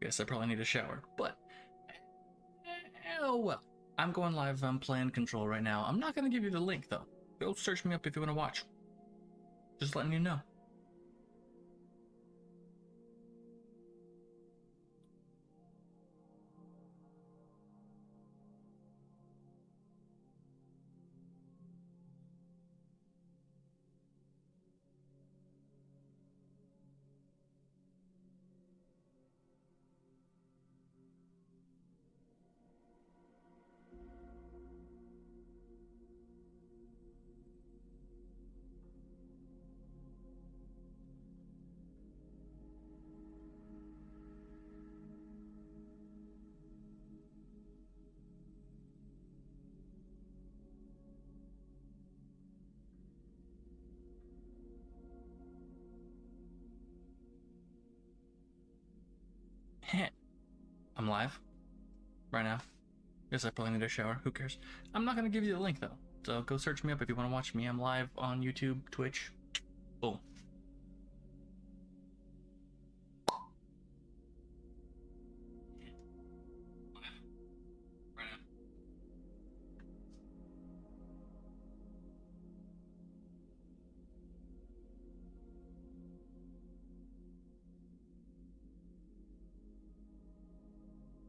Guess I probably need a shower, but oh well. I'm going live. I'm playing Control right now. I'm not gonna give you the link though. Go search me up if you want to watch. Just letting you know. I'm live right now. Guess I probably need a shower. Who cares? I'm not gonna give you the link though. So go search me up if you want to watch me. I'm live on YouTube, Twitch. Boom. Right now.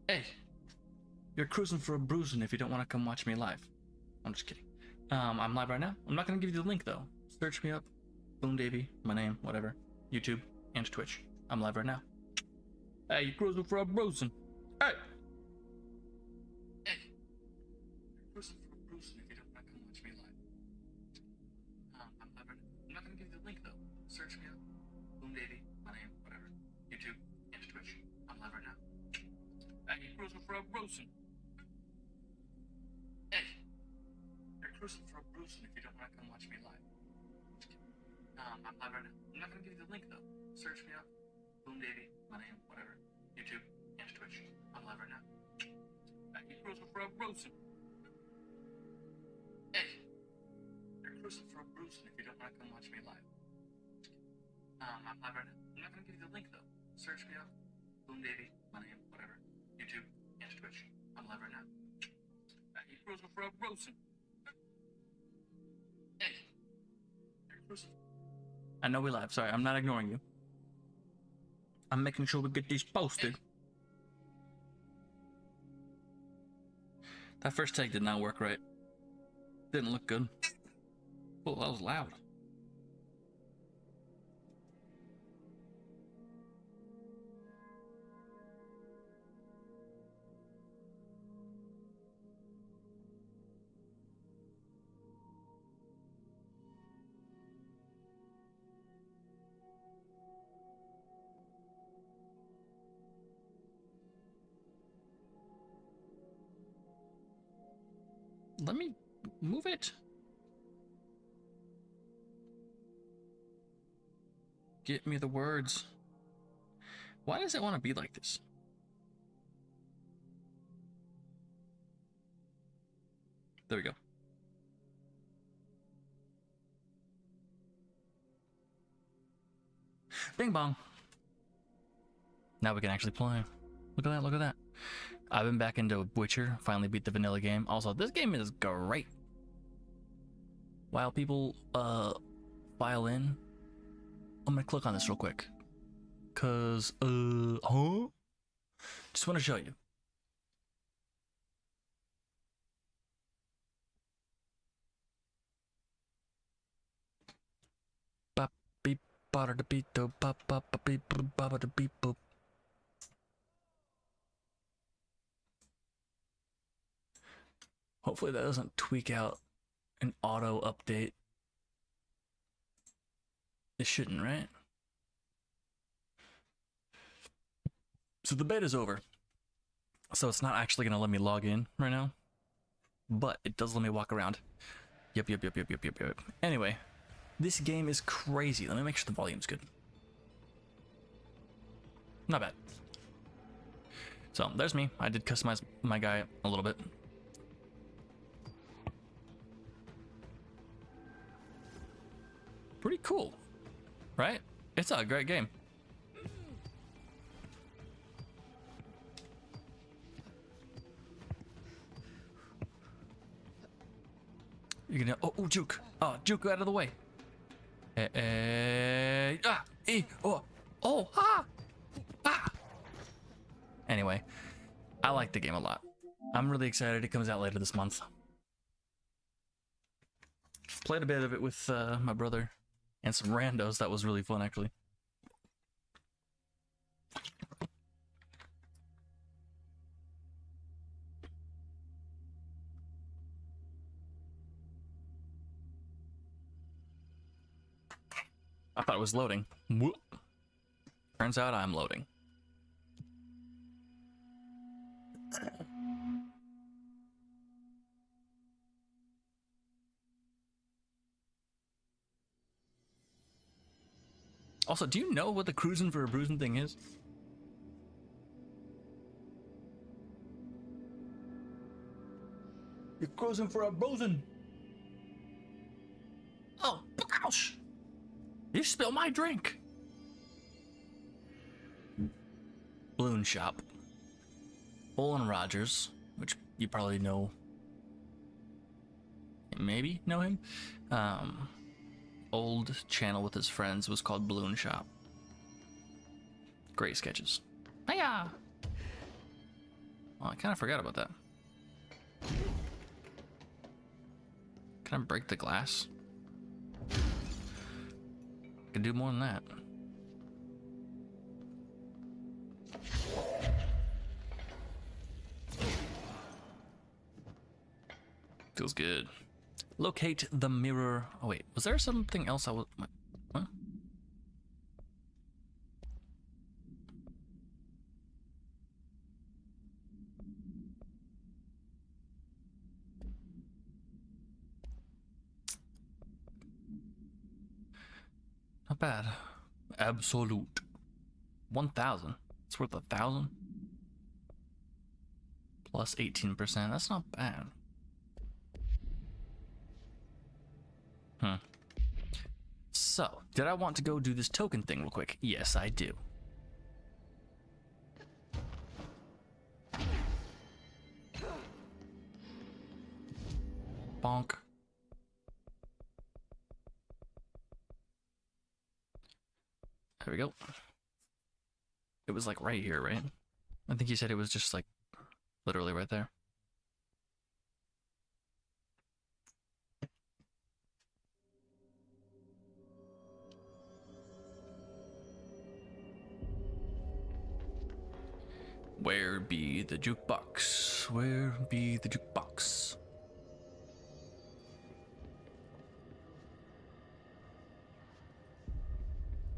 Hey, you're cruising for a bruising if you don't want to come watch me live. I'm just kidding. I'm live right now. I'm not gonna give you the link though. Search me up, Boom Davy, my name, whatever, YouTube and Twitch. I'm live right now. Hey, you're cruising for a bruising. Hey, hey, you're cruising for a bruising if you don't want to come watch me live. I'm live right now. I'm not gonna give you the link though. Search me up, Boom Davy, my name, whatever, YouTube and Twitch. I'm live right now. Hey, you're cruising for a bruising. Hey, you're cruising for a bruising if you don't want to come watch me live. I'm live right now. I'm not gonna give you the link though. Search me up, Boom Davy, my name, whatever, YouTube and Twitch. I'm live right now. Hey, you're cruising for a bruising. Hey, you're cruising for a bruising if you don't want to come watch me live. I'm live right now. I'm not gonna give you the link though. Search me up, Boom Davy, my name, whatever, YouTube and Twitch. I'm live right now. Hey, you're cruising for a bruising. Hey, you're cruising. I know we live. Sorry, I'm not ignoring you. I'm making sure we get these posted. That first take did not work right. Didn't look good. Oh, that was loud. Let me move it. Get me the words. Why does it want to be like this? There we go. Bing bong. Now we can actually play. Look at that, look at that. I've been back into Witcher, finally beat the vanilla game. Also, this game is great. While people file in, I'm gonna click on this real quick. Cause just wanna show you. Hopefully that doesn't tweak out an auto update. It shouldn't, right? So the beta's over. So it's not actually gonna let me log in right now. But it does let me walk around. Yep. Anyway, this game is crazy. Let me make sure the volume's good. Not bad. So there's me. I did customize my guy a little bit. Pretty cool, right? It's a great game. You're gonna, oh, juke. Oh, juke out of the way. Anyway, I like the game a lot. I'm really excited. It comes out later this month. Played a bit of it with my brother and some randos. That was really fun, actually. I thought it was loading. Whoop. Turns out I'm loading. Also, do you know what the cruising for a bruising thing is? You're cruising for a bruising. Oh, gosh. You spilled my drink. Balloon Shop. Olin Rogers, which you probably know. Maybe know him. Old channel with his friends was called Balloon Shop. Great sketches. Hiya! Oh, I kind of forgot about that. Can I break the glass? Could do more than that. Feels good. Locate the mirror. Oh wait, was there something else I was... Huh? Not bad. Absolute. 1,000. It's worth 1,000. Plus 18%. That's not bad. So, did I want to go do this token thing real quick? Yes, I do. Bonk. There we go. It was like right here, right? I think you said it was just like literally right there. Where be the jukebox? Where be the jukebox?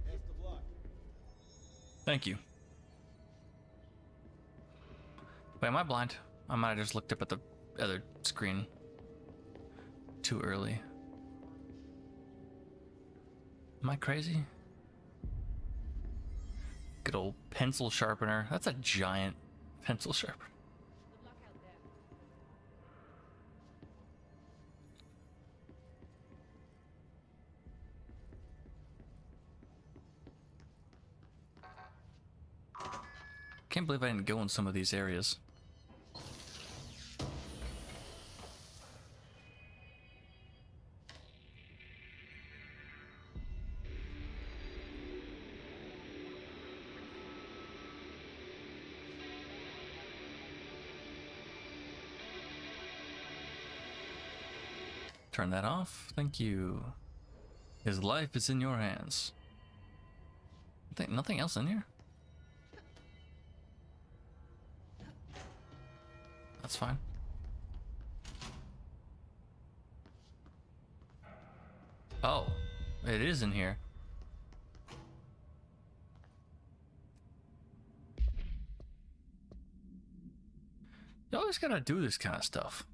Best of luck. Thank you. Wait, am I blind? I might have just looked up at the other screen too early. Am I crazy? Good old pencil sharpener. That's a giant pencil sharpener. Good luck out there. Can't believe I didn't go in some of these areas. Turn that off. Thank you. His life is in your hands. Nothing else in here? That's fine. Oh, it is in here. You always gotta do this kind of stuff.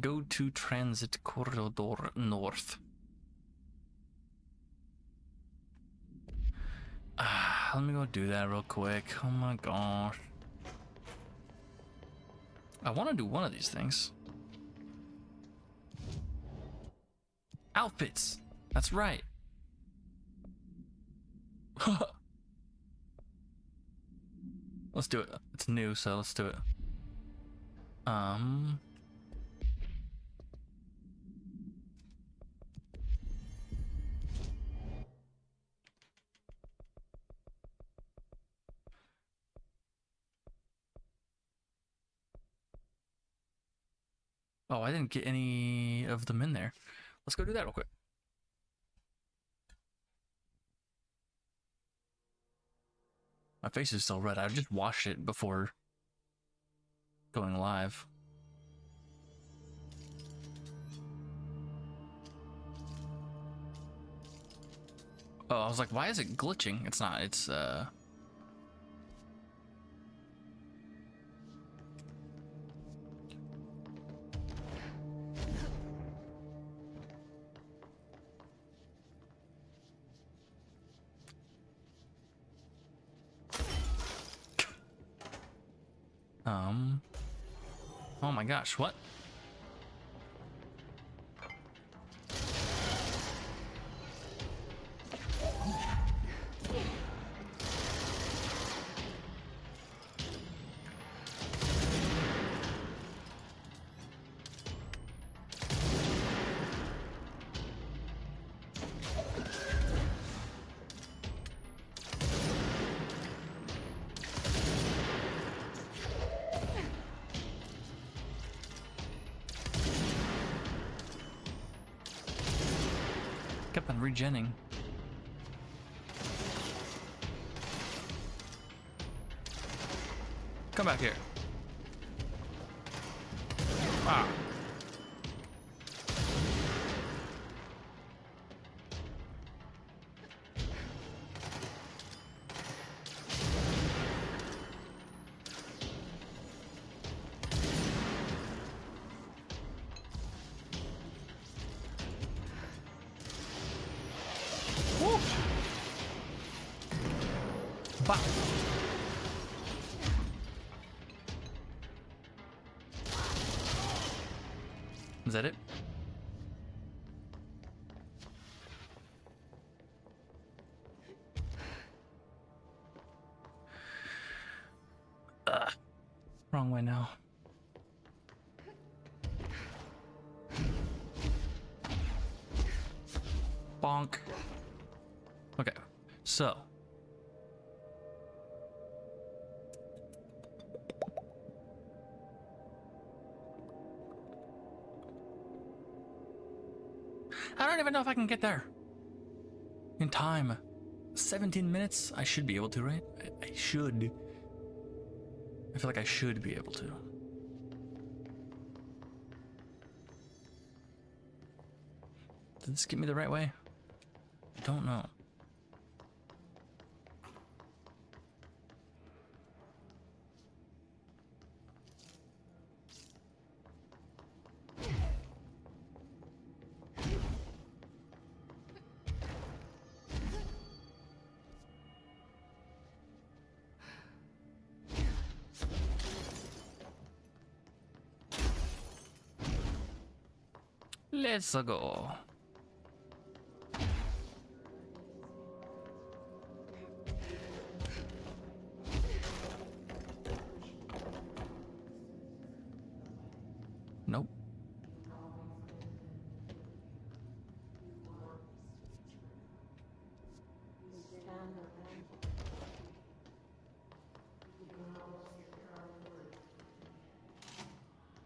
Go to transit corridor north. Let me go do that real quick. Oh my gosh. I want to do one of these things. Outfits. That's right. Let's do it. It's new, so let's do it. Oh, I didn't get any of them in there. Let's go do that real quick. My face is still red. I just washed it before going live. Oh, I was like, why is it glitching? It's not. It's oh my gosh, what? Kept on regenning. Come back here. Ah. Woo. Bah. Is that it? Wrong way now. Bonk. Okay, so. I don't even know if I can get there in time. 17 minutes? I should be able to, right? I should. I feel like I should be able to. Did this get me the right way? I don't know. Let's go. Nope.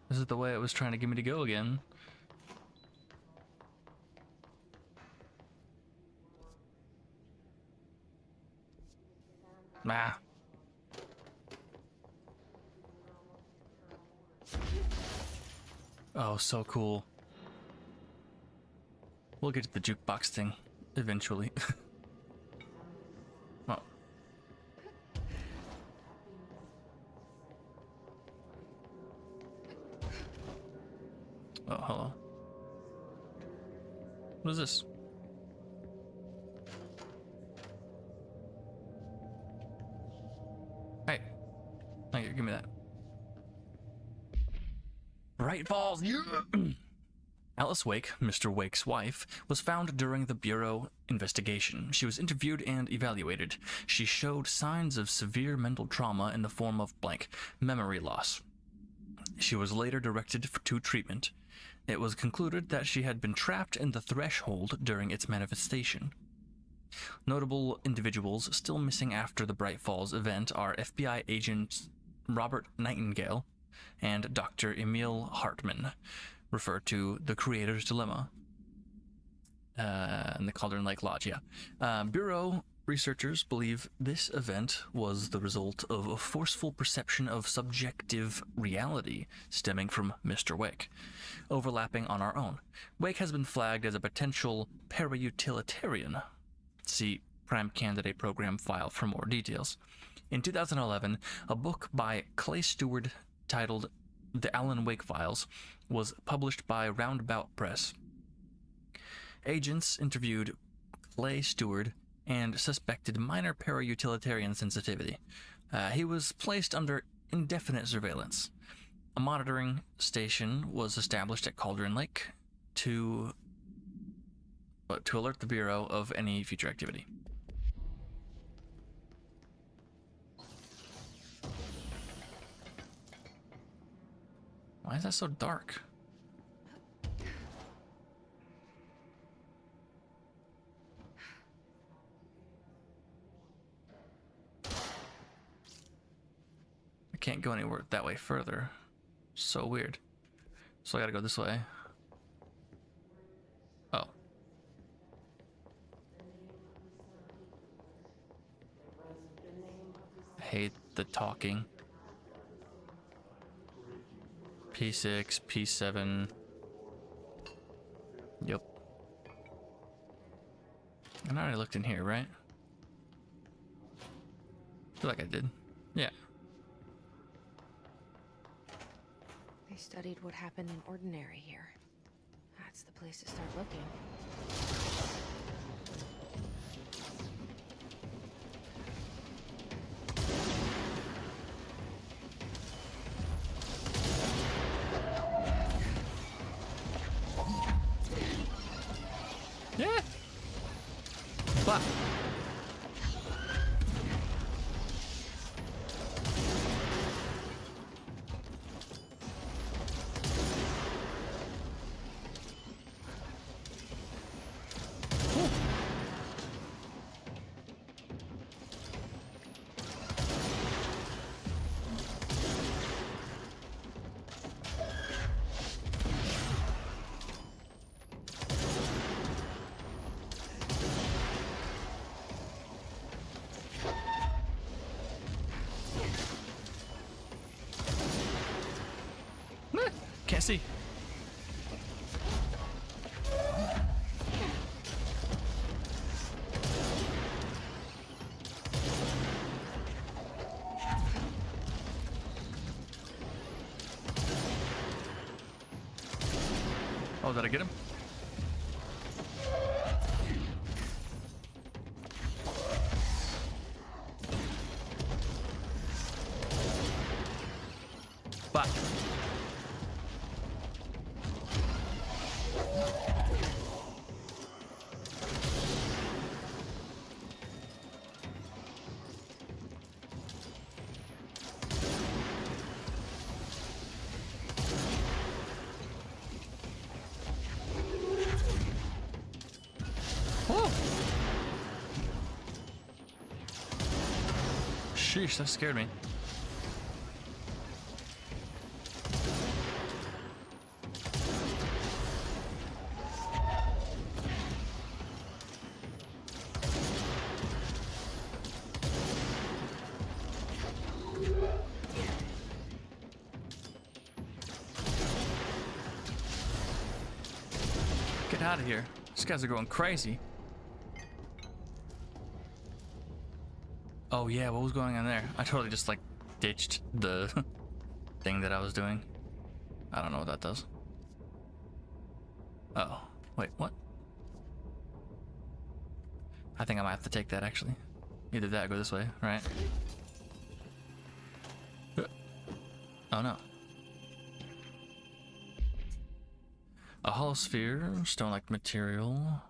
This is the way it was trying to get me to go again. Nah. Oh, so cool. We'll get to the jukebox thing eventually. Oh. Oh, hello. What is this? Give me that. Bright Falls. Yeah. Alice Wake, Mr. Wake's wife, was found during the Bureau investigation. She was interviewed and evaluated. She showed signs of severe mental trauma in the form of blank memory loss. She was later directed to treatment. It was concluded that she had been trapped in the threshold during its manifestation. Notable individuals still missing after the Bright Falls event are FBI agent Robert Nightingale and Dr. Emil Hartman, referred to the Creator's Dilemma and the Cauldron Lake Lodge. Bureau researchers believe this event was the result of a forceful perception of subjective reality stemming from Mr. Wake, overlapping on our own. Wake has been flagged as a potential para-utilitarian. See Prime Candidate Program file for more details. In 2011, a book by Clay Stewart titled The Alan Wake Files was published by Roundabout Press. Agents interviewed Clay Stewart and suspected minor para-utilitarian sensitivity. He was placed under indefinite surveillance. A monitoring station was established at Cauldron Lake to alert the Bureau of any future activity. Why is that so dark? I can't go anywhere that way further. So weird. So I gotta go this way. Oh. I hate the talking. P6, P7. Yep. I already looked in here, right? I feel like I did. Yeah. They studied what happened in Ordinary here. That's the place to start looking. Yeah. But can't see. Oh, did I get him? But sheesh, that scared me. Get out of here. These guys are going crazy. Oh yeah, what was going on there? I totally just like ditched the thing that I was doing. I don't know what that does. Oh, wait, what? I think I might have to take that actually. Either that or go this way, right? Oh no. A hollow sphere, stone-like material.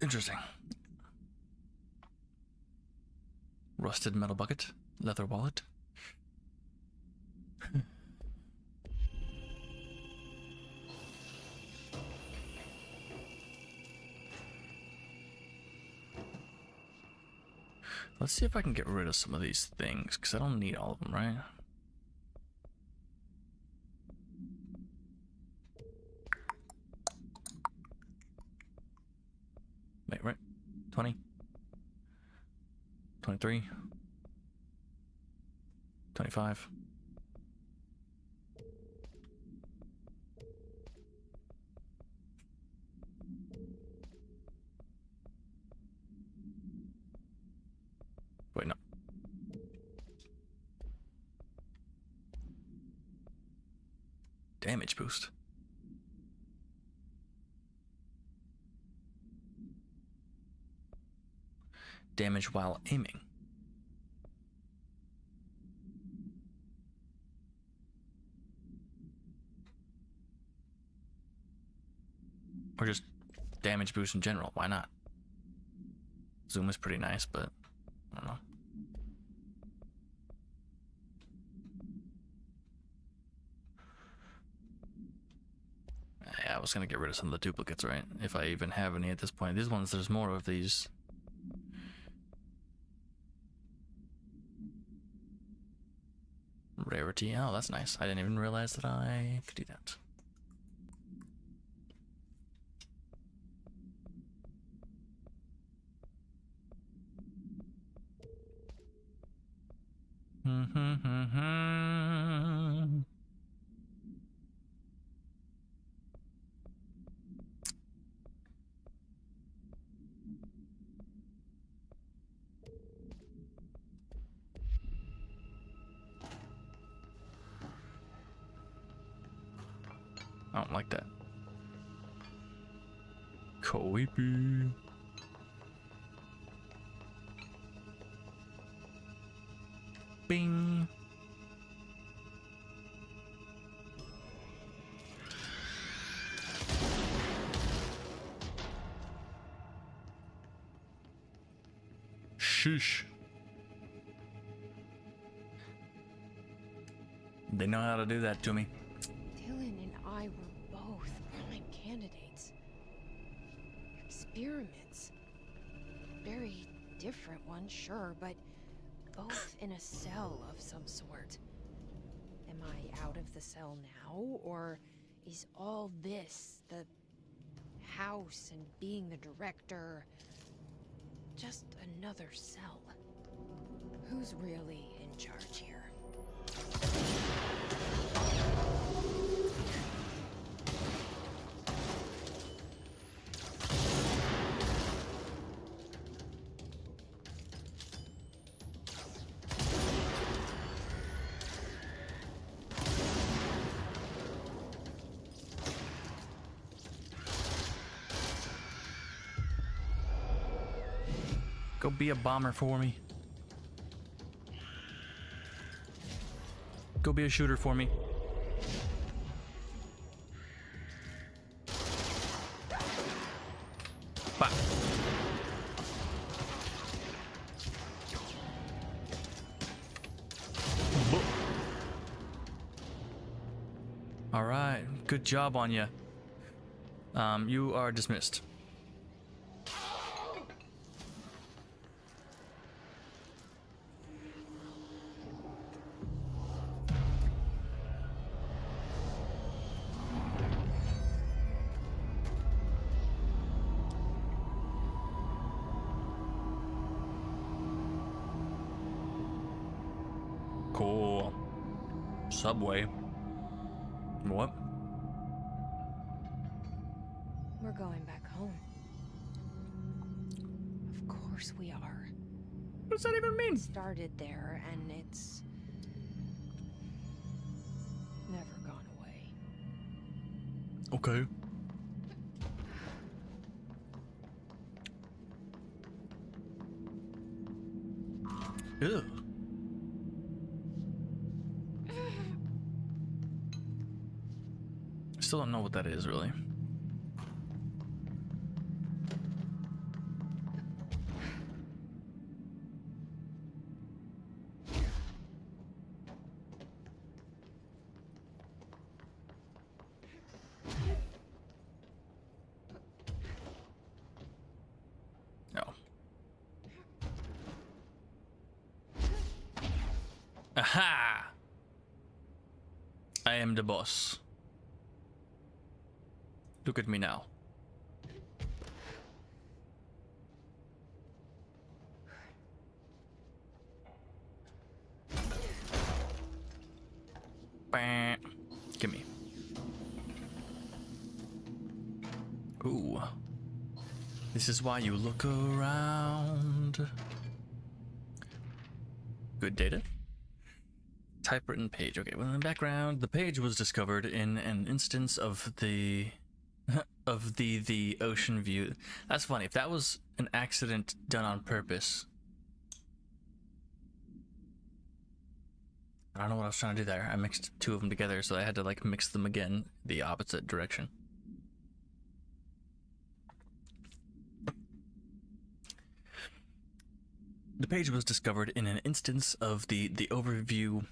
Interesting. Rusted metal bucket, leather wallet. Let's see if I can get rid of some of these things, because I don't need all of them, right? Wait, right? 20? 23? 25? Wait, no. Damage boost. Damage while aiming. Or just damage boost in general. Why not? Zoom is pretty nice, but I don't know. Yeah, I was gonna get rid of some of the duplicates, right? If I even have any at this point. These ones, there's more of these. Rarity. Oh, that's nice. I didn't even realize that I could do that. I don't like that. Creepy. Bing. Sheesh. They know how to do that to me. Dylan and I were both prime candidates. Experiments. Very different ones, sure, but both in a cell of some sort. Am I out of the cell now, or is all this, the house and being the director, just another cell? Who's really in charge here? Go be a bomber for me. Go be a shooter for me. Bah. All right, good job on you. You are dismissed. Cool. Subway. What? We're going back home. Of course we are. What does that even mean? Started there, and it's never gone away. Okay. Ew. still don't know what that is, really. No. Aha! I am the boss. Look at me now. Bah. Gimme. Ooh. This is why you look around. Good data. Typewritten page. Okay, well, in the background, the page was discovered in an instance of the the ocean view. That's funny. If that was an accident done on purpose, I don't know what I was trying to do there. I mixed two of them together, so I had to like mix them again the opposite direction. The page was discovered in an instance of the overview,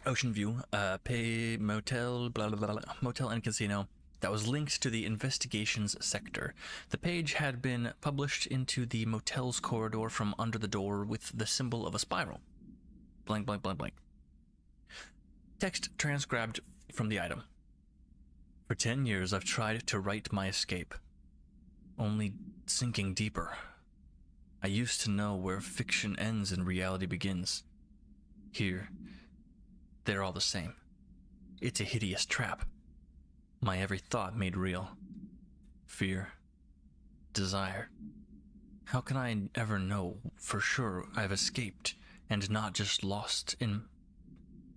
ocean view, pay motel, blah, blah, blah, motel and casino that was linked to the investigations sector. The page had been published into the motel's corridor from under the door with the symbol of a spiral. Blank, blank, blank, blank. Text transcribed from the item. For 10 years, I've tried to write my escape, only sinking deeper. I used to know where fiction ends and reality begins. Here, they're all the same. It's a hideous trap. My every thought made real. Fear. Desire. How can I ever know for sure I've escaped and not just lost in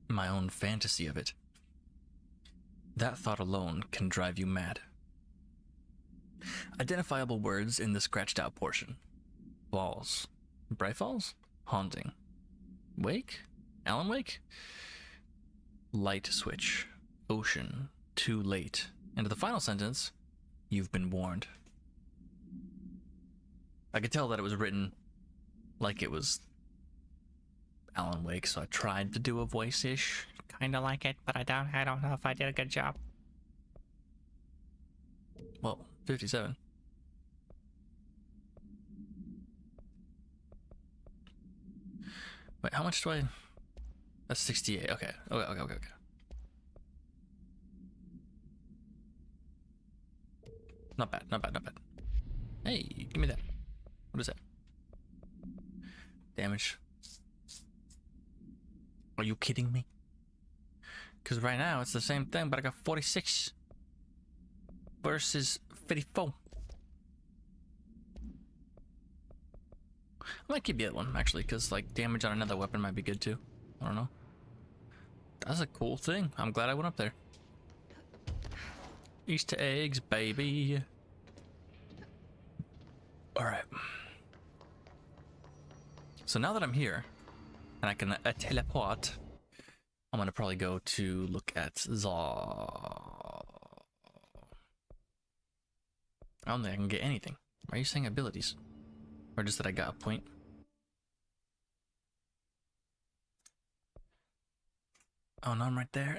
my own fantasy of it? That thought alone can drive you mad. Identifiable words in the scratched out portion. Falls. Bright Falls? Haunting. Wake? Alan Wake? Light switch. Ocean. Too late. And the final sentence, you've been warned. I could tell that it was written like it was Alan Wake, so I tried to do a voice-ish. Kinda like it, but I don't know if I did a good job. Well, 57. Wait, how much do I... That's 68. Okay. Okay. Not bad. Hey, give me that. What is that? Damage. Are you kidding me? Because right now it's the same thing, but I got 46 versus 54. I might keep the other one, actually, because like damage on another weapon might be good too. I don't know. That's a cool thing. I'm glad I went up there. Easter eggs, baby. Alright. So now that I'm here, and I can teleport, I'm gonna probably go to look at the... I don't think I can get anything. Why are you saying abilities? Or just that I got a point? Oh, no, I'm right there.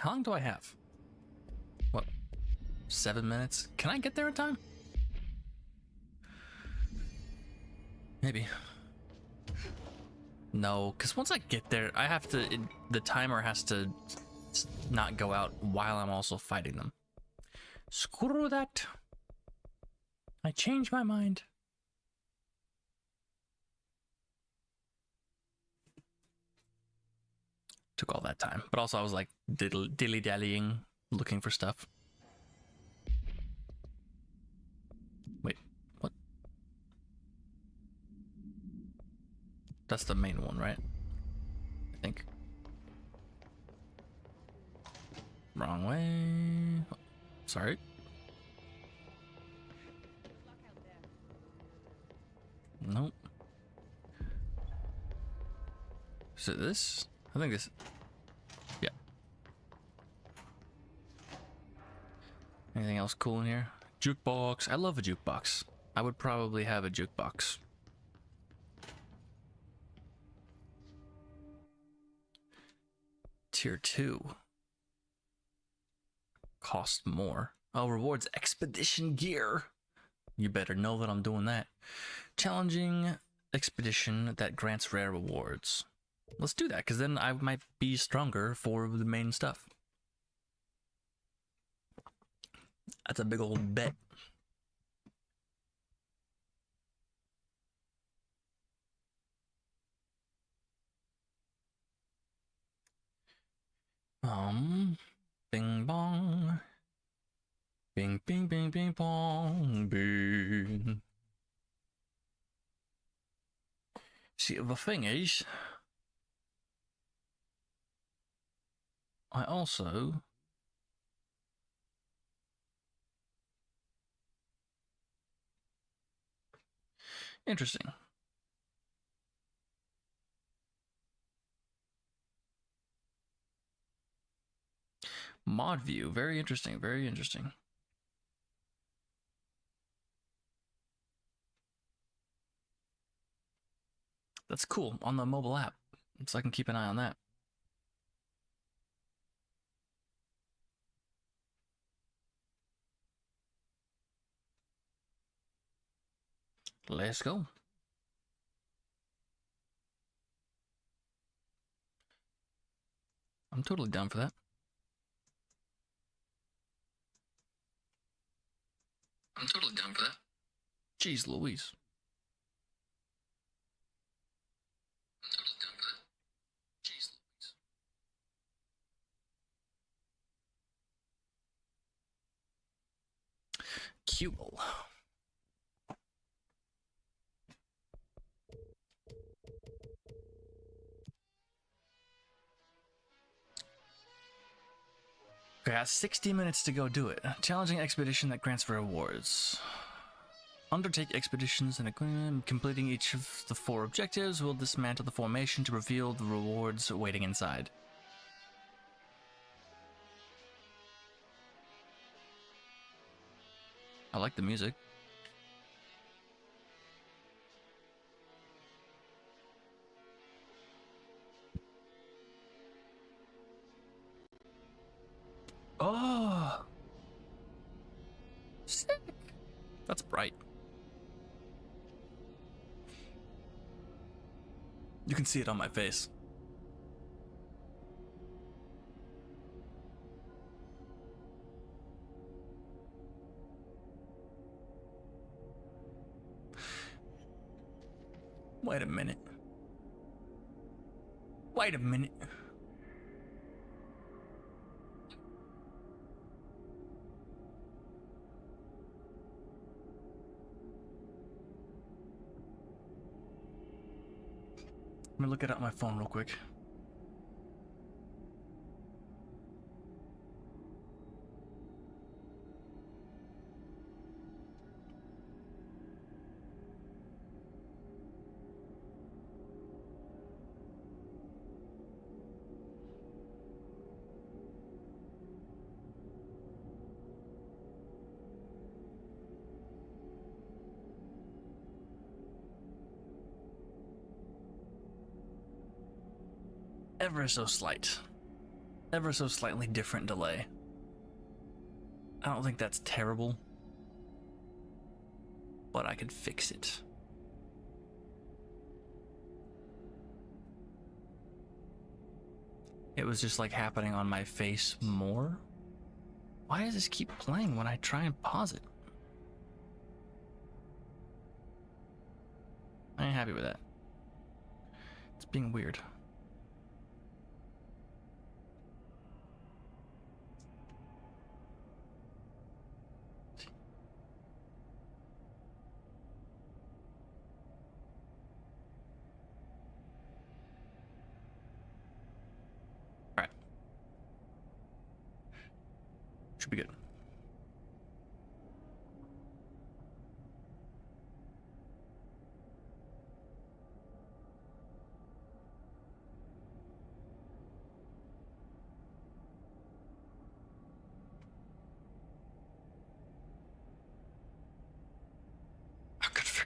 How long do I have? What? 7 minutes? Can I get there in time? Maybe. No, because once I get there, I have to... the timer has to not go out while I'm also fighting them. Screw that. I changed my mind. Took all that time. But also I was like dilly-dallying, looking for stuff. Wait, what? That's the main one, right? I think. Wrong way. Sorry. Nope. Is it this? I think this. Yeah. Anything else cool in here? Jukebox. I love a jukebox. I would probably have a jukebox. Tier 2. Cost more. Oh, rewards expedition gear. You better know that I'm doing that. Challenging expedition that grants rare rewards. Let's do that, because then I might be stronger for the main stuff. That's a big old bet. Bing bong. Bing bing bing bing bong bing. See, the thing is, I also interesting. Mod view, very interesting, very interesting. That's cool on the mobile app, so I can keep an eye on that. Let's go. I'm totally down for that. I'm totally down for that. Jeez Louise. I'm totally down for that. Jeez Louise. Cubel. Okay, I have 60 minutes to go do it. Challenging expedition that grants rewards. Undertake expeditions and completing each of the 4 objectives will dismantle the formation to reveal the rewards waiting inside. I like the music. Oh, sick. That's bright. You can see it on my face. Wait a minute. Wait a minute. Let me look it up on my phone real quick. Ever so slight. Ever so slightly different delay. I don't think that's terrible, but I could fix it. It was just like happening on my face more. Why does this keep playing when I try and pause it? I ain't happy with that. It's being weird. Alright. Should be good.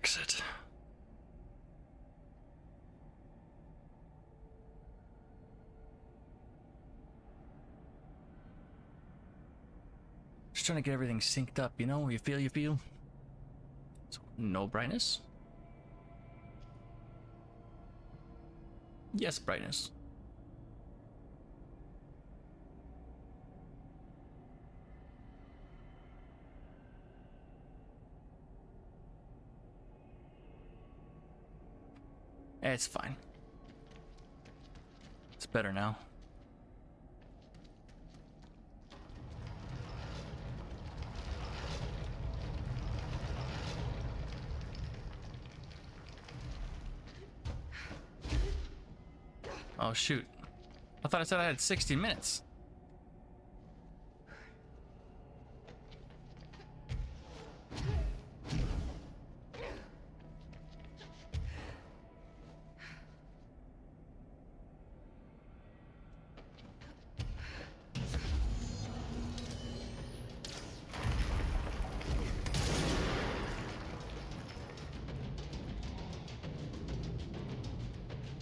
exit. Just trying to get everything synced up, you know? You feel? So, no brightness? Yes, brightness. It's fine. It's better now. Oh shoot. I thought I said I had 60 minutes.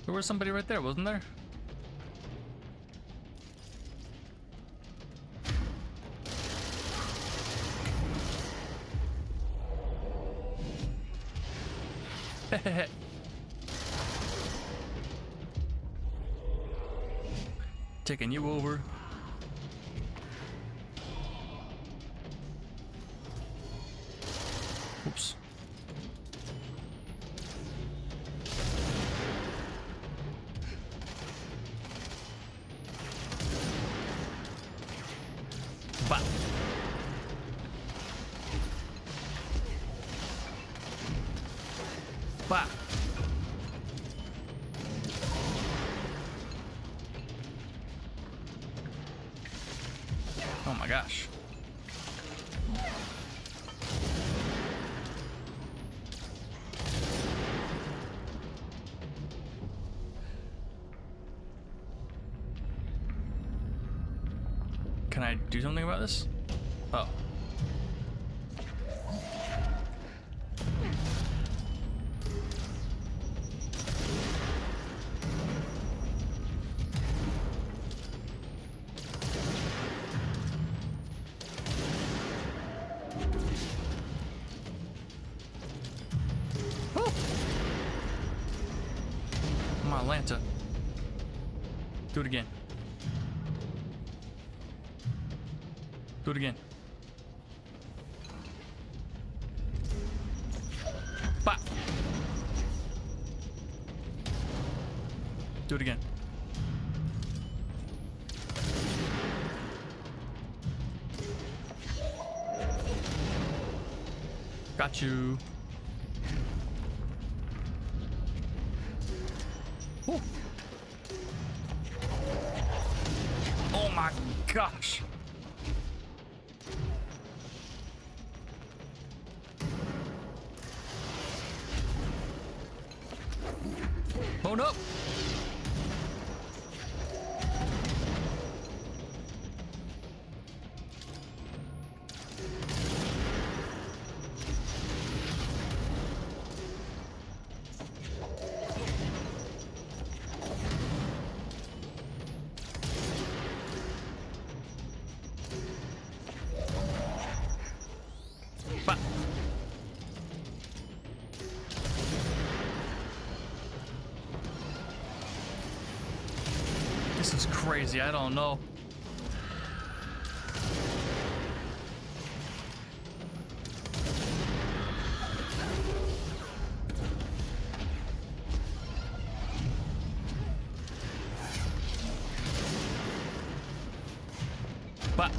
There was somebody right there, wasn't there? Taking you over. Oops. Bah. Bah. Oh my gosh. Can I do something about this? Oh. Come on, Lanta. Do it again. Do it again. Bah. Do it again. Got you. Ooh. Oh my gosh. Oh no! Bah. This is crazy, I don't know. But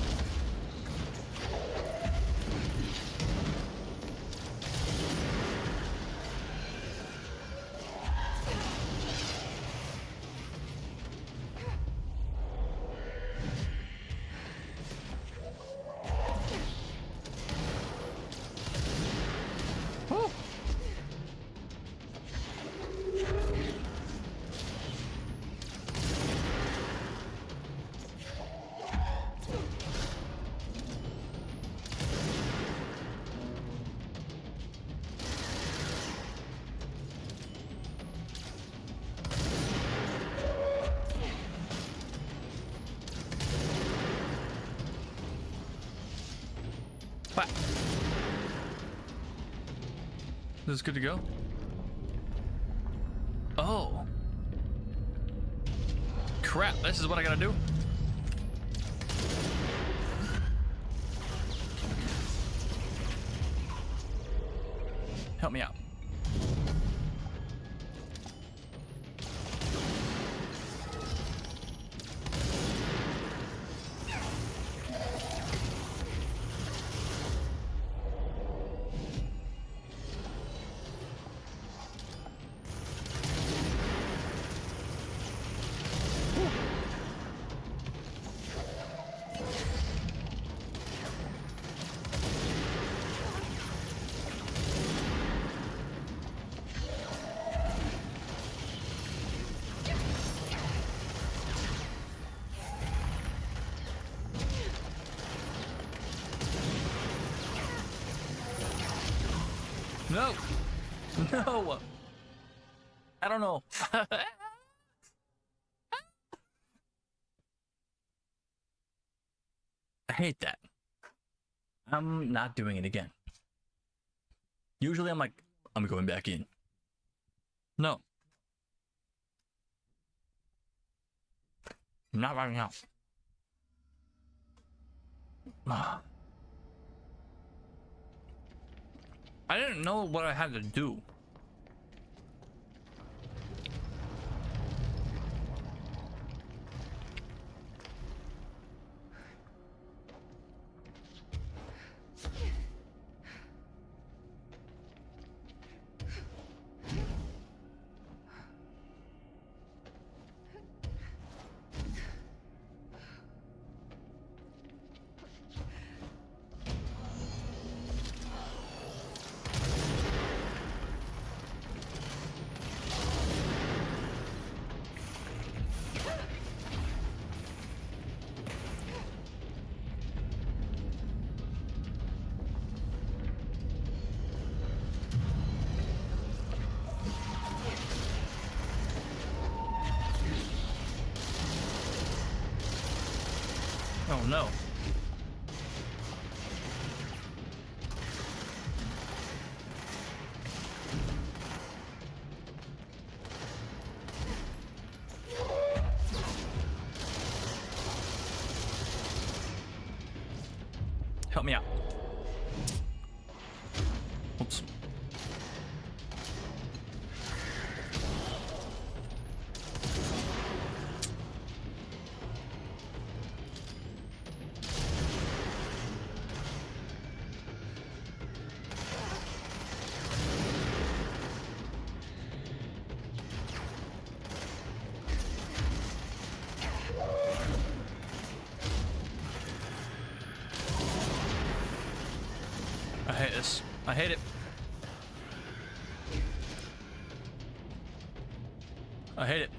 whew. What? Is this good to go? Oh. Crap, this is what I gotta do? Help me out. No! No! I don't know. I hate that. I'm not doing it again. Usually I'm like, I'm going back in. No. Not right now. I didn't know what I had to do. Oh no. Help me out. Oops. I hate this. I hate it. I hate it.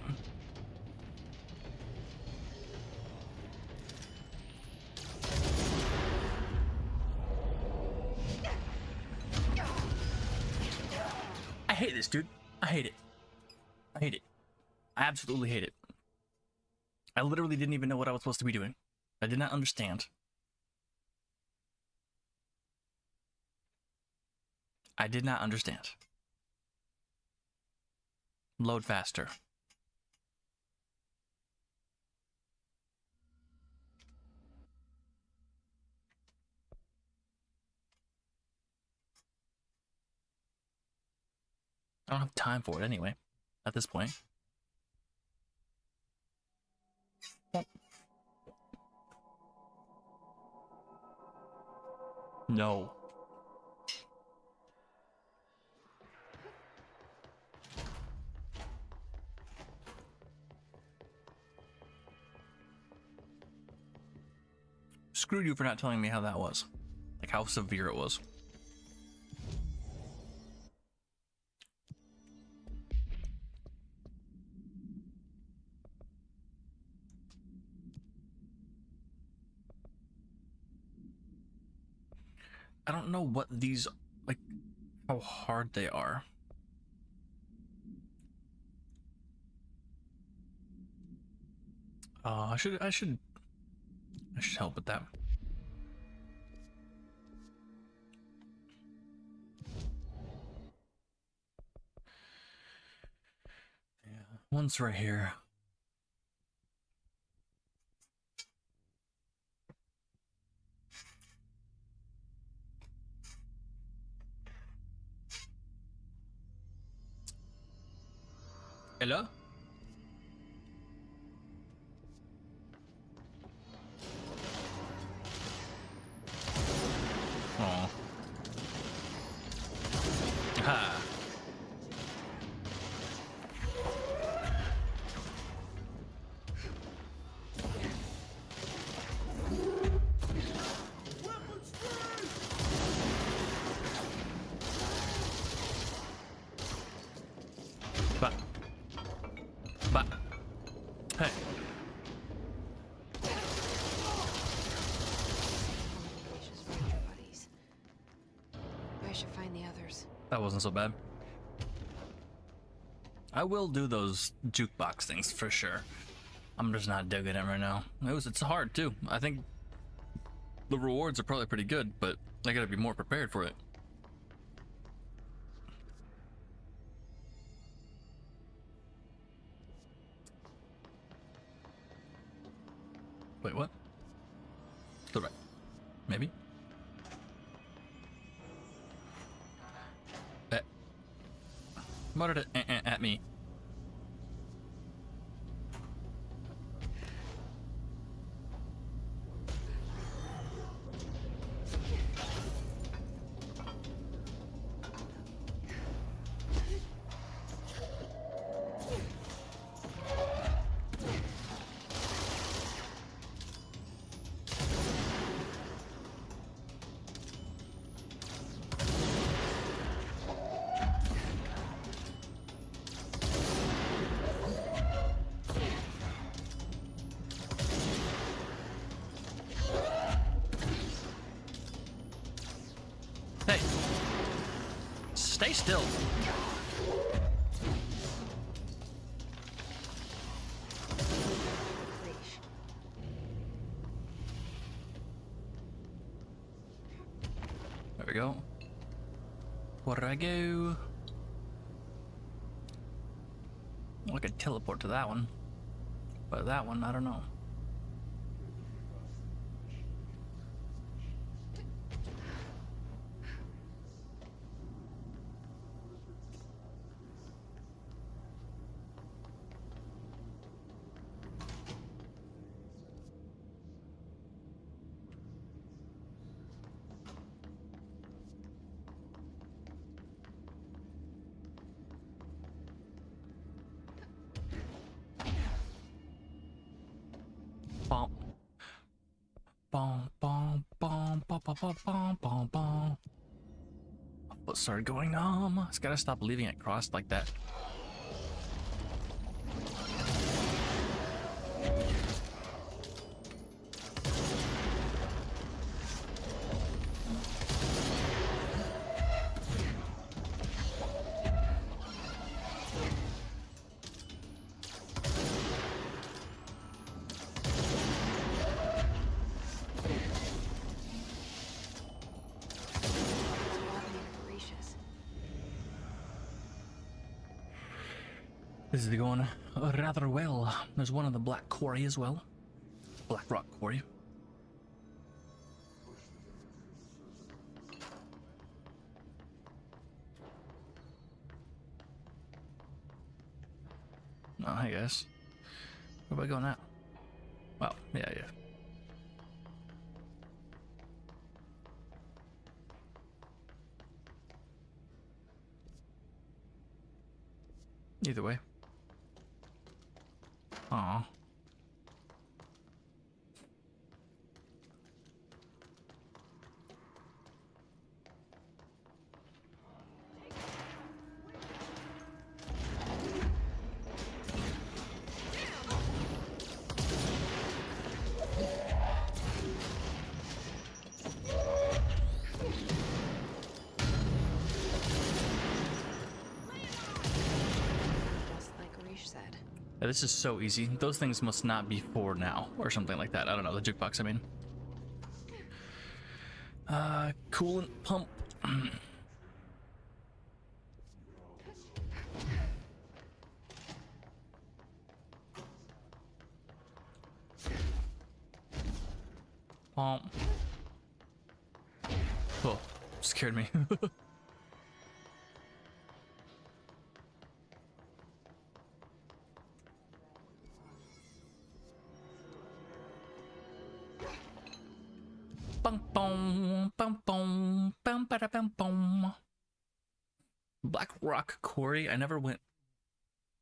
I hate this, dude. I hate it. I hate it. I absolutely hate it. I literally didn't even know what I was supposed to be doing. I did not understand. I did not understand. Load faster. I don't have time for it anyway, at this point. No. Screw you for not telling me how that was. Like how severe it was. I don't know what these, like, how hard they are. I should help with that. One's right here. Hello? Oh. Ha. But. Hey. Delicious ranger buddies. I should find the others. That wasn't so bad. I will do those jukebox things for sure. I'm just not digging it right now. It's hard too. I think the rewards are probably pretty good, but I gotta be more prepared for it. Wait, what? To the right. Maybe? Muttered it at me. Hey, stay still. Leash. There we go. Where do I go? Well, I could teleport to that one, but that one, I don't know. Bom. Bom, bom, bom, bom, bom, bom, bom, bom, bom. What started going on? It's gotta stop leaving it crossed like that. Gracious. This is going rather well. There's one in the Black Quarry as well. Black Rock Quarry. Oh, I guess. Where do I go now? Well, yeah. Either way. Aw. Just like Arish said. Yeah, this is so easy. Those things must not be for now, or something like that. I don't know, the jukebox, I mean. Coolant pump. scared me. Bum bum bum bum bum bada bum bum. Black Rock Quarry. I never went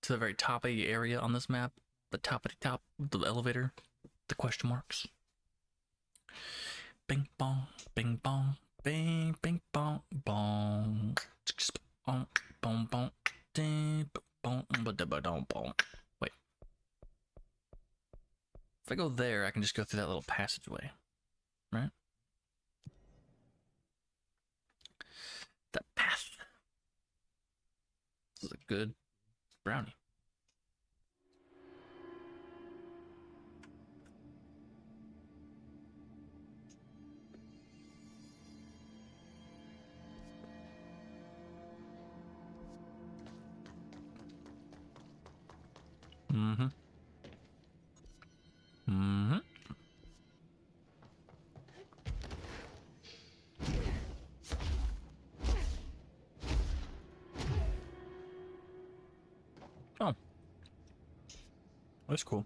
to the very top of the area on this map. The top of the top, the elevator, the question marks. Bing bong, bing bong, bing bing bong bong. Bong bong bong, ding bong bong bong. Wait. If I go there, I can just go through that little passageway, right? That path. This is a good brownie. Mm-hmm. Mm-hmm. Oh. That's cool.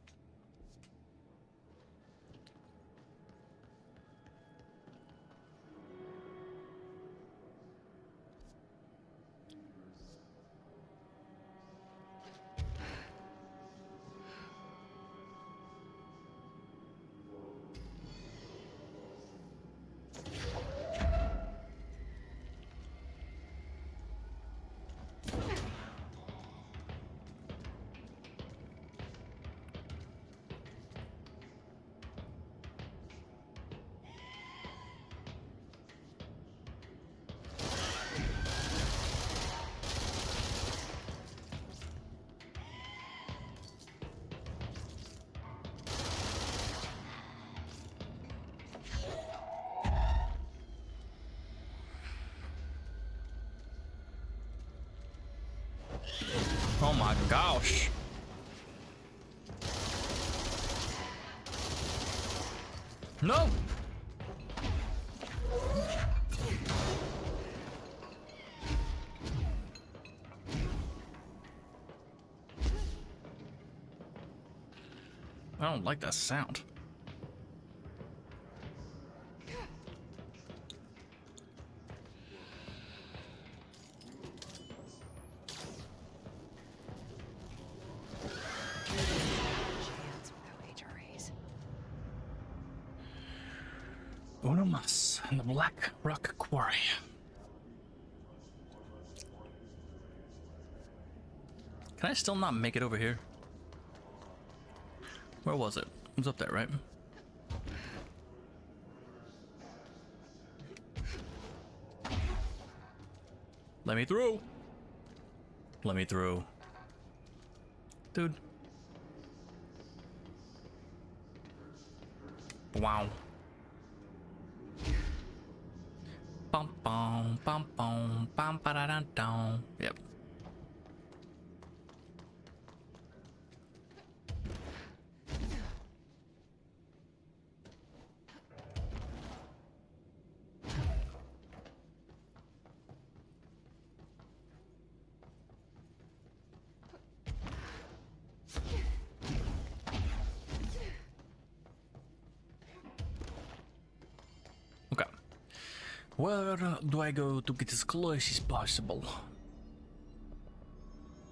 Oh my gosh. No! I don't like that sound. Chance without HRAs. Uno mas in the Black Rock Quarry. Can I still not make it over here? Where was it? It was up there, right? Let me through. Let me through. Dude. Wow. Bum bum bum bum bum ba da da dum. Yep. Okay. Where do I go to get as close as possible?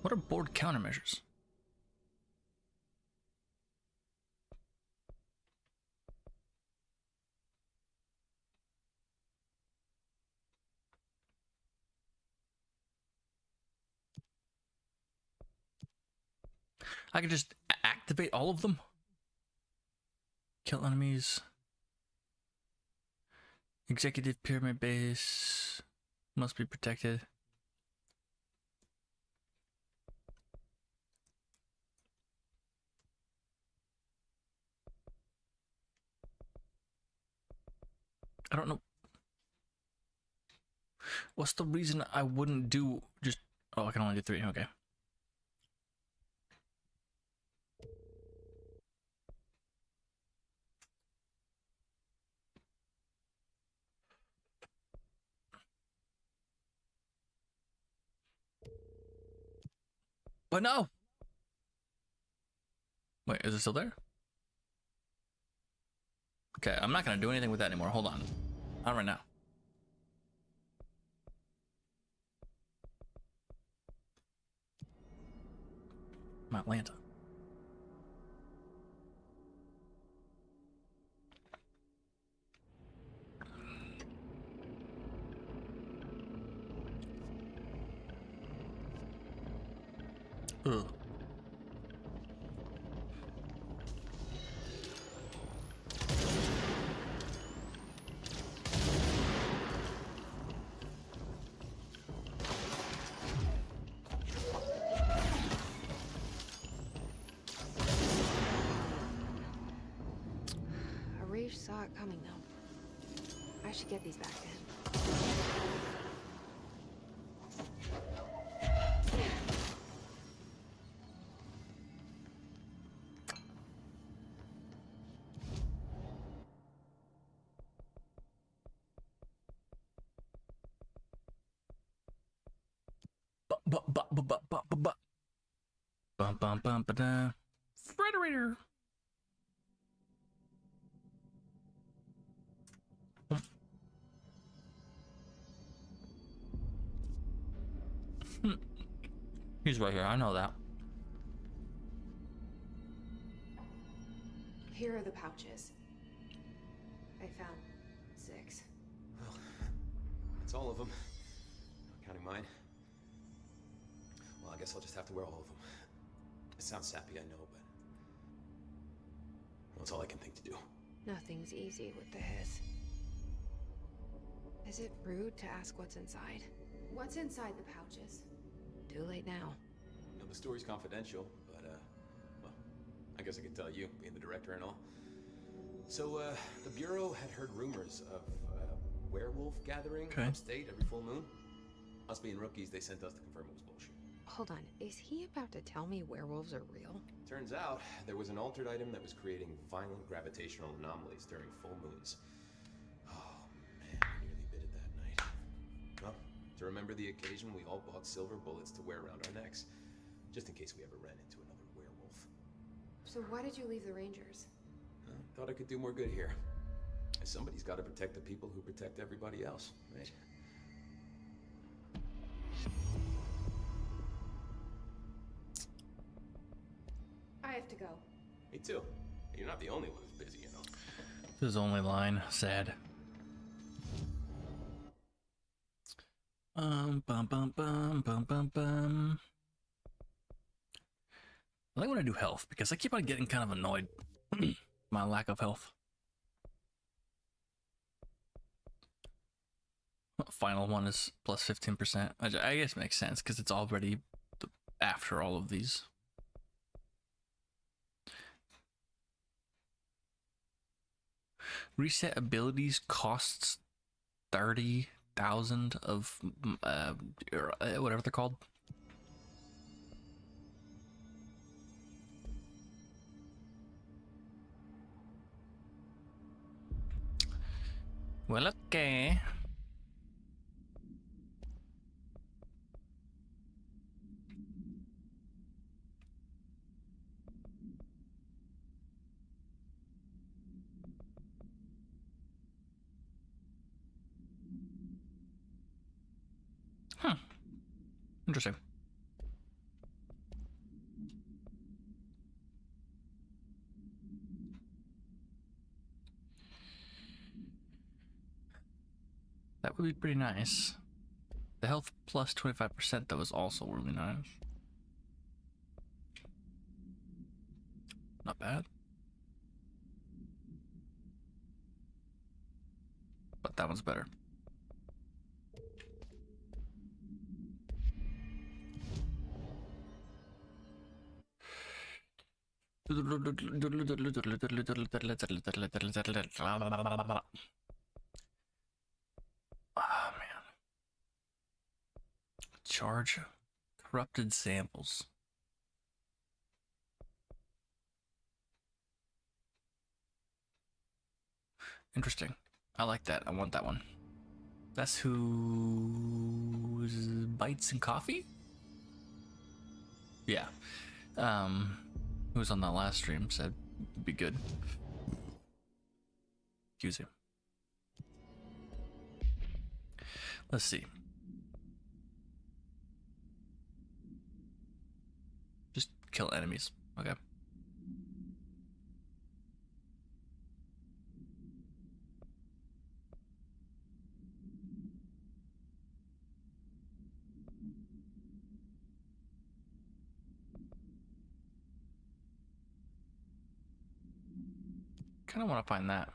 What are board countermeasures? I can just activate all of them? Kill enemies. Executive pyramid base must be protected. I don't know. What's the reason I wouldn't do just... Oh, I can only do 3. Okay. But no. Wait, is it still there? Okay, I'm not gonna do anything with that anymore. Hold on. Not right now. I'm Atlanta. Ugh. Arif saw it coming, though. I should get these back to him. Bum bum bum ba da. Frederator. He's right here. I know that. Here are the pouches. I found 6. Well, that's all of them. Not counting mine. Well, I guess I'll just have to wear all of them. It sounds sappy, I know, but... well, it's all I can think to do. Nothing's easy with this. Is it rude to ask what's inside? What's inside the pouches? Too late now. You know, the story's confidential, but, well, I guess I could tell you, being the director and all. So, the Bureau had heard rumors of a werewolf gathering upstate every full moon. Us being rookies, they sent us to confirm it was bullshit. Hold on, is he about to tell me werewolves are real? Turns out, there was an altered item that was creating violent gravitational anomalies during full moons. Oh, man, we nearly bit it that night. Well, to remember the occasion, we all bought silver bullets to wear around our necks, just in case we ever ran into another werewolf. So why did you leave the Rangers? Thought I could do more good here. Somebody's got to protect the people who protect everybody else, right? I have to go. Me too. You're not the only one who's busy, you know. His only line. Sad. Bum bum bum bum bum bum. I think when I do health because I keep on getting kind of annoyed. My lack of health. Final one is plus 15%. I guess it makes sense because it's already after all of these. Reset abilities costs 30,000 of whatever they're called. Well, okay. Interesting. That would be pretty nice. The health plus 25% though is also really nice. Not bad. But that one's better. Oh man. Charge corrupted samples. Interesting. I like that. I want that one. That's who bites and coffee? Yeah. Who was on that last stream said it'd be good. Excuse me. Let's see. Just kill enemies. Okay. Kind of want to find that.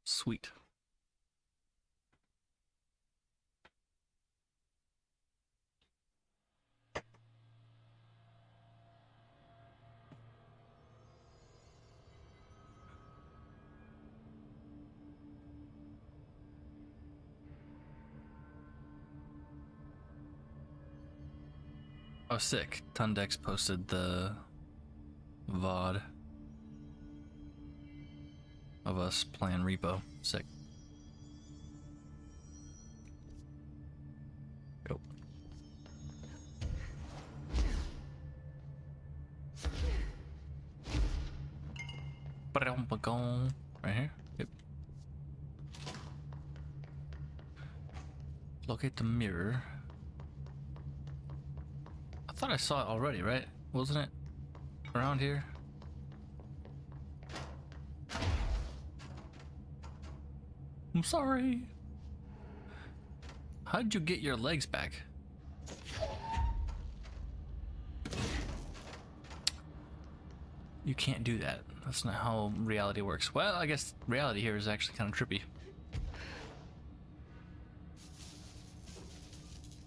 Sweet. Oh, sick. Tundex posted the VOD of us playing Repo. Sick. Yep. Right here. Yep. Locate the mirror. I thought I saw it already, right? Wasn't it around here? I'm sorry. How'd you get your legs back? You can't do that. That's not how reality works. Well, I guess reality here is actually kind of trippy.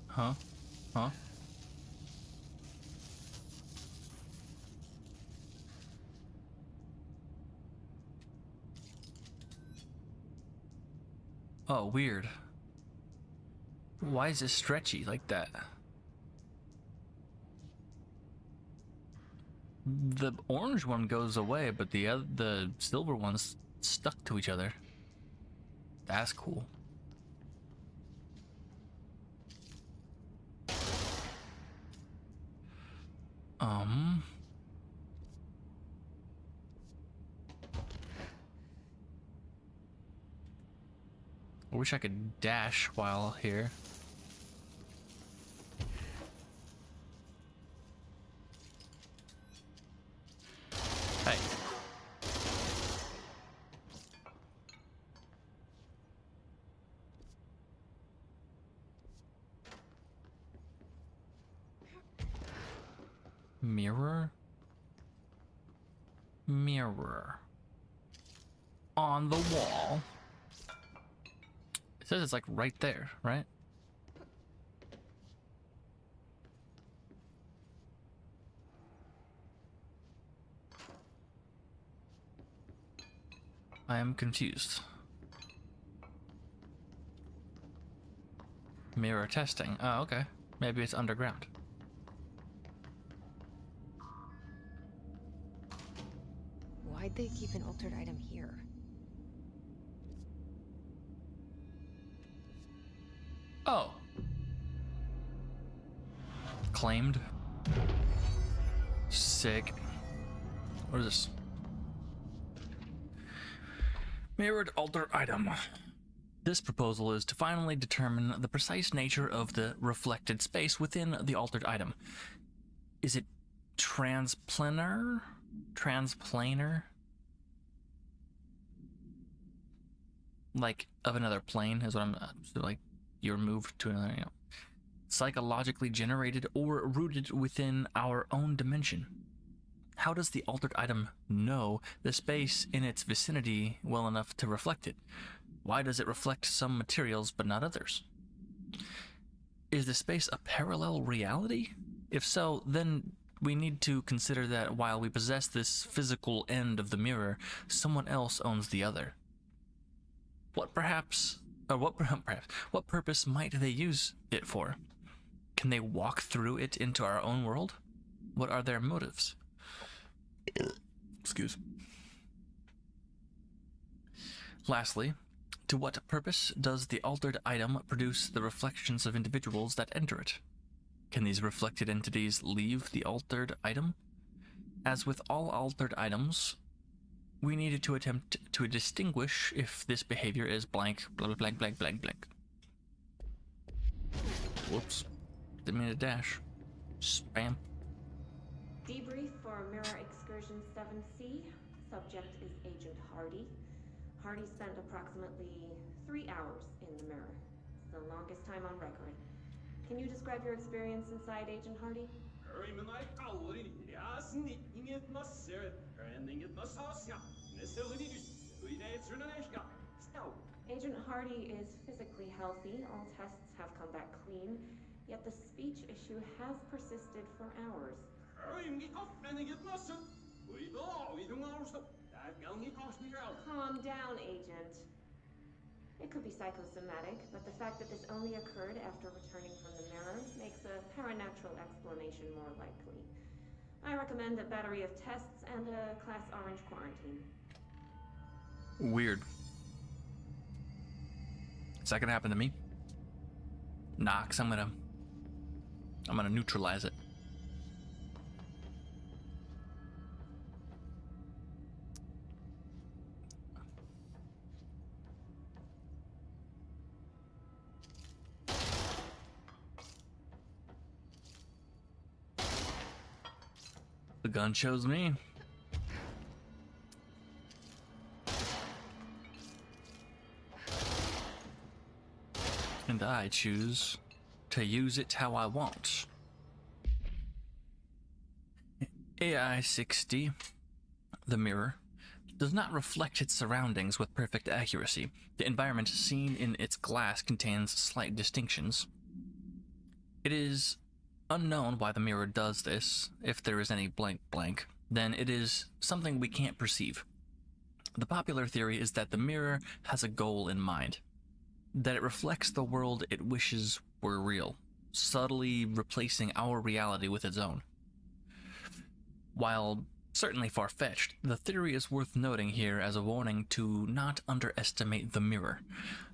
Huh? Huh? Oh, weird. Why is it stretchy like that? The orange one goes away, but the silver one's stuck to each other. That's cool. I wish I could dash while here. Hey. Mirror? Mirror. On the wall. It says it's like right there, right? I am confused. Mirror testing. Oh, okay. Maybe it's underground. Why'd they keep an altered item here? Oh. Claimed. Sick. What is this? Mirrored alter item. This proposal is to finally determine the precise nature of the reflected space within the altered item. Is it transplanar? Transplanar? Like of another plane is what I'm so like you're moved to another, you know, psychologically generated or rooted within our own dimension. How does the altered item know the space in its vicinity well enough to reflect it? Why does it reflect some materials but not others? Is the space a parallel reality? If so, then we need to consider that while we possess this physical end of the mirror, someone else owns the other. What purpose might they use it for? Can they walk through it into our own world? What are their motives? Excuse. Lastly, to what purpose does the altered item produce the reflections of individuals that enter it? Can these reflected entities leave the altered item? As with all altered items, we needed to attempt to distinguish if this behavior is blank, blank, blank, blank, blank, blank. Whoops. Didn't mean to dash. Spam. Debrief for Mirror Excursion 7C. Subject is Agent Hardy. Hardy spent approximately 3 hours in the mirror. It's the longest time on record. Can you describe your experience inside, Agent Hardy? Agent Hardy is physically healthy. All tests have come back clean. Yet the speech issue has persisted for hours. Calm down, Agent. It could be psychosomatic, but the fact that this only occurred after returning from the mirror makes a paranatural explanation more likely. I recommend a battery of tests and a Class Orange quarantine. Weird. Is that gonna happen to me? Nah, 'cause I'm gonna neutralize it. The gun chose me. And I choose to use it how I want. AI-60, the mirror, does not reflect its surroundings with perfect accuracy. The environment seen in its glass contains slight distinctions. It is unknown why the mirror does this. If there is any blank blank, then it is something we can't perceive. The popular theory is that the mirror has a goal in mind, that it reflects the world it wishes were real, subtly replacing our reality with its own. While certainly far-fetched, the theory is worth noting here as a warning to not underestimate the mirror.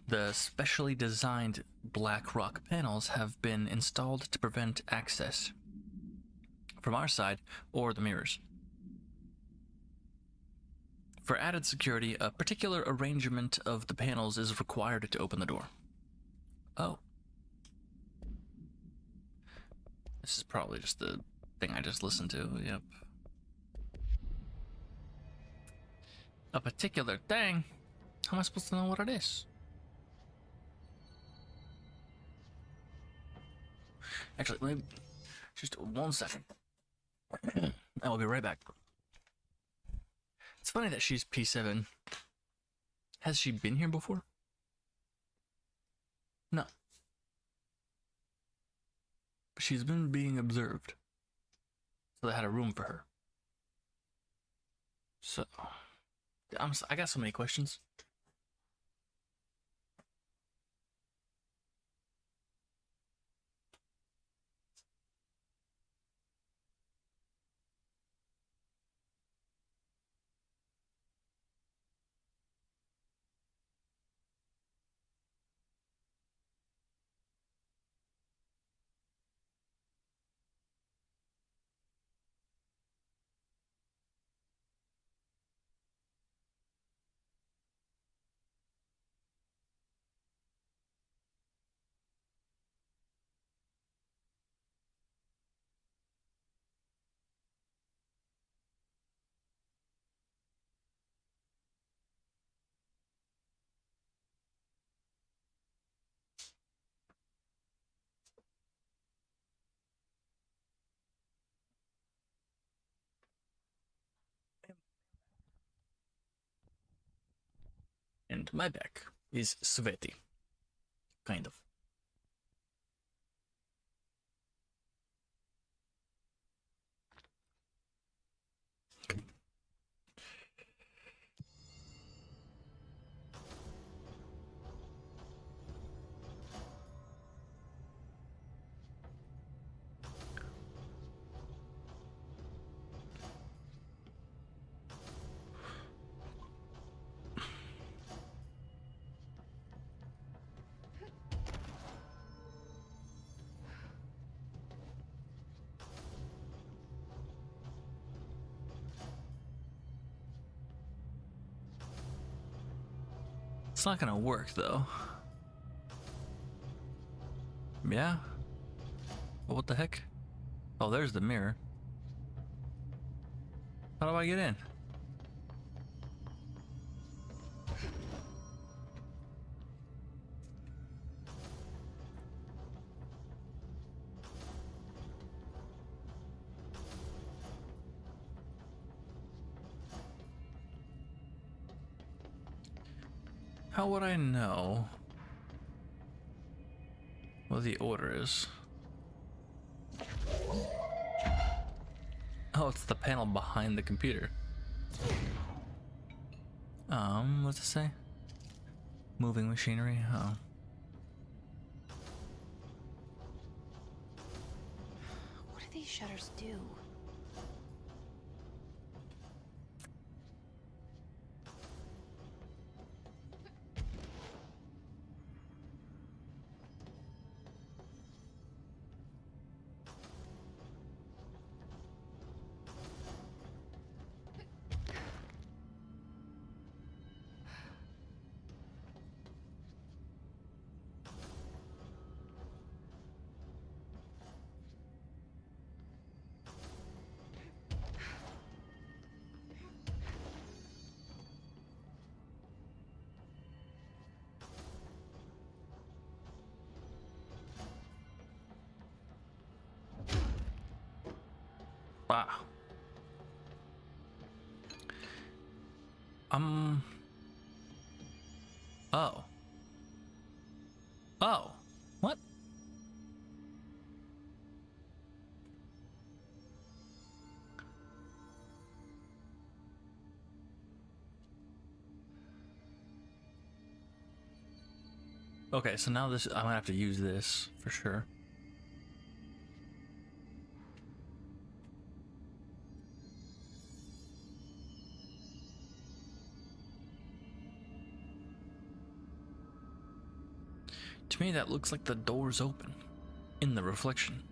The specially designed black rock panels have been installed to prevent access from our side or the mirrors. For added security, a particular arrangement of the panels is required to open the door. Oh. This is probably just the thing I just listened to, yep. A particular thing? How am I supposed to know what it is? Actually, let me... just 1 second. I will be right back. It's funny that she's P7. Has she been here before? No. But she's been being observed. So they had a room for her. So... I got so many questions. And my back is sweaty. Kind of. It's not gonna work though. Yeah? Well, what the heck? Oh, there's the mirror. How do I get in? How would I know what the order is? Oh, it's the panel behind the computer. What's it say? Moving machinery? Oh. What do these shutters do? Wow. Oh. Oh. What? Okay, so now this, I'm gonna have to use this for sure. To me, that looks like the door's open in the reflection.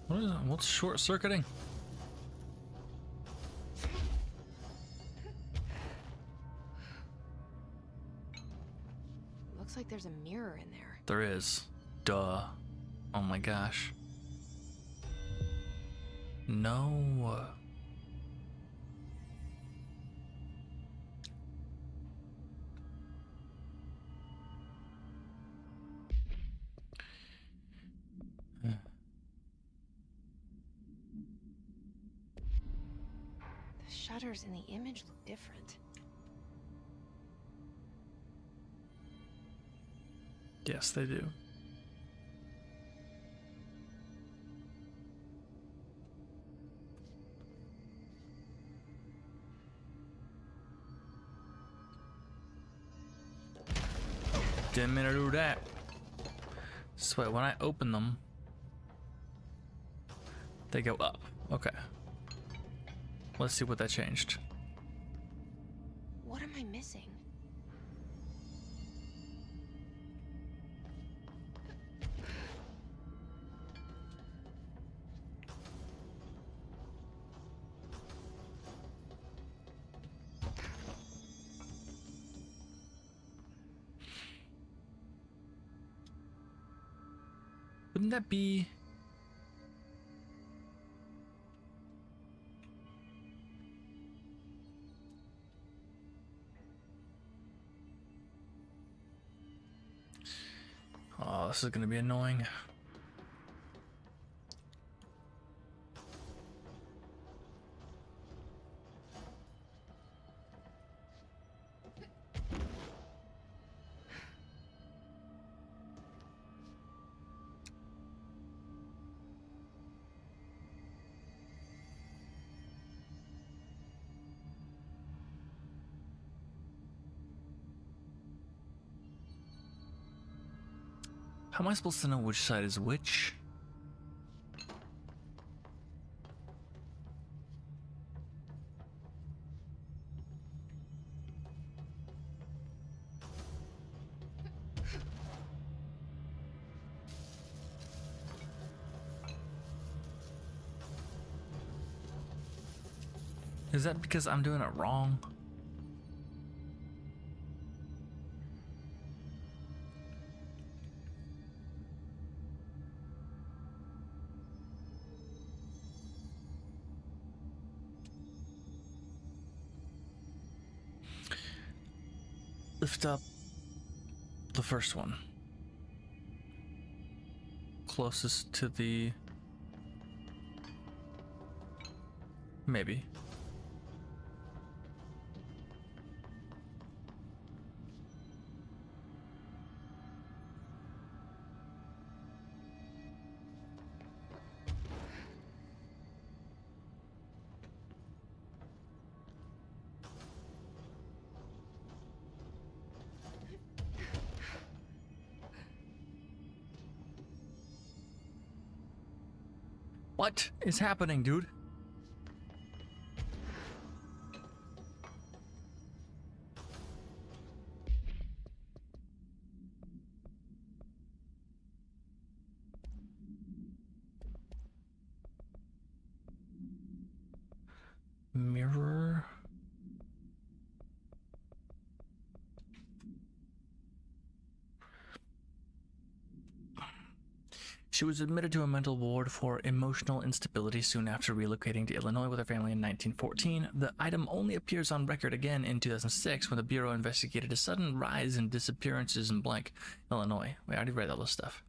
What is it? What's short circuiting? Looks like there's a mirror in there. There is. Duh. Oh my gosh. No. The shutters in the image look different. Yes, they do. Didn't mean to do that. So wait, when I open them, they go up. Okay. Let's see what that changed. What am I missing? Wouldn't that be... Oh, this is gonna be annoying. How am I supposed to know which side is which? Is that because I'm doing it wrong? Lift up the first one. Closest to the... Maybe. What is happening, dude? Mirror. She was admitted to a mental ward for emotional instability soon after relocating to Illinois with her family in 1914. The item only appears on record again in 2006 when the Bureau investigated a sudden rise in disappearances in blank, Illinois. We already read all this stuff.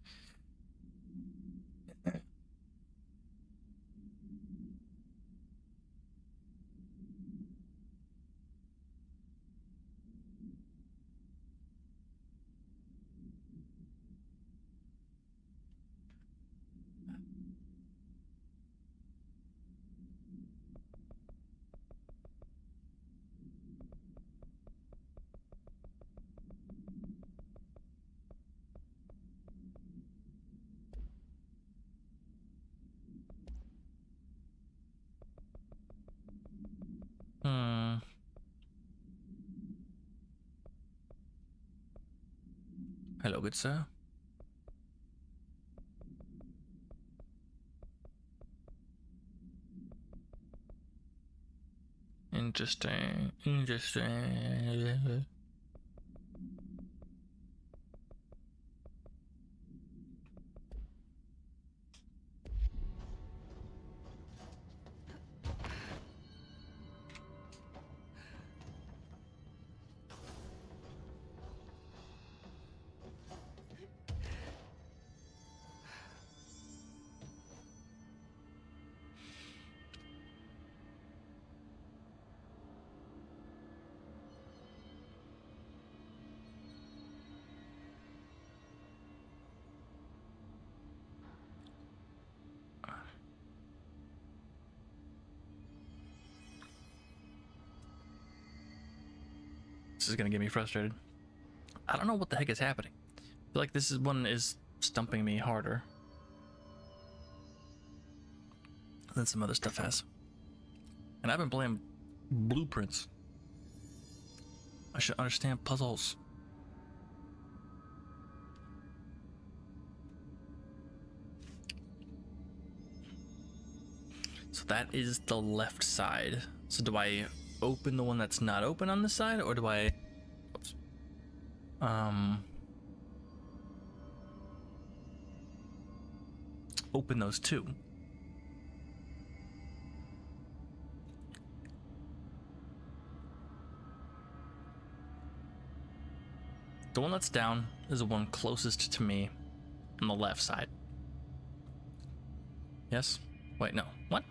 Hello, good sir. Interesting. Interesting. This is gonna get me frustrated. I don't know what the heck is happening. I feel like this one is stumping me harder than some other stuff has. And I've been playing blueprints. I should understand puzzles. So that is the left side. So do I open the one that's not open on this side, or do I... Oops. Open those two? The one that's down is the one closest to me on the left side. Yes? Wait, no. What?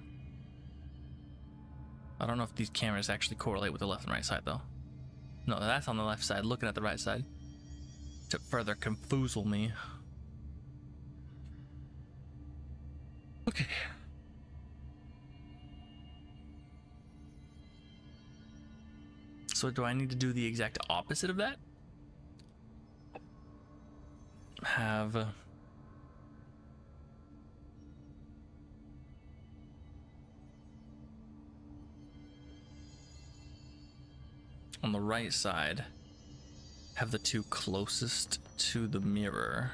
I don't know if these cameras actually correlate with the left and right side, though. No, that's on the left side, looking at the right side. To further confoozle me. Okay. So do I need to do the exact opposite of that? Have... on the right side, have the two closest to the mirror.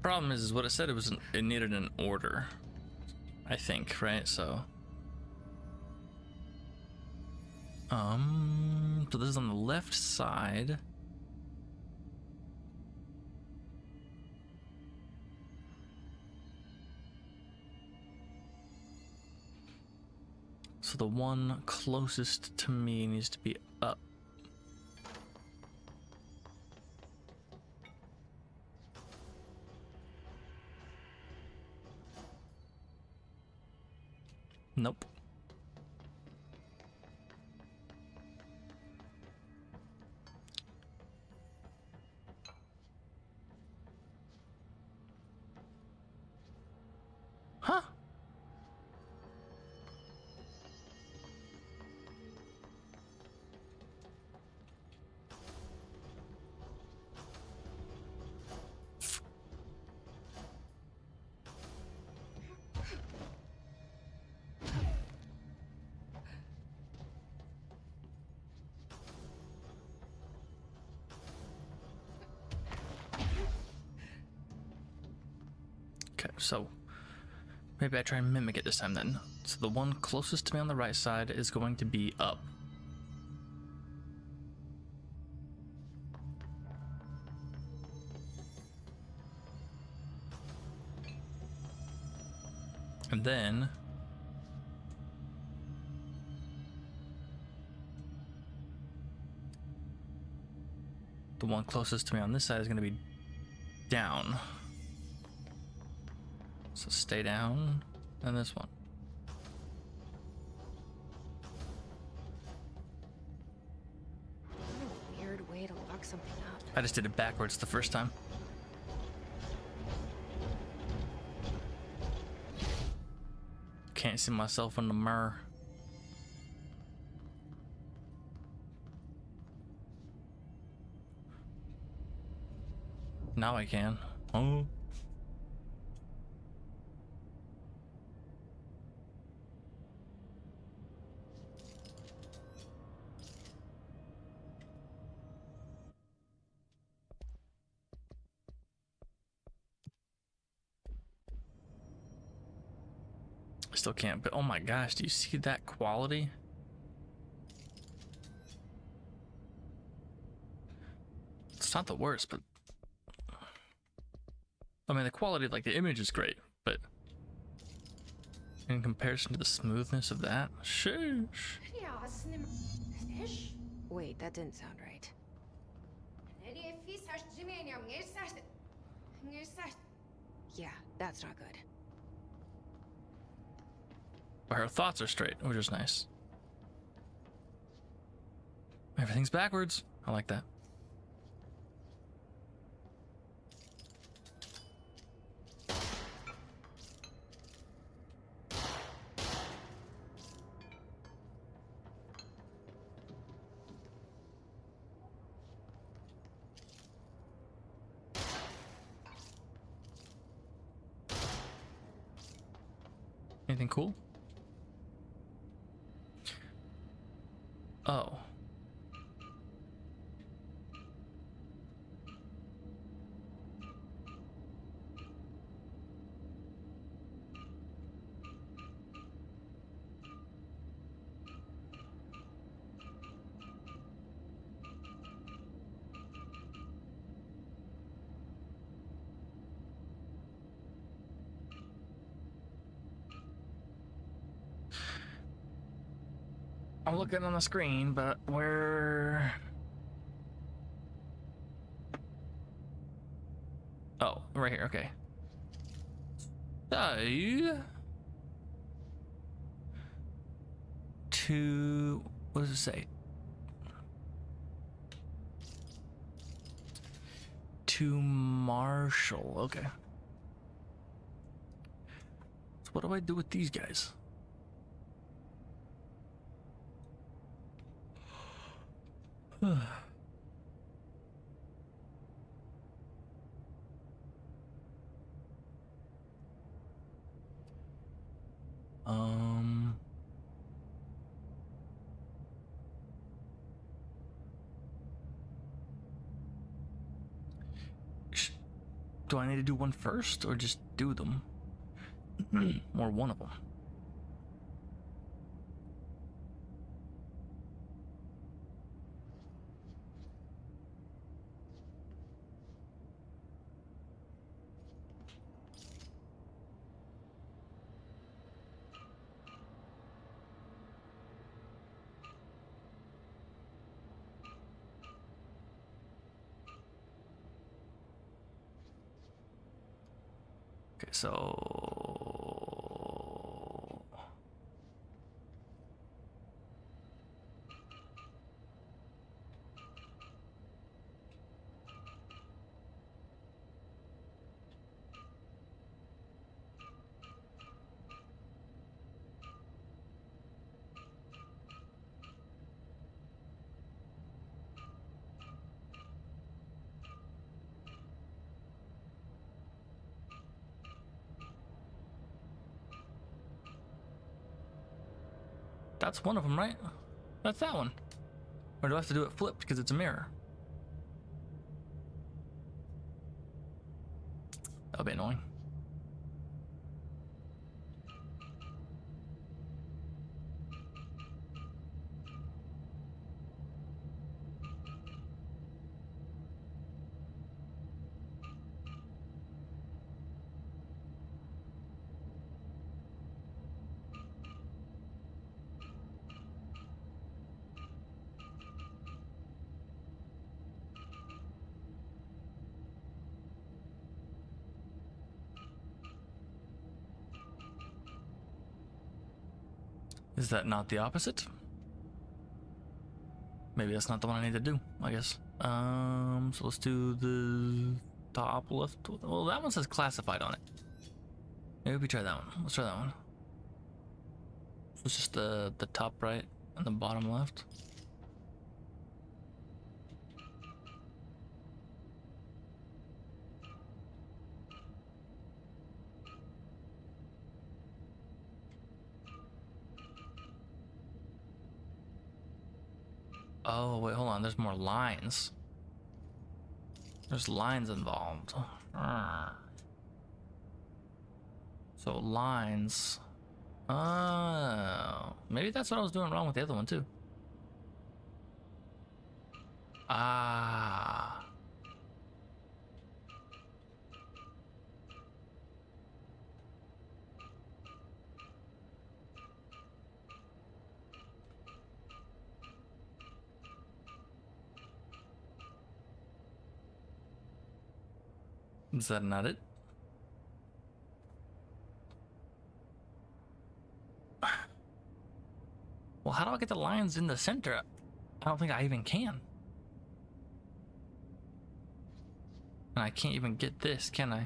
Problem is what it said, it needed an order, I think, right? So so this is on the left side. So the one closest to me needs to be up. Nope. Huh? Okay, so maybe I try and mimic it this time then. So the one closest to me on the right side is going to be up. And then the one closest to me on this side is going to be down. So stay down, and this one. What a weird way to lock something up. I just did it backwards the first time. Can't see myself in the mirror. Now I can. Oh. I still can't, but oh my gosh, do you see that quality? It's not the worst, but I mean, the quality, like the image is great, but in comparison to the smoothness of that, sheesh. Wait, that didn't sound right. Yeah, that's not good. But her thoughts are straight, which is nice. Everything's backwards. I like that. Anything cool? Oh. I'm looking on the screen, but where? Oh, right here. Okay. So, to what does it say? To Marshall. Okay. So what do I do with these guys? Um. Do I need to do one first or just do them? Or one of them? Okay, so that's one of them, right? That's that one. Or do I have to do it flipped because it's a mirror? That'll be annoying. Is that not the opposite? Maybe that's not the one I need to do, I guess. So let's do the top left. Well, that one says classified on it. Maybe we try that one. Let's try that one. So it's just the top right and the bottom left. Oh, wait, hold on. There's more lines. There's lines involved. So lines. Oh, maybe that's what I was doing wrong with the other one too. Ah. Is that not it? Well, how do I get the lines in the center? I don't think I even can. And I can't even get this, can I?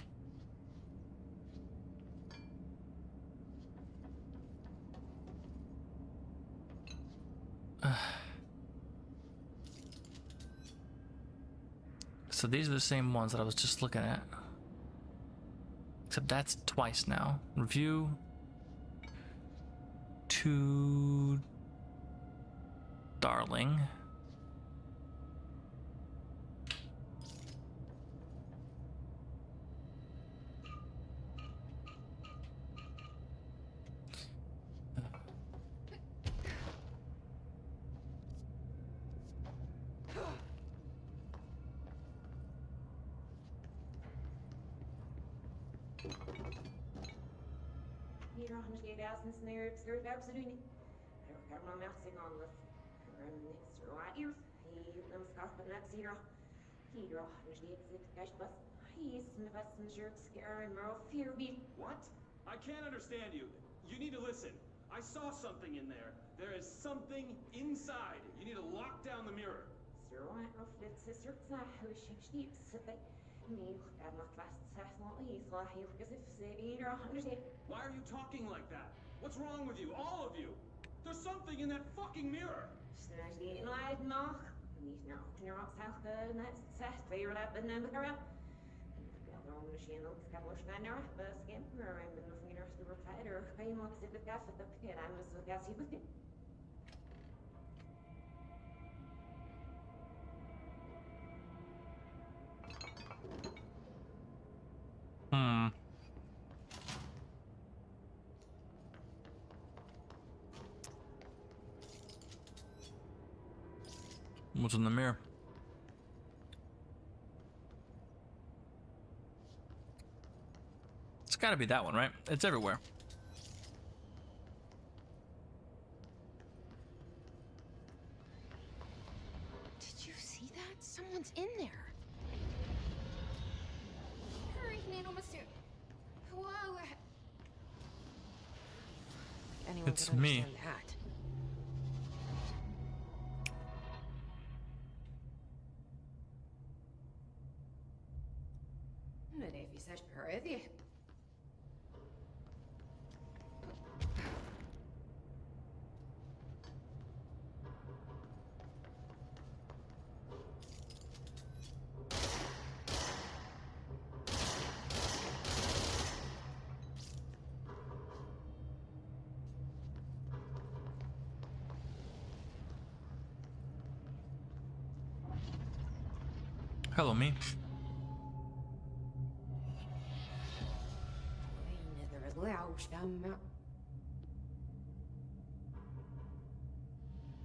So these are the same ones that I was just looking at. Except that's twice now. Review. To Darling. Hier nog geen duizend sneer, absurd absoluut. Er kan maar meer zien anders. Er niks right ears. Hier nam schaffen net hier. Hier nog niet zit kashbas. Hier is een vasten shirt scare and more fear beat. What? I can't understand you. You need to listen. I saw something in there. There is something inside. You need to lock down the mirror. Sir, right off dit sister side, who is she sleep. Me, I'm not fast, not easy. Here, because if they are understand. Why are you talking like that? What's wrong with you? All of you? There's something in that fucking mirror. Snatch the light knock. Niet nou, knur op zelf net zegt, weer dat ben en erop. Ja, dan misschien ook kan waarschijnlijk best geen maar ik ben nog niet eens de verder. Kan je maar zitten gas op de pit aan de gas hier begin. What's in the mirror? It's gotta be that one, right? It's everywhere. Did you see that? Someone's in there. Hurry, Nano Master. Whoa. Anyone It's could me. understand that. Nej, vi ses berödig. Hello, me.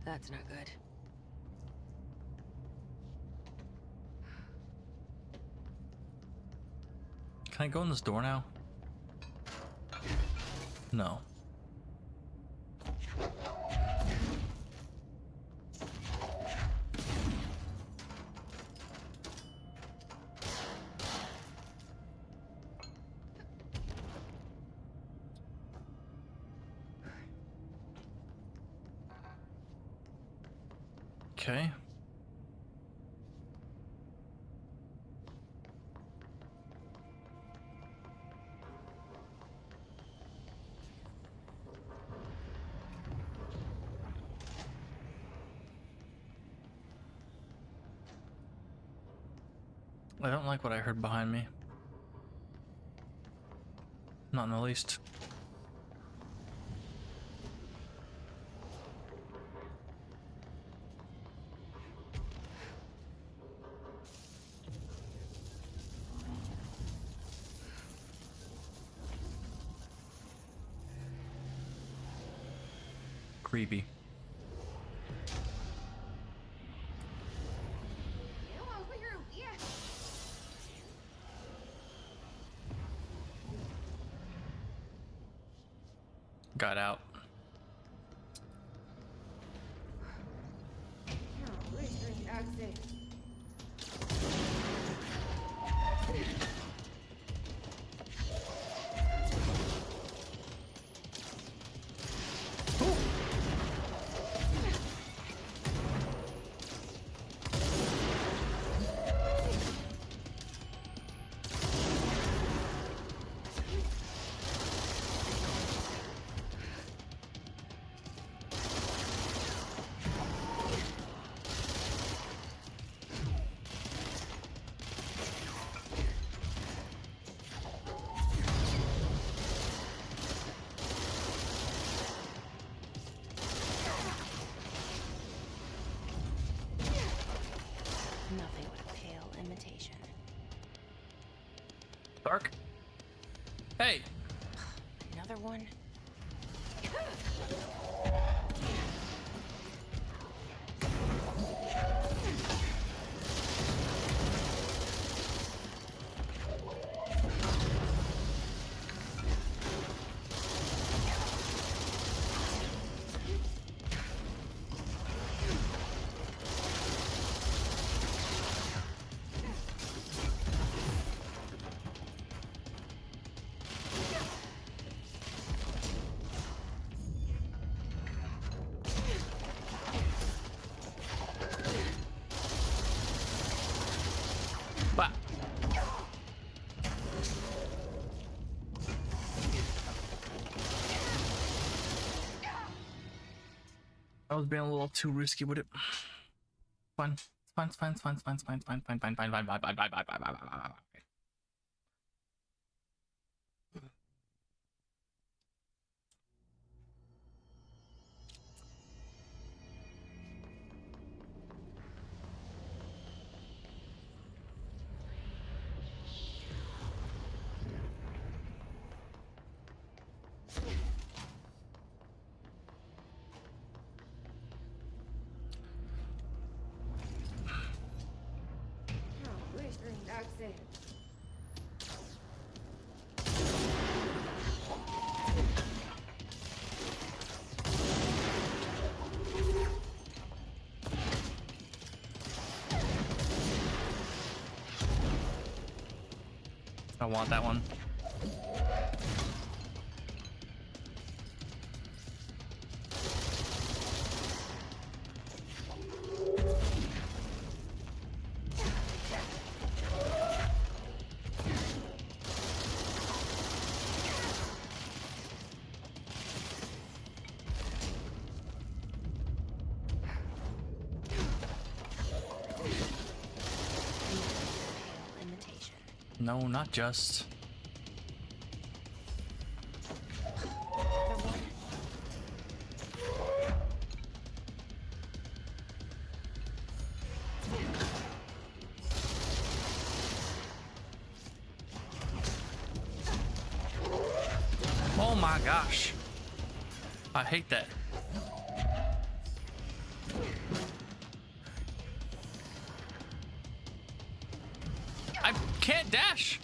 That's not good. Can I go in this door now? No. Okay. I don't like what I heard behind me. Not in the least. Creepy. Got out. Nothing but a pale imitation. Dark? Hey! Another one? Bah. I was being a little too risky with it. Fine. It's fine. It's fine. It's fine. It's fine. It's fine. It's fine. Fine. Fine. Fine. Fine. Fine. Fine. Fine. Fine. Fine. Fine. Fine. I want that one. Imitation. No, not just. Oh my gosh. I hate that. I can't dash.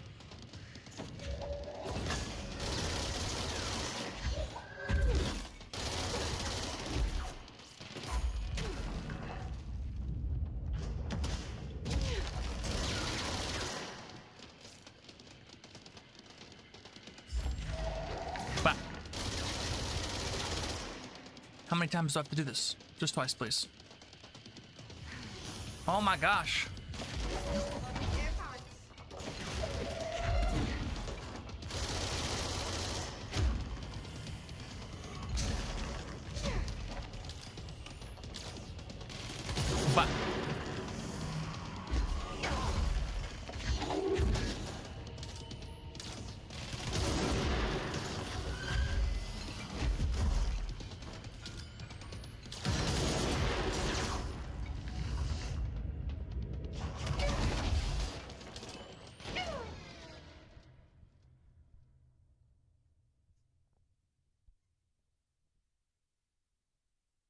Bah. How many times do I have to do this? Just twice, please. Oh my gosh.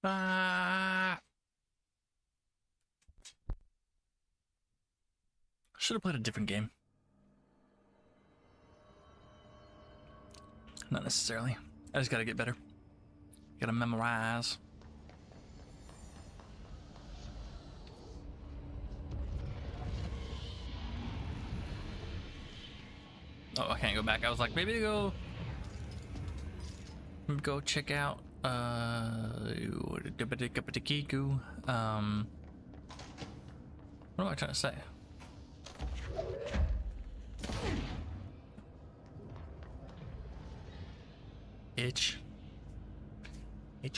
Bah. Should have played a different game. Not necessarily. I just gotta get better. Gotta memorize. Oh, I can't go back. I was like, maybe go check out what am I trying to say? Itch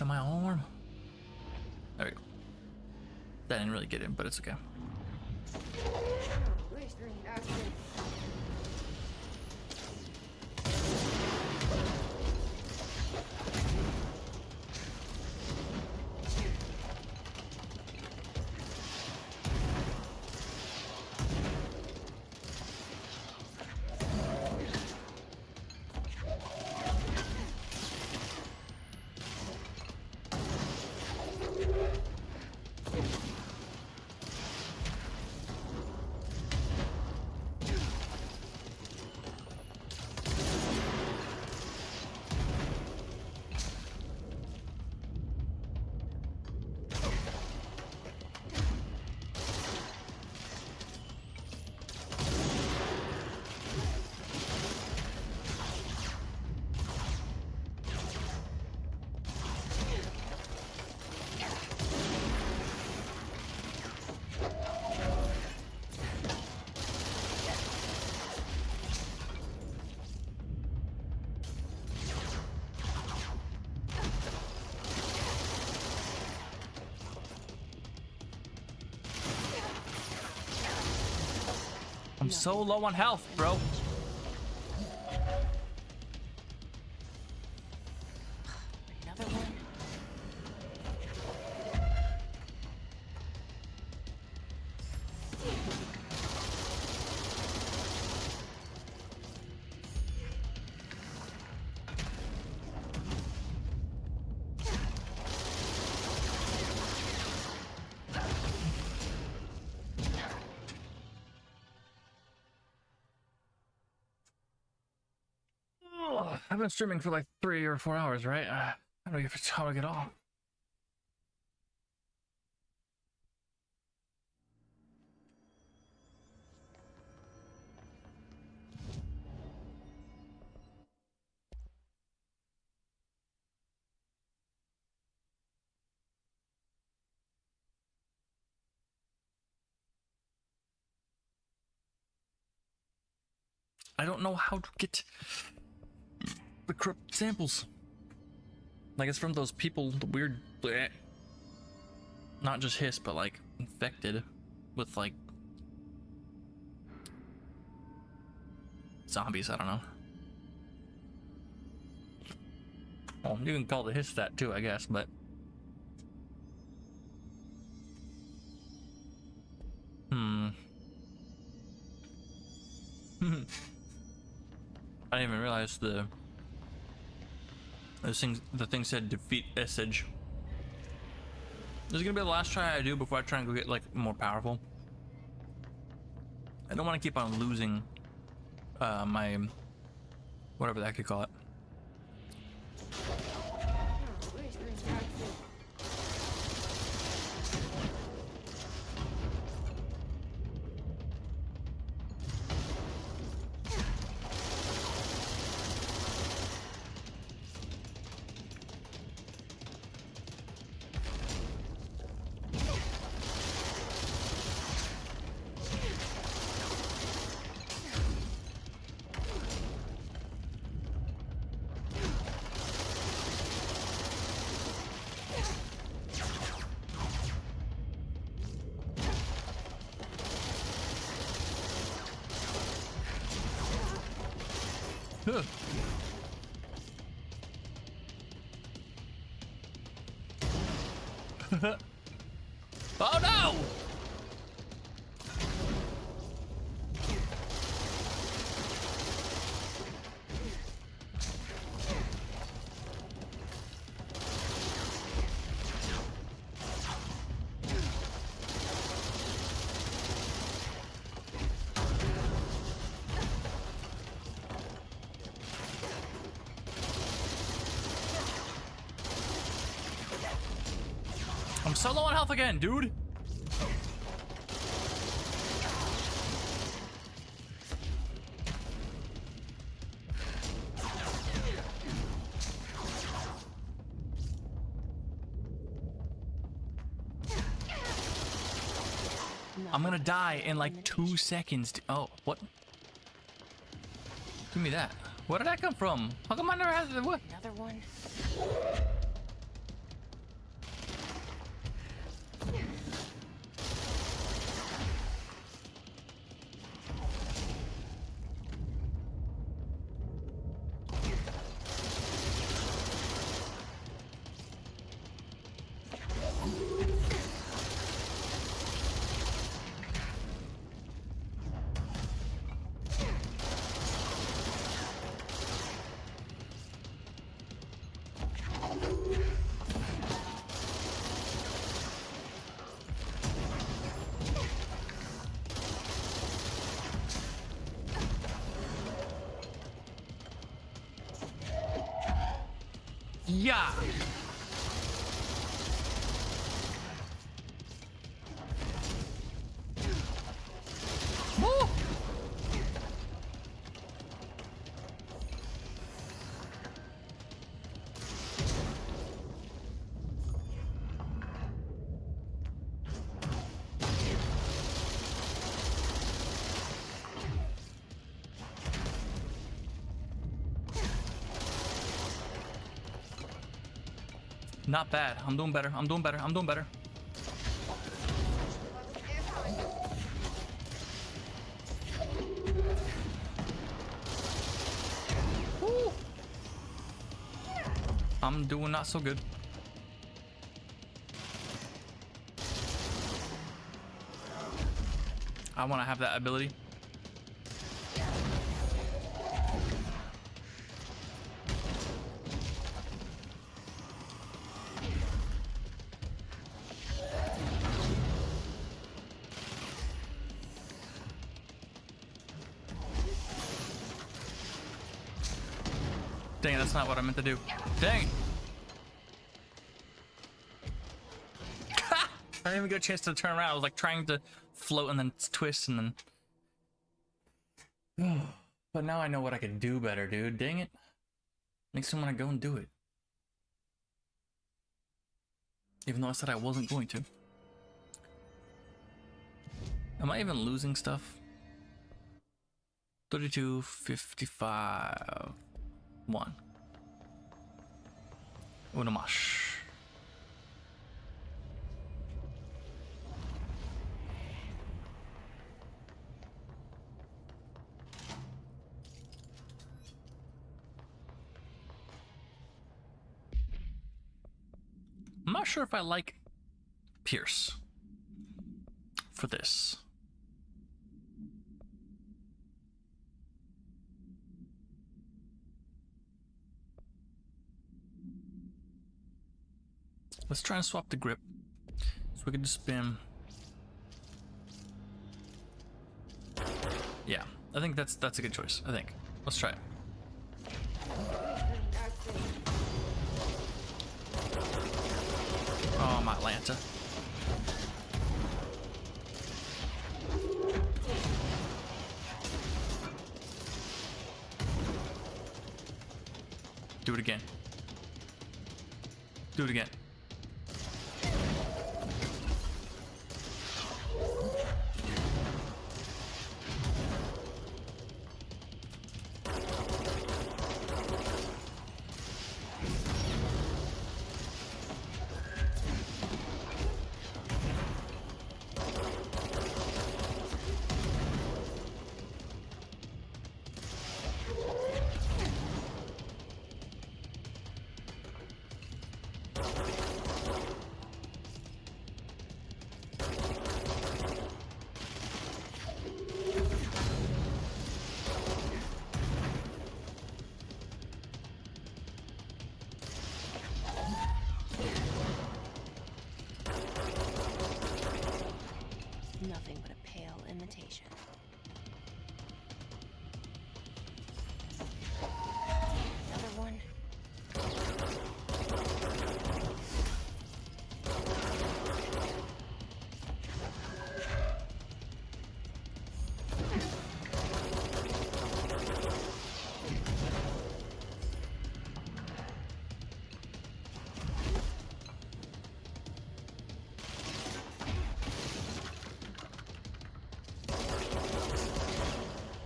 on my arm. There we go. That didn't really get in, but it's okay. I'm so low on health, bro. Another one. I've been streaming for like 3 or 4 hours, right? I don't know if it's how to get off. I don't know how to get the corrupt samples. Like it's from those people, the weird, bleh, not just hiss, but like infected with like zombies. I don't know. Well, you can call the hiss that too, I guess, but I didn't even realize the thing said defeat Essage. This is gonna be the last try I do before I try and go get like more powerful. I don't want to keep on losing my whatever the heck you call it. Huh. Oh no! I'm so low on health again, dude. I'm gonna die in like 2 seconds. Oh, what? Give me that. Where did that come from? How come I never had the what? Another one. Yeah. Woo. Not bad. I'm doing better. I'm doing better. I'm doing better. Woo. I'm doing not so good. I want to have that ability. Dang it, that's not what I meant to do. Dang it. I didn't even get a chance to turn around. I was like trying to float and then twist and then... But now I know what I can do better, dude. Dang it. Makes me want to go and do it. Even though I said I wasn't going to. Am I even losing stuff? 32, 55, 1. Una más. I'm not sure if I like Pierce for this. Let's try and swap the grip so we can just spin. Yeah, I think that's a good choice. I think. Let's try it. Oh, my Atlanta. Do it again. Do it again. Nothing but a pale imitation. Another one.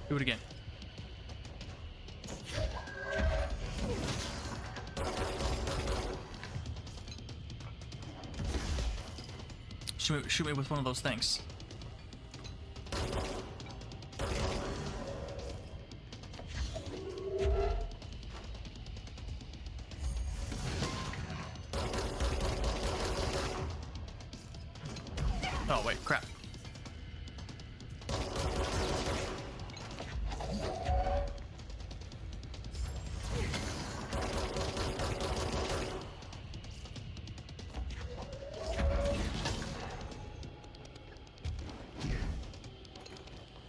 Do it again. Shoot me with one of those things. Oh wait, crap.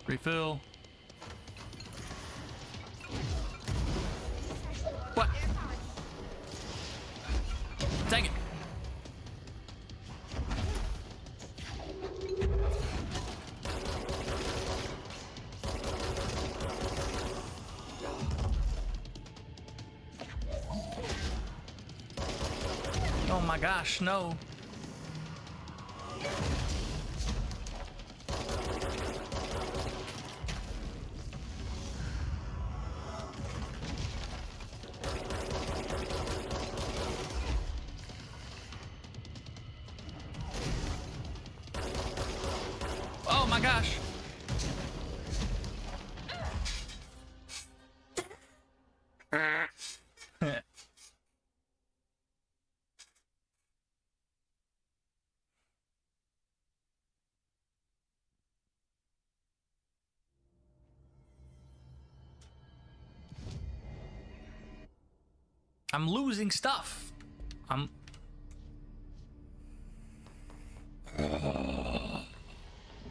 Refill. What? Dang it. Oh my gosh, no. Oh my gosh. I'm losing stuff.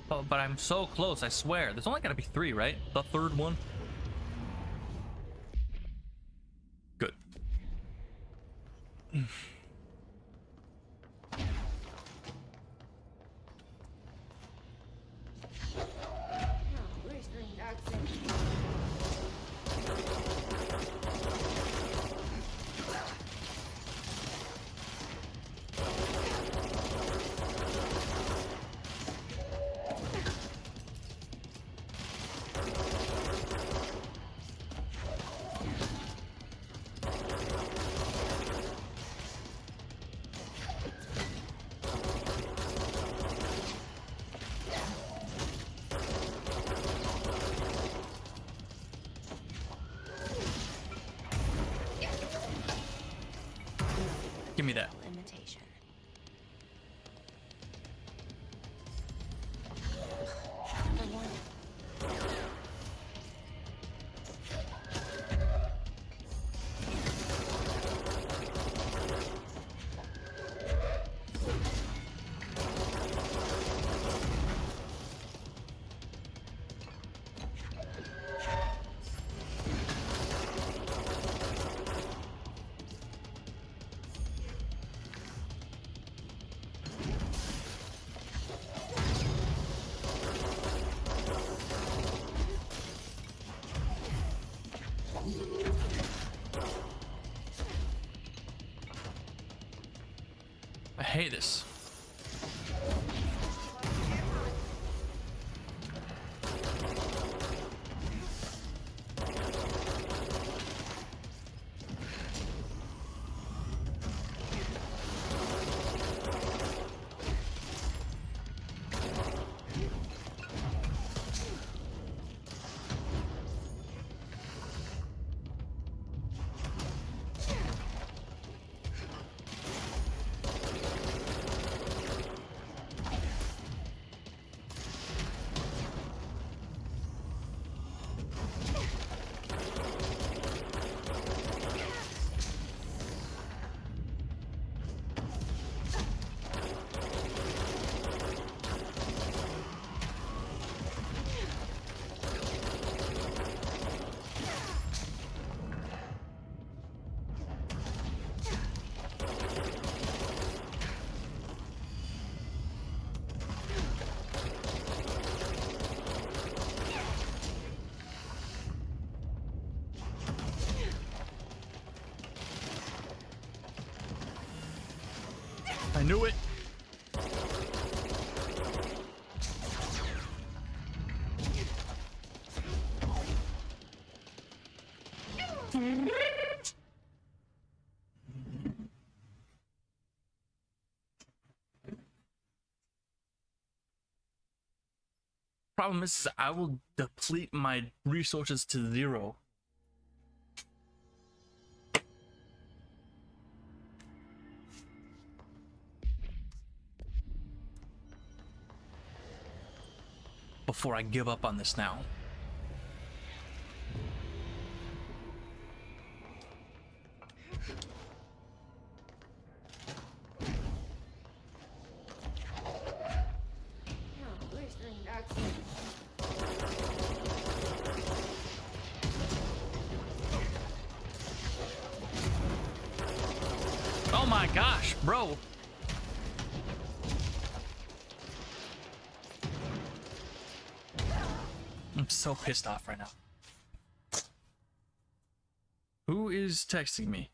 Oh, but I'm so close, I swear. There's only gotta be 3, right? The third one. Good. Give me that. Imitation. Number one. I hate this. I knew it. Problem is, I will deplete my resources to 0. Before I give up on this now. Oh my gosh, bro. I'm so pissed off right now. Who is texting me?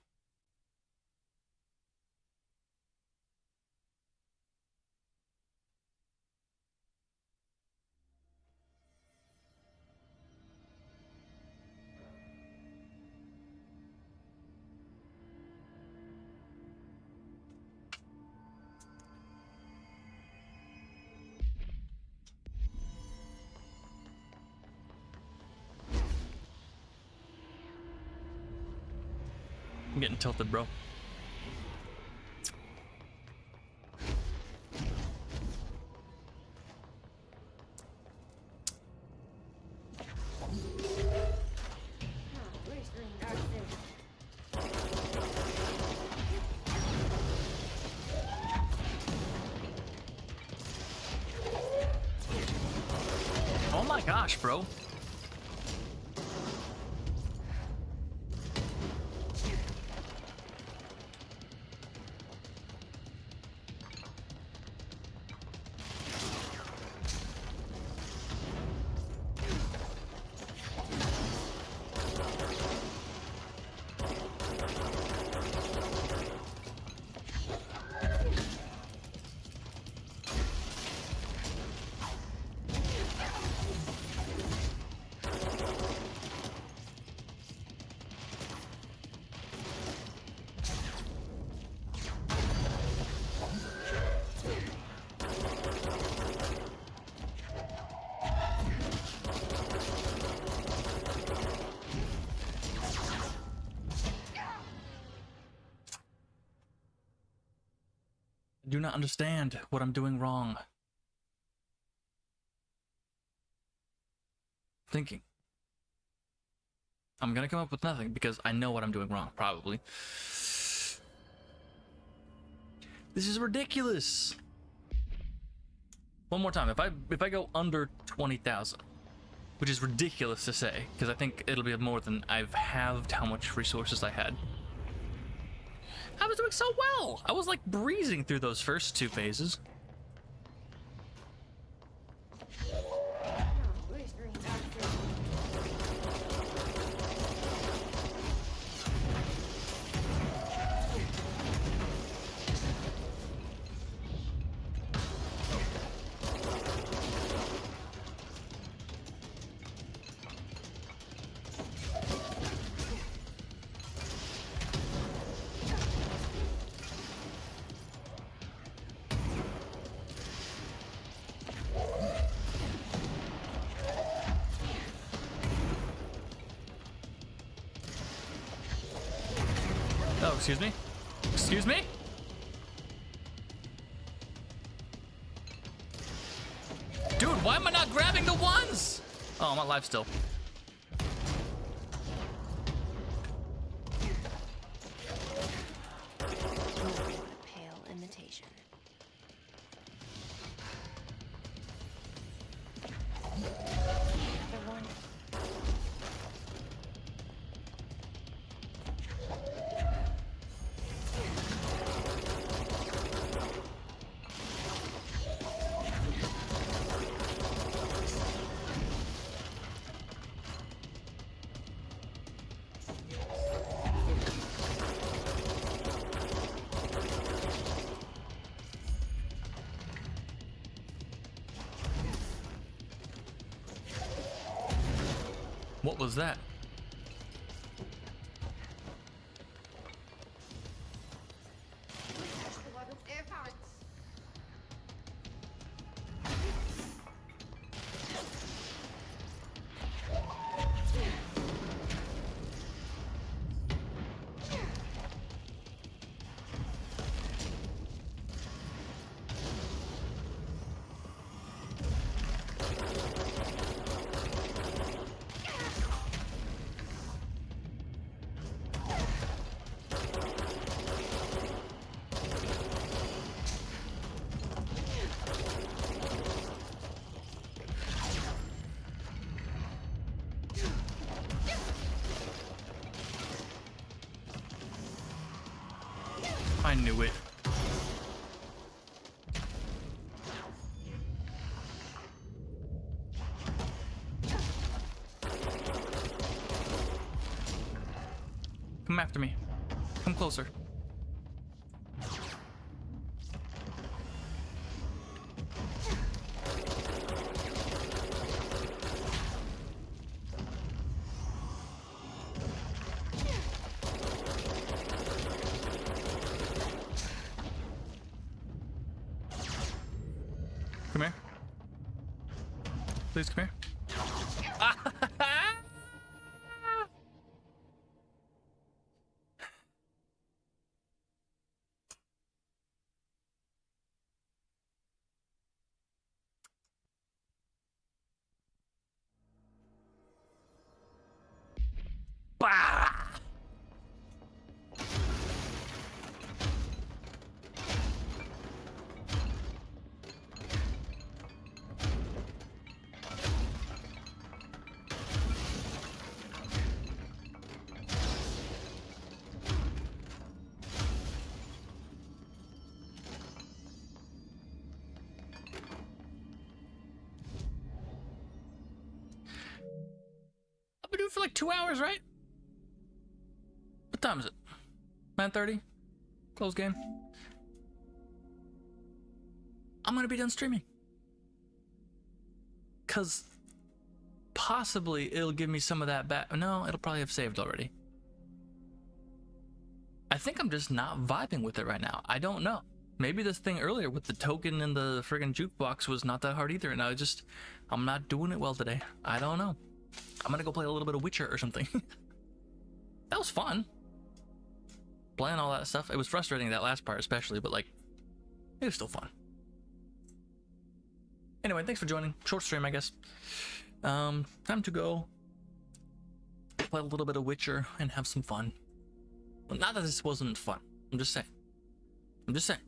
I'm getting tilted, bro. Oh my gosh, bro. Do not understand what I'm doing wrong. Thinking. I'm gonna come up with nothing because I know what I'm doing wrong, probably. This is ridiculous. One more time. If I go under 20,000, which is ridiculous to say, because I think it'll be more than I've halved how much resources I had. I was doing so well. I was like breezing through those first two phases. Oh, excuse me? Excuse me? Dude, why am I not grabbing the ones? Oh, I'm alive still. Pale imitation. The one. What was that? I knew it. Come after me. Come closer. Come here. Please come here. Bah! I've been doing it for like 2 hours, right? What time is it? 9:30? Close game. I'm gonna be done streaming. Cause possibly it'll give me some of that back. No, it'll probably have saved already. I think I'm just not vibing with it right now. I don't know. Maybe this thing earlier with the token and the friggin' jukebox was not that hard either, and I'm not doing it well today. I don't know. I'm gonna go play a little bit of Witcher or something. That was fun. Playing all that stuff. It was frustrating, that last part especially, but like, It was still fun. Anyway, thanks for joining. Short stream, I guess. Time to go play a little bit of Witcher and have some fun. Well, not that this wasn't fun. I'm just saying.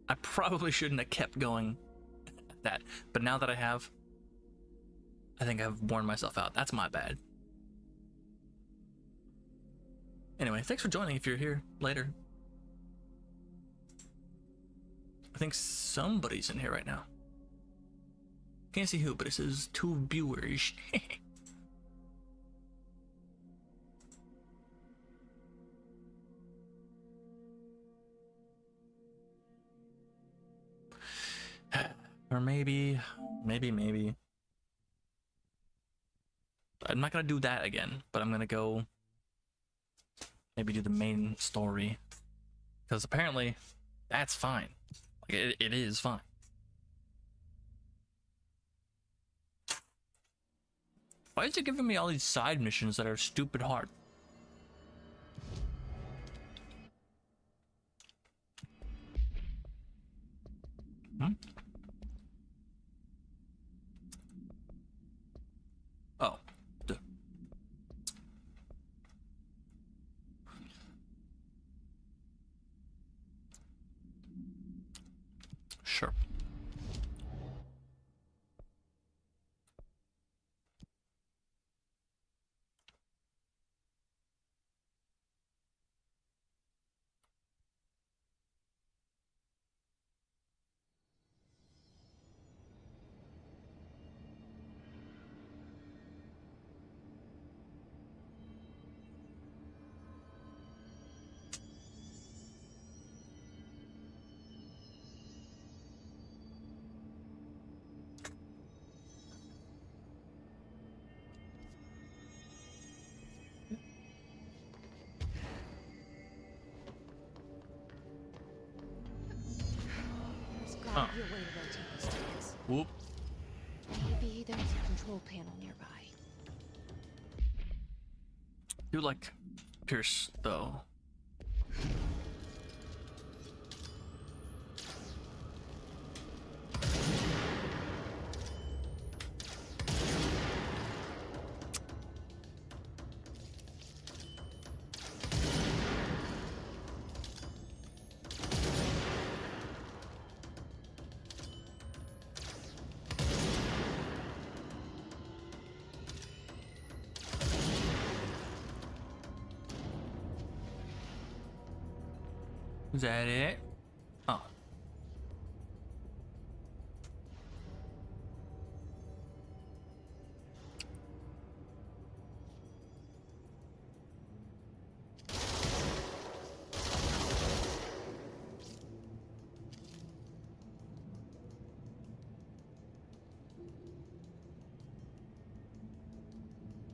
I probably shouldn't have kept going at that, but now that I have, I think I've worn myself out. That's my bad. Anyway, thanks for joining if you're here later. I think somebody's in here right now. Can't see who, but it says 2 viewers. Or maybe. I'm not gonna do that again, but I'm gonna go maybe do the main story. Because apparently that's fine. Like, it is fine. Why is it giving me all these side missions that are stupid hard? Hmm? Oh. Sure. There's gotta be a way to rotate these tracks. Whoop. Maybe there's a control panel nearby. You like Pierce though. Is that it? Oh.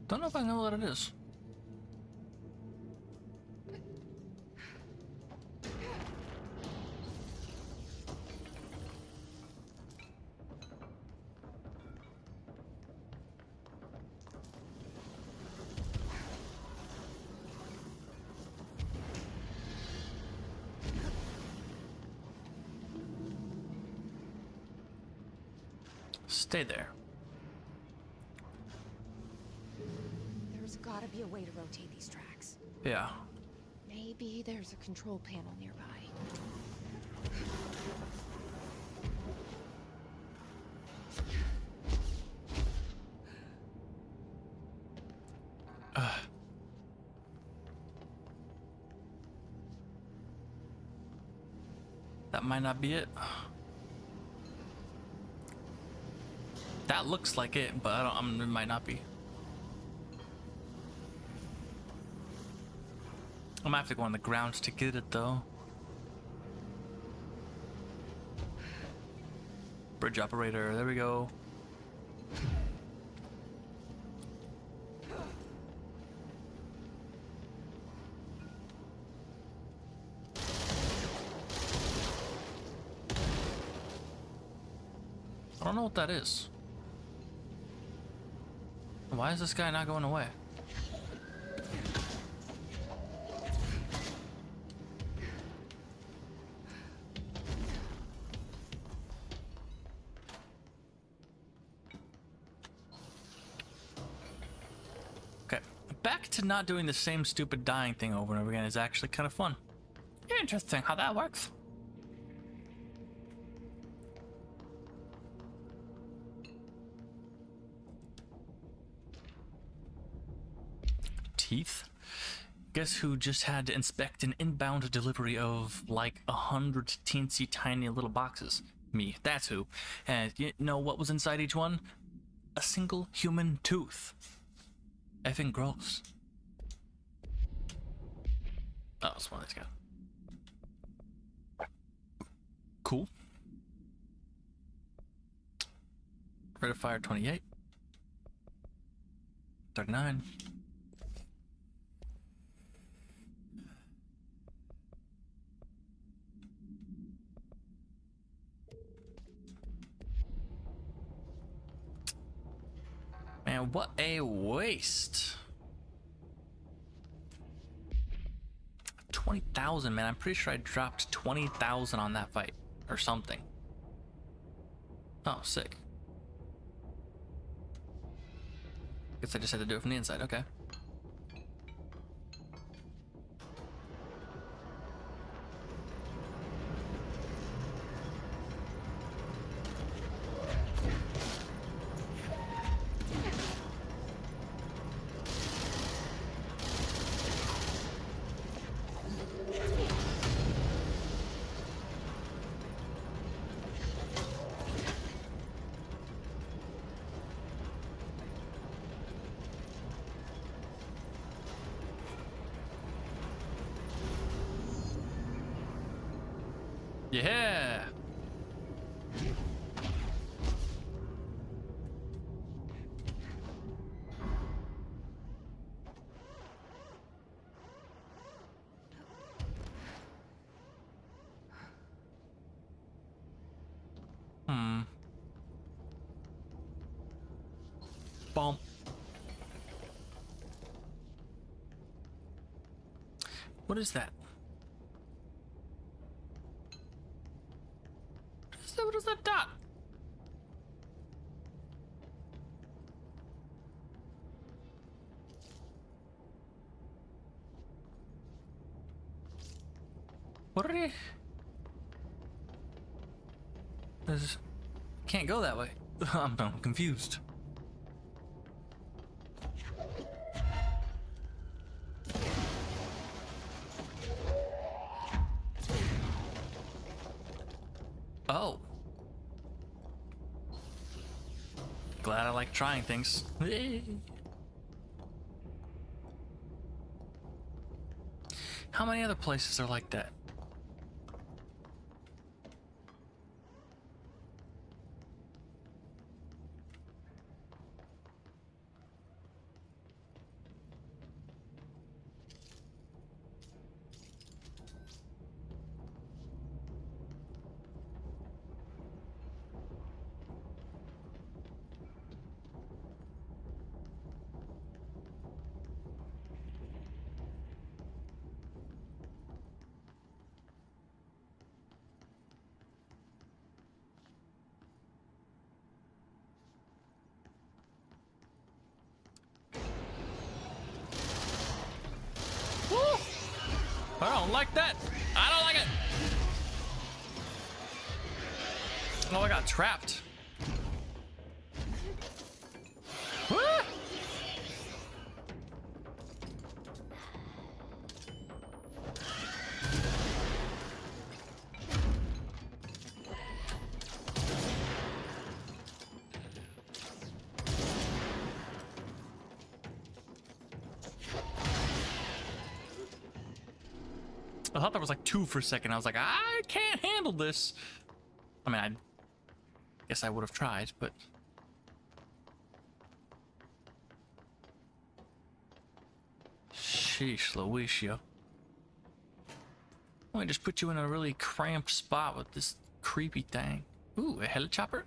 Don't know if I know what it is. Stay there. There's gotta be a way to rotate these tracks. Yeah. Maybe there's a control panel nearby. That might not be it. That looks like it, but it might not be. I might have to go on the ground to get it though. Bridge operator, there we go. I don't know what that is. Why is this guy not going away? back to not doing the same stupid dying thing over and over again is actually kind of fun. Interesting how that works. Teeth? Guess who just had to inspect an inbound delivery of like 100 teensy tiny little boxes? Me, that's who. And you know what was inside each one? A single human tooth. Effing gross. Oh, it's one that's got. Cool. Rate of fire 28. 39. Man, what a waste. 20,000, man. I'm pretty sure I dropped 20,000 on that fight or something. Oh, sick. Guess I just had to do it from the inside. Okay. Yeah. Bomb. What is that? What is that dot? What are they? This can't go that way. I'm confused. Oh. Glad I like trying things. How many other places are like that? I don't like that. I don't like it. Oh, I got trapped. Ah! I thought there was like two for a second. I was like, I can't handle this. I mean, I guess I would have tried, but... Sheesh, Louicia. Let me just put you in a really cramped spot with this creepy thing. Ooh, a helicopter?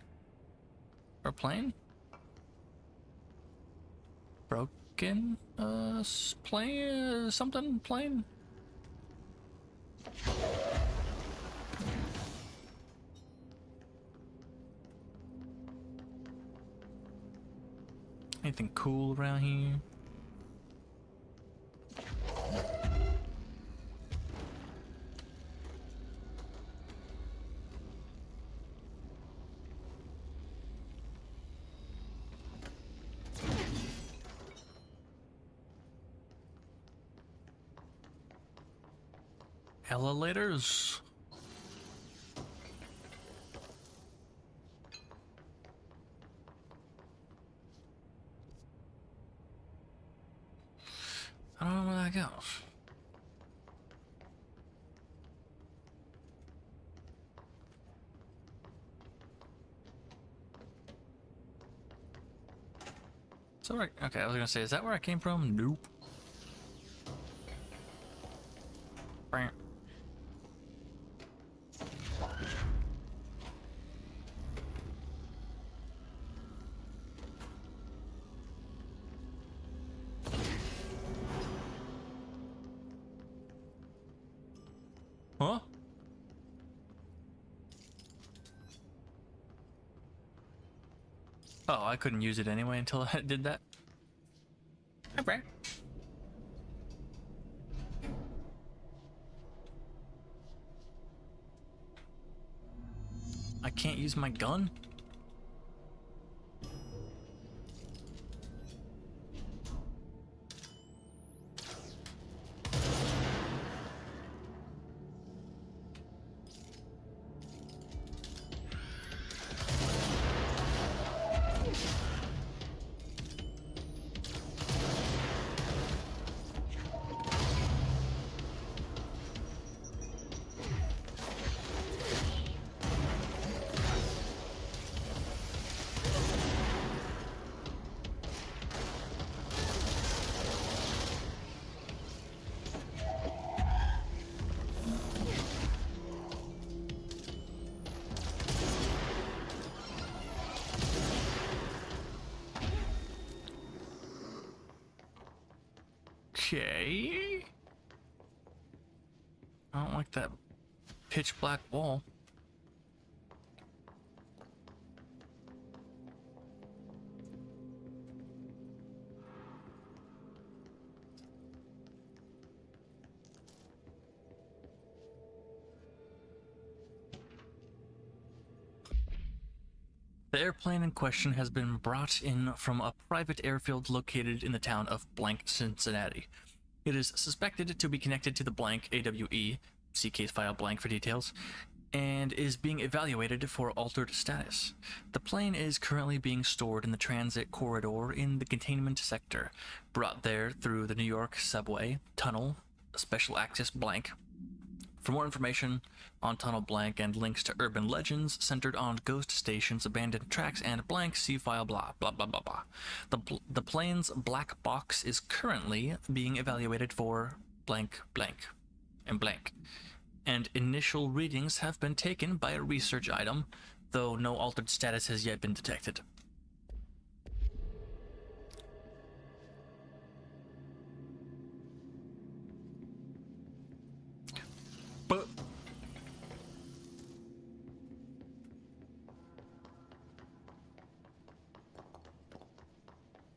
Or a plane? Broken? Plane? Something? Plane? Anything cool around here? Elevators. I don't know where that goes. So right, okay, I was gonna say, is that where I came from? Nope. Bam. Huh? Oh, I couldn't use it anyway until I did that. Okay. I can't use my gun? Okay. I don't like that pitch black wall. The airplane in question has been brought in from a private airfield located in the town of blank, Cincinnati. It is suspected to be connected to the blank AWE, see case file blank for details, and is being evaluated for altered status. The plane is currently being stored in the transit corridor in the containment sector, brought there through the New York subway, tunnel, special access blank. For more information on Tunnel Blank and links to urban legends centered on ghost stations, abandoned tracks, and blank, see file blah blah blah blah blah. The plane's black box is currently being evaluated for blank blank and blank, and initial readings have been taken by a research item, though no altered status has yet been detected. But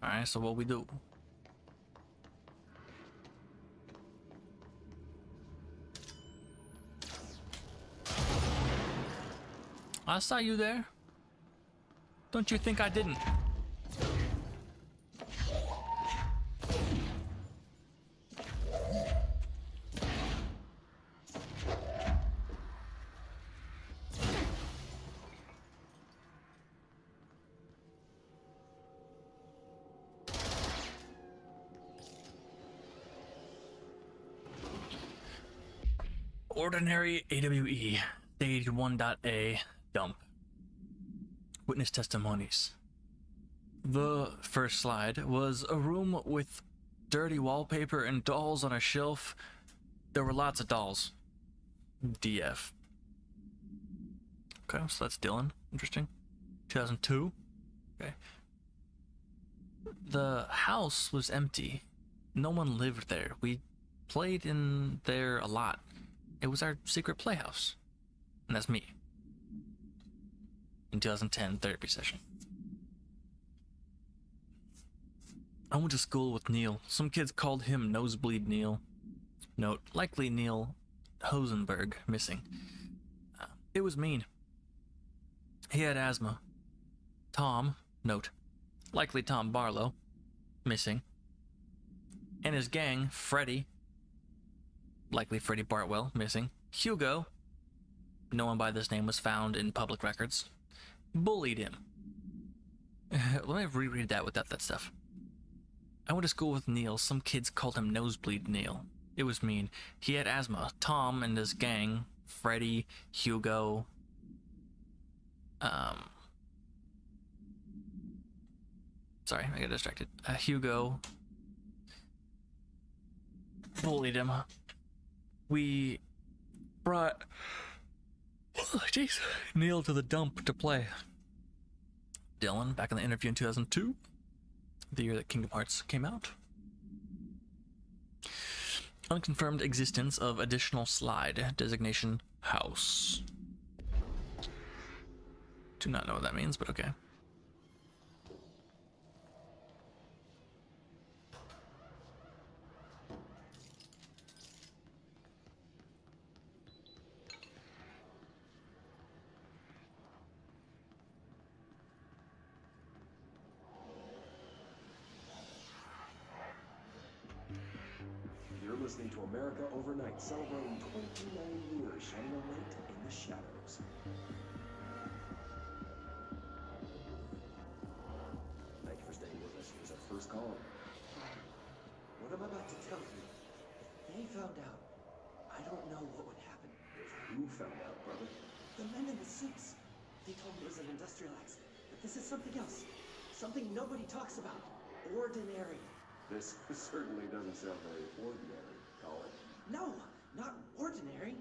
alright, so what we do? I saw you there. Don't you think I didn't? Ordinary AWE, stage 1.A, dump. Witness testimonies. The first slide was a room with dirty wallpaper and dolls on a shelf. There were lots of dolls. DF. Okay, so that's Dylan. Interesting. 2002. Okay. The house was empty. No one lived there. We played in there a lot. It was our secret playhouse. And that's me. In 2010 therapy session. I went to school with Neil. Some kids called him Nosebleed Neil. Note, likely Neil Hosenberg, missing. It was mean. He had asthma. Tom, note, likely Tom Barlow, missing. And his gang, Freddy, likely Freddie Bartwell, missing. Hugo, no one by this name was found in public records, bullied him. Let me reread that without that stuff. I went to school with Neil. Some kids called him Nosebleed Neil. It was mean. He had asthma. Tom and his gang, Freddie, Hugo, sorry, I got distracted. Hugo bullied him. We brought Neil to the dump to play. Dylan, back in the interview in 2002, the year that Kingdom Hearts came out. Unconfirmed existence of additional slide. Designation house. Do not know what that means, but okay. Listening to America Overnight, celebrating 29 years, shining a light in the shadows. Thank you for staying with us. Here's our first call. What I'm about to tell you, if they found out, I don't know what would happen. Who found out, brother? The men in the suits. They told me it was an industrial accident, but this is something else. Something nobody talks about. Ordinary. This certainly doesn't sound very ordinary. No, not ordinary.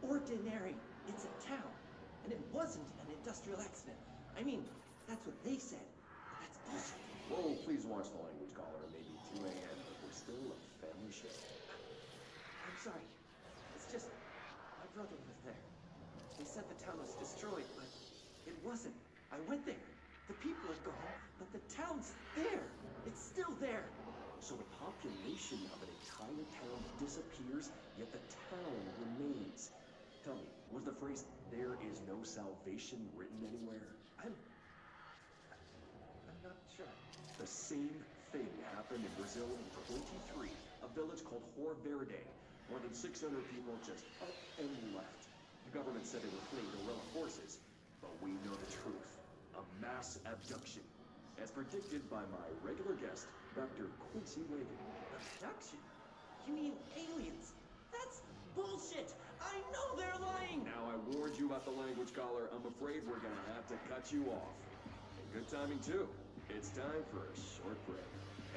Ordinary. It's a town. And it wasn't an industrial accident. I mean, that's what they said. But that's bullshit. Whoa, please watch the language, caller. Maybe 2 a.m., but we're still a family show. I'm sorry. It's just, my brother was there. They said the town was destroyed, but it wasn't. I went there. The people are gone, but the town's there. It's still there. So the population of an entire town disappears, yet the town remains. Tell me, was the phrase, "there is no salvation," written anywhere? I'm not sure. The same thing happened in Brazil in 23, a village called Hor Verde. More than 600 people just up and left. The government said they were fleeing guerrilla forces, but we know the truth. A mass abduction. As predicted by my regular guest, Dr. Quincy Reagan. Abduction? You mean aliens? That's bullshit! I know they're lying! Now I warned you about the language, caller. I'm afraid we're gonna have to cut you off. And good timing, too. It's time for a short break.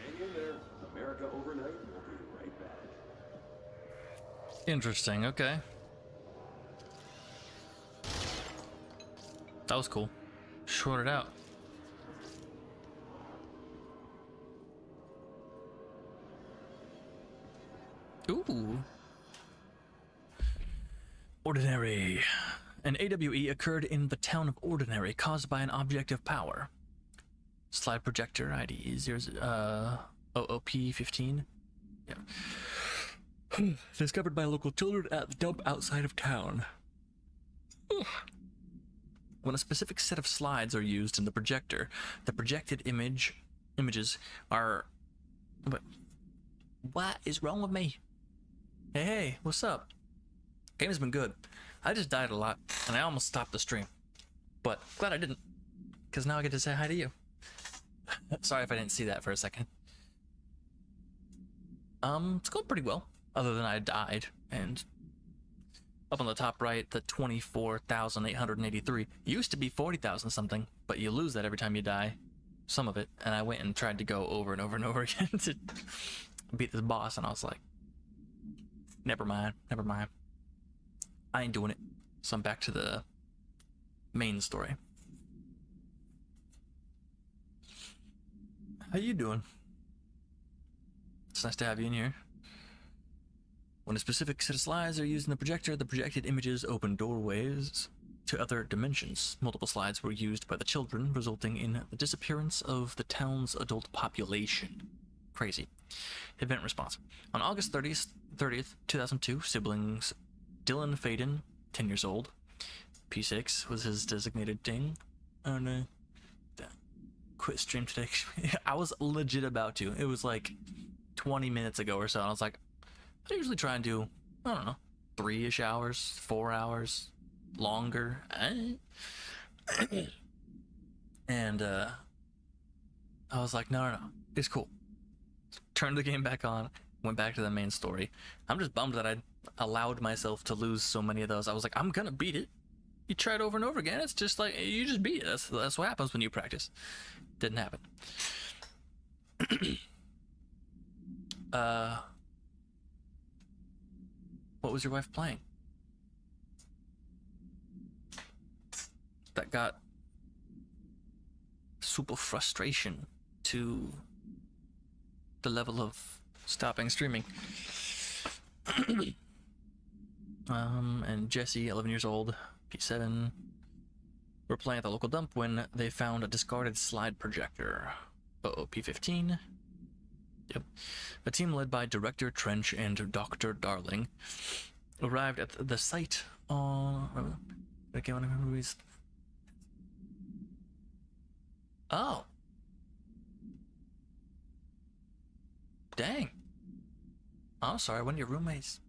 Hang in there. America Overnight will be right back. Interesting, okay. That was cool. Short it out. Ooh. Ordinary. An AWE occurred in the town of Ordinary, caused by an object of power. Slide projector ID OOP15. Yeah. Discovered by local children at the dump outside of town. When a specific set of slides are used in the projector, the projected images are... What is wrong with me? Hey, what's up? Game has been good. I just died a lot, and I almost stopped the stream. But glad I didn't, because now I get to say hi to you. Sorry if I didn't see that for a second. It's going pretty well, other than I died, and up on the top right, the 24,883 used to be 40,000 something, but you lose that every time you die, some of it, and I went and tried to go over and over and over again to beat this boss, and I was like, never mind. I ain't doing it. So I'm back to the main story. How you doing? It's nice to have you in here. When a specific set of slides are used in the projector, the projected images open doorways to other dimensions. Multiple slides were used by the children, resulting in the disappearance of the town's adult population. Crazy. Event response. On August 30th, 2002, siblings Dylan Faden, 10 years old, P6 was his designated ding. Oh no. Quit stream today. I was legit about to. It was like 20 minutes ago or so, and I was like, I usually try and do I don't know, 3-ish hours, 4 hours, longer. And I was like, no, it's cool. Turned the game back on, went back to the main story. I'm just bummed that I allowed myself to lose so many of those. I was like, I'm gonna beat it. You try it over and over again, it's just like, you just beat it. That's what happens when you practice. Didn't happen. What was your wife playing? That got super frustration to the level of stopping streaming. And Jesse, 11 years old, P7, were playing at the local dump when they found a discarded slide projector. Uh-oh, P15. Yep. A team led by Director Trench and Dr. Darling arrived at the site on... Okay, one of the movies. Oh. Dang. I'm sorry, one of your roommates.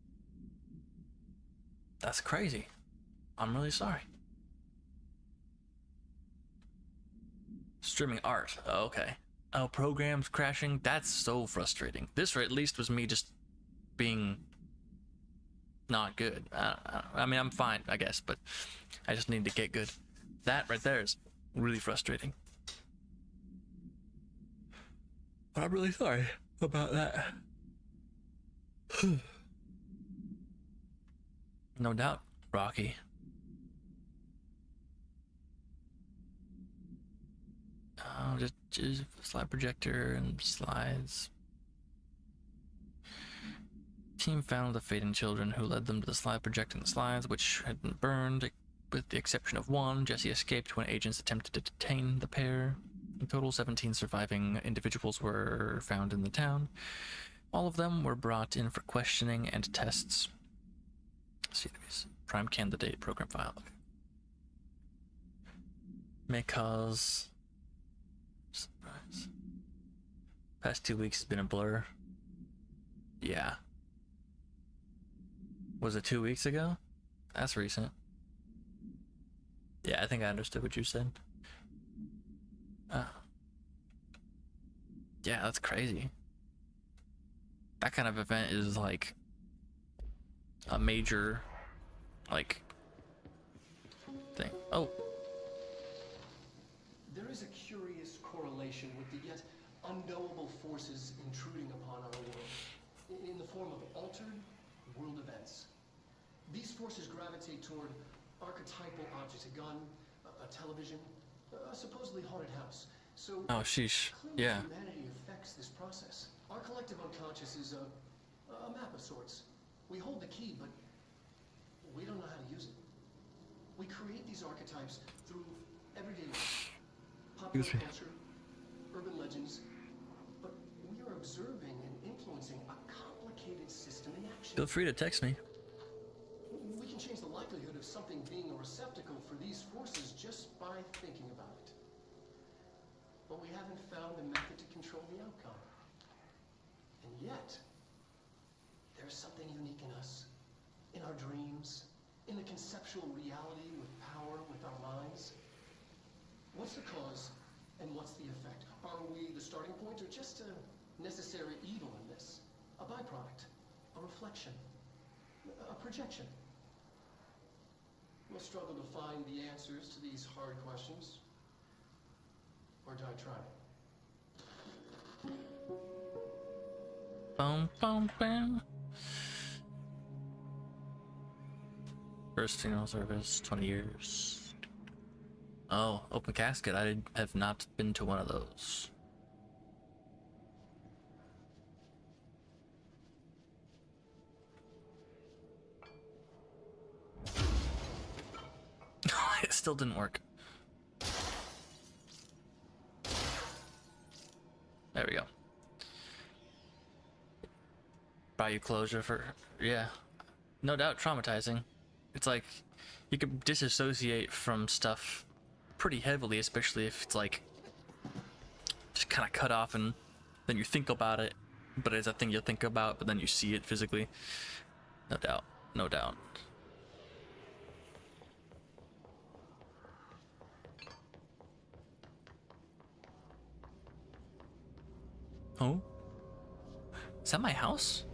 That's crazy. I'm really sorry. Streaming art. Oh, okay. Oh, programs crashing. That's so frustrating. This, at least, was me just being not good. I mean, I'm fine, I guess, but I just need to get good. That right there is really frustrating. I'm really sorry about that. No doubt, Rocky. Oh, just slide projector and slides. Team found the fading children who led them to the slide projector and the slides, which had been burned, with the exception of one. Jesse escaped when agents attempted to detain the pair. In total, 17 surviving individuals were found in the town. All of them were brought in for questioning and tests. Let's see, there's prime candidate program file. May cause surprise. Past 2 weeks has been a blur. Yeah. Was it 2 weeks ago? That's recent. Yeah, I think I understood what you said. Yeah, that's crazy. That kind of event is like a major, like, thing. Oh. There is a curious correlation with the yet unknowable forces intruding upon our world, in the form of altered world events. These forces gravitate toward archetypal objects, a gun, a television, a supposedly haunted house. So, oh, sheesh. Yeah. Humanity affects this process. Our collective unconscious is a map of sorts. We hold the key, but we don't know how to use it. We create these archetypes through everyday life, popular culture, urban legends, but we are observing and influencing a complicated system in action. Feel free to text me. We can change the likelihood of something being a receptacle for these forces just by thinking about it. But we haven't found a method to control the outcome. And yet, there's something unique in us, in our dreams, in the conceptual reality with power with our minds. What's the cause and what's the effect? Are we the starting point or just a necessary evil in this? A byproduct, a reflection, a projection? We'll struggle to find the answers to these hard questions. Or do I try? Boom, boom, boom. First funeral service, 20 years. Oh, open casket. I have not been to one of those. It still didn't work. There we go. Buy you closure for, yeah. No doubt traumatizing. It's like, you can disassociate from stuff pretty heavily, especially if it's like, just kind of cut off and then you think about it, but it's a thing you think about, but then you see it physically. No doubt. No doubt. Oh? Is that my house?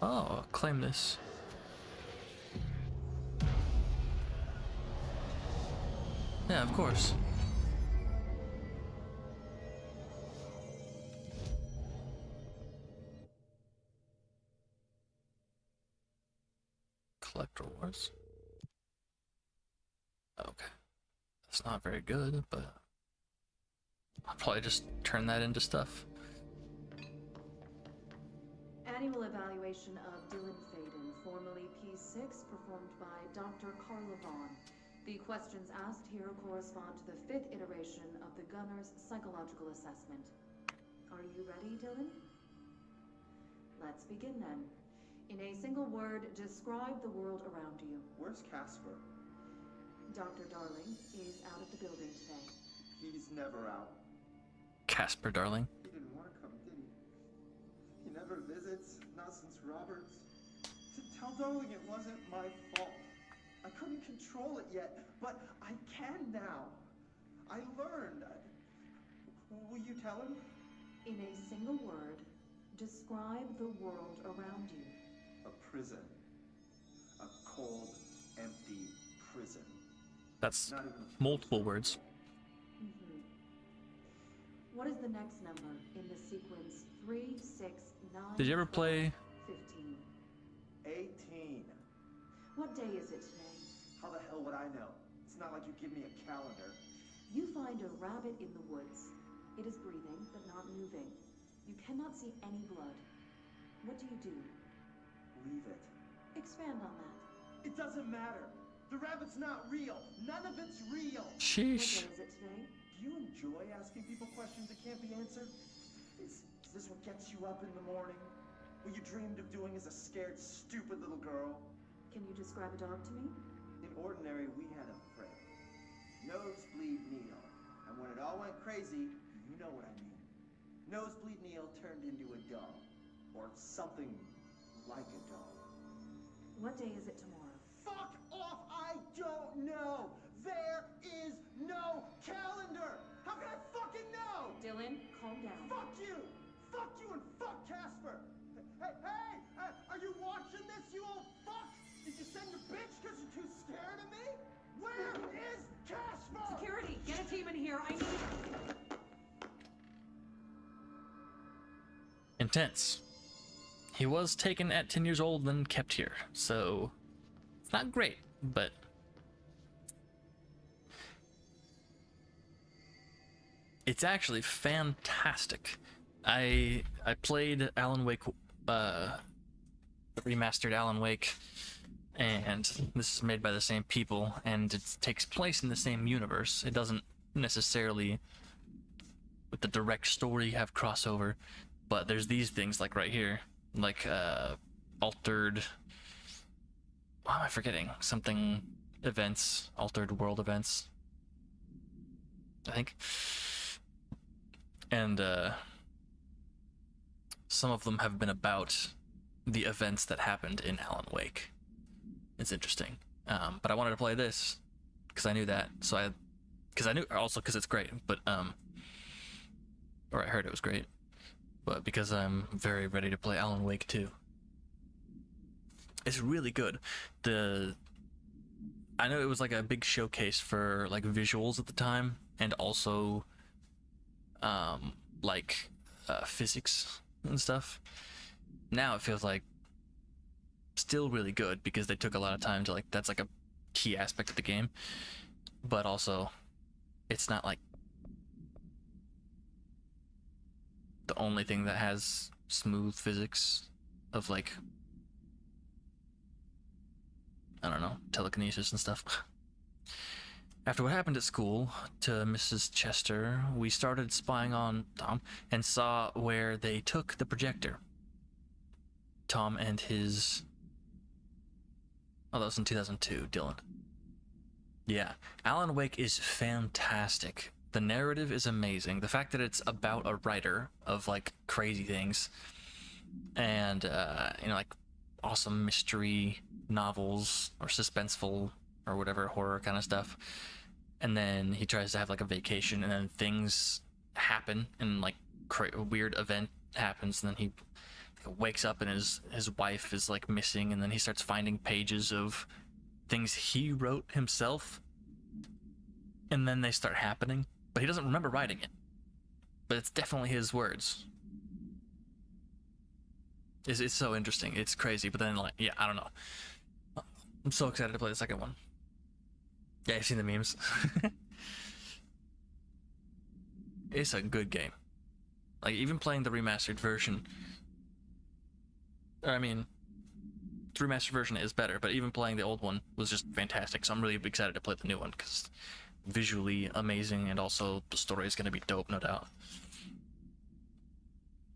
Oh, claim this. Yeah, of course. Collect rewards. Okay. That's not very good, but I'll probably just turn that into stuff. Annual evaluation of Dylan Faden, formerly P6, performed by Dr. Carla Vaughn. The questions asked here correspond to the 5th iteration of the Gunner's psychological assessment. Are you ready, Dylan? Let's begin then. In a single word, describe the world around you. Where's Casper? Dr. Darling is out of the building today. He's never out. Casper, darling. He didn't want to come, did he? He never visits, not since Roberts. Tell Darling it wasn't my fault. I couldn't control it yet, but I can now. I learned. Will you tell him? In a single word, describe the world around you. A prison. A cold, empty prison. That's Not even multiple words. What is the next number in the sequence 3, 6, 9, Did you ever play 15? 18. What day is it today? How the hell would I know? It's not like you give me a calendar. You find a rabbit in the woods. It is breathing, but not moving. You cannot see any blood. What do you do? Leave it. Expand on that. It doesn't matter. The rabbit's not real. None of it's real. What Sheesh. day is it today? Do you enjoy asking people questions that can't be answered? Is this what gets you up in the morning? What you dreamed of doing as a scared, stupid little girl? Can you describe a dog to me? In ordinary, we had a friend. Nosebleed Neil. And when it all went crazy, you know what I mean. Nosebleed Neil turned into a dog. Or something like a dog. What day is it tomorrow? Fuck off! I don't know! There is no calendar! How can I fucking know? Dylan, calm down. Fuck you! Fuck you and fuck Casper! Hey! Are you watching this, you old fuck? Did you send your bitch because you're too scared of me? Where is Casper? Security, get a team in here. I need... Intense. He was taken at 10 years old and kept here, so it's not great, but it's actually fantastic. I played Alan Wake, the remastered Alan Wake, and this is made by the same people, and it takes place in the same universe. It doesn't necessarily, with the direct story, have crossover, but there's these things like right here, like altered, why am I forgetting? Something events, altered world events, I think. And some of them have been about the events that happened in Alan Wake. It's interesting. But I wanted to play this because I knew that. So because I knew also because it's great, but or I heard it was great. But because I'm very ready to play Alan Wake 2. It's really good. I know it was like a big showcase for like visuals at the time, and also physics and stuff. Now it feels like still really good because they took a lot of time to like, that's like a key aspect of the game, but also it's not like the only thing that has smooth physics of like, I don't know, telekinesis and stuff. After what happened at school to Mrs. Chester, we started spying on Tom and saw where they took the projector. Tom and his... Oh, that was in 2002, Dylan. Yeah, Alan Wake is fantastic. The narrative is amazing. The fact that it's about a writer of, like, crazy things and, you know, like, awesome mystery novels or suspenseful or whatever horror kind of stuff. And then he tries to have, like, a vacation, and then things happen, and, like, a weird event happens, and then he wakes up and his wife is, like, missing, and then he starts finding pages of things he wrote himself, and then they start happening, but he doesn't remember writing it, but it's definitely his words. It's so interesting. It's crazy, but then, like, yeah, I don't know. I'm so excited to play the second one. Yeah, I've seen the memes. It's a good game. Like, even playing the remastered version, or, I mean, the remastered version is better, but even playing the old one was just fantastic, so I'm really excited to play the new one, because visually amazing, and also the story is going to be dope, no doubt.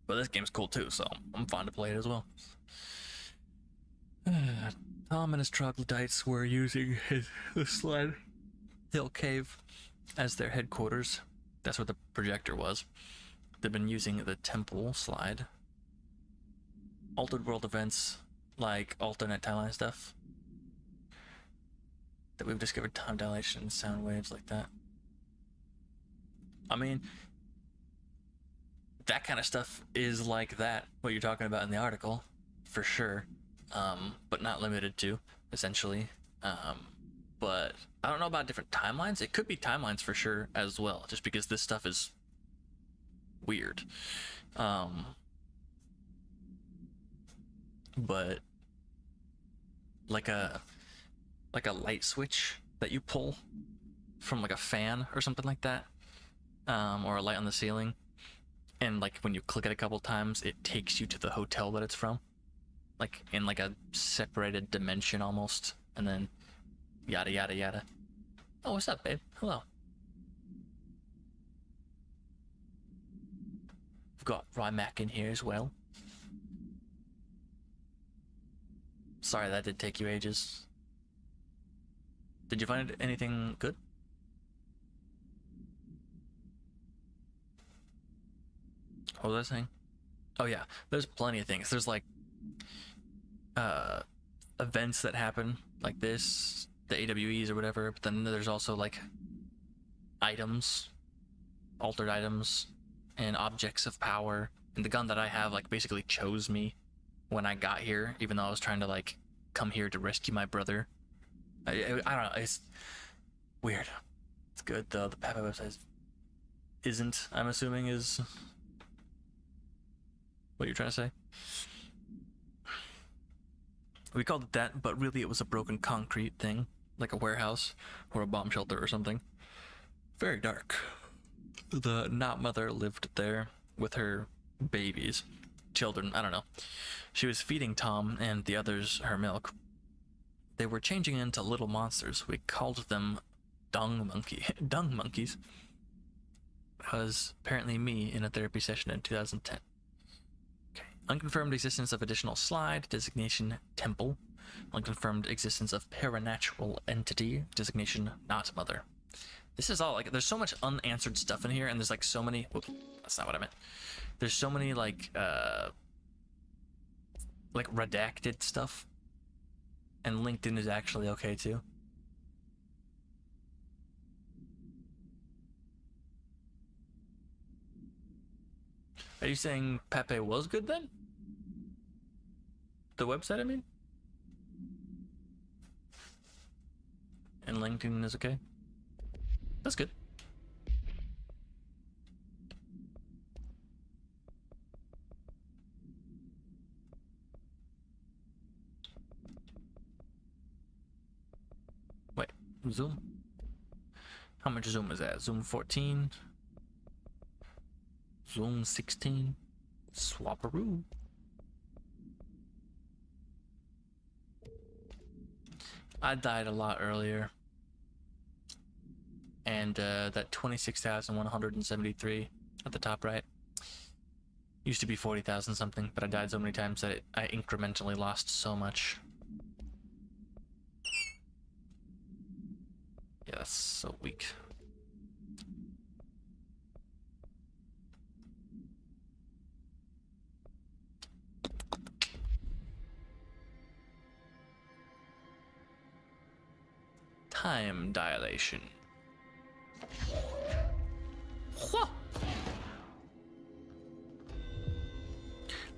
But this game's cool too, so I'm fine to play it as well. Tom and his troglodytes were using the Slide Hill Cave as their headquarters. That's where the projector was. They've been using the temple slide. Altered world events, like alternate timeline stuff. That we've discovered time dilation and sound waves like that. I mean, that kind of stuff is like that, what you're talking about in the article, for sure. But not limited to, essentially. But I don't know about different timelines. It could be timelines for sure as well, just because this stuff is weird. But like a light switch that you pull from, like, a fan or something like that, or a light on the ceiling, and, like, when you click it a couple times, it takes you to the hotel that it's from, like in, like, a separated dimension almost, and then yada yada yada. Oh, what's up, babe? Hello. We've got Rymac in here as well. Sorry that did take you ages. Did you find anything good? What was I saying? Oh yeah, there's plenty of things. There's, like, events that happen like this, the AWEs or whatever, but then there's also, like, items, altered items, and objects of power. And the gun that I have, like, basically chose me when I got here, even though I was trying to, like, come here to rescue my brother. I don't know, it's weird. It's good though. The Papa website isn't, I'm assuming, is what you're trying to say. We called it that, but really it was a broken concrete thing, like a warehouse or a bomb shelter or something. Very dark. The not mother lived there with her babies, children, I don't know. She was feeding Tom and the others her milk. They were changing into little monsters. We called them dung monkeys. That was apparently me in a therapy session in 2010. Okay. Unconfirmed existence of additional slide, designation temple. Unconfirmed existence of paranatural entity, designation not mother. This is all, like, there's so much unanswered stuff in here, and there's, like, so many, whoops, that's not what I meant. There's so many, like redacted stuff, and LinkedIn is actually okay too. Are you saying Pepe was good then? The website, I mean? And LinkedIn is okay? That's good. Wait, zoom? How much zoom is that? Zoom 14? Zoom 16? Swaparoo. I died a lot earlier. and that 26,173 at the top right. Used to be 40,000 something, but I died so many times that I incrementally lost so much. Yeah, that's so weak. Time dilation. Whoa.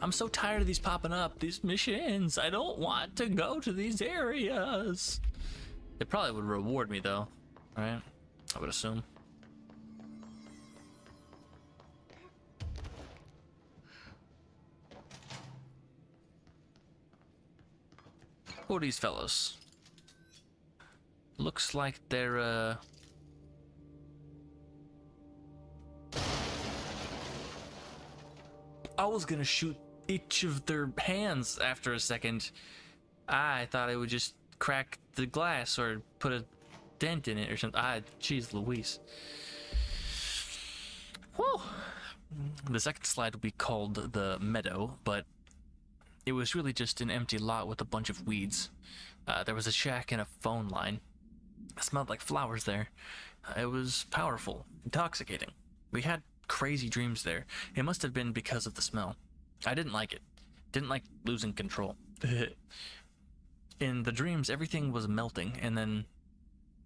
I'm so tired of these popping up, these missions. I don't want to go to these areas. It probably would reward me though, right? I would assume. Who are these fellows? Looks like they're I was gonna shoot each of their hands after a second. I thought I would just crack the glass or put a dent in it or something. Jeez Louise. Whew. The second slide would be called the meadow, but it was really just an empty lot with a bunch of weeds. There was a shack and a phone line. It smelled like flowers there. It was powerful, intoxicating. We had crazy dreams there. It must have been because of the smell. I didn't like it. Didn't like losing control. In the dreams, everything was melting, and then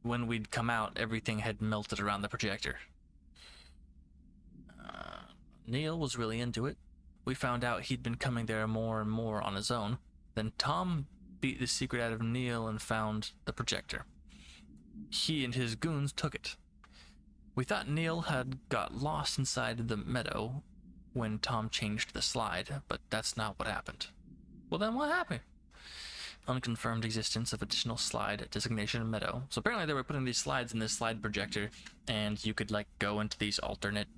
when we'd come out, everything had melted around the projector. Neil was really into it. We found out he'd been coming there more and more on his own. Then Tom beat the secret out of Neil and found the projector. He and his goons took it. We thought Neil had got lost inside the meadow when Tom changed the slide, but that's not what happened. Well, then what happened? Unconfirmed existence of additional slide designation meadow. So apparently they were putting these slides in this slide projector, and you could like go into these alternate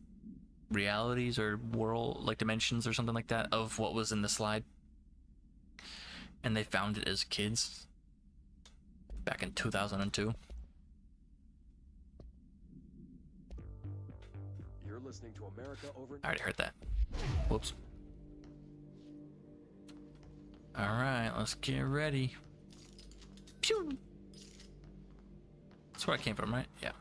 realities or world, like dimensions or something like that, of what was in the slide. And they found it as kids back in 2002. You're listening to America Over. I already heard that. Whoops. Alright, let's get ready. Pew! That's where I came from, right? Yeah.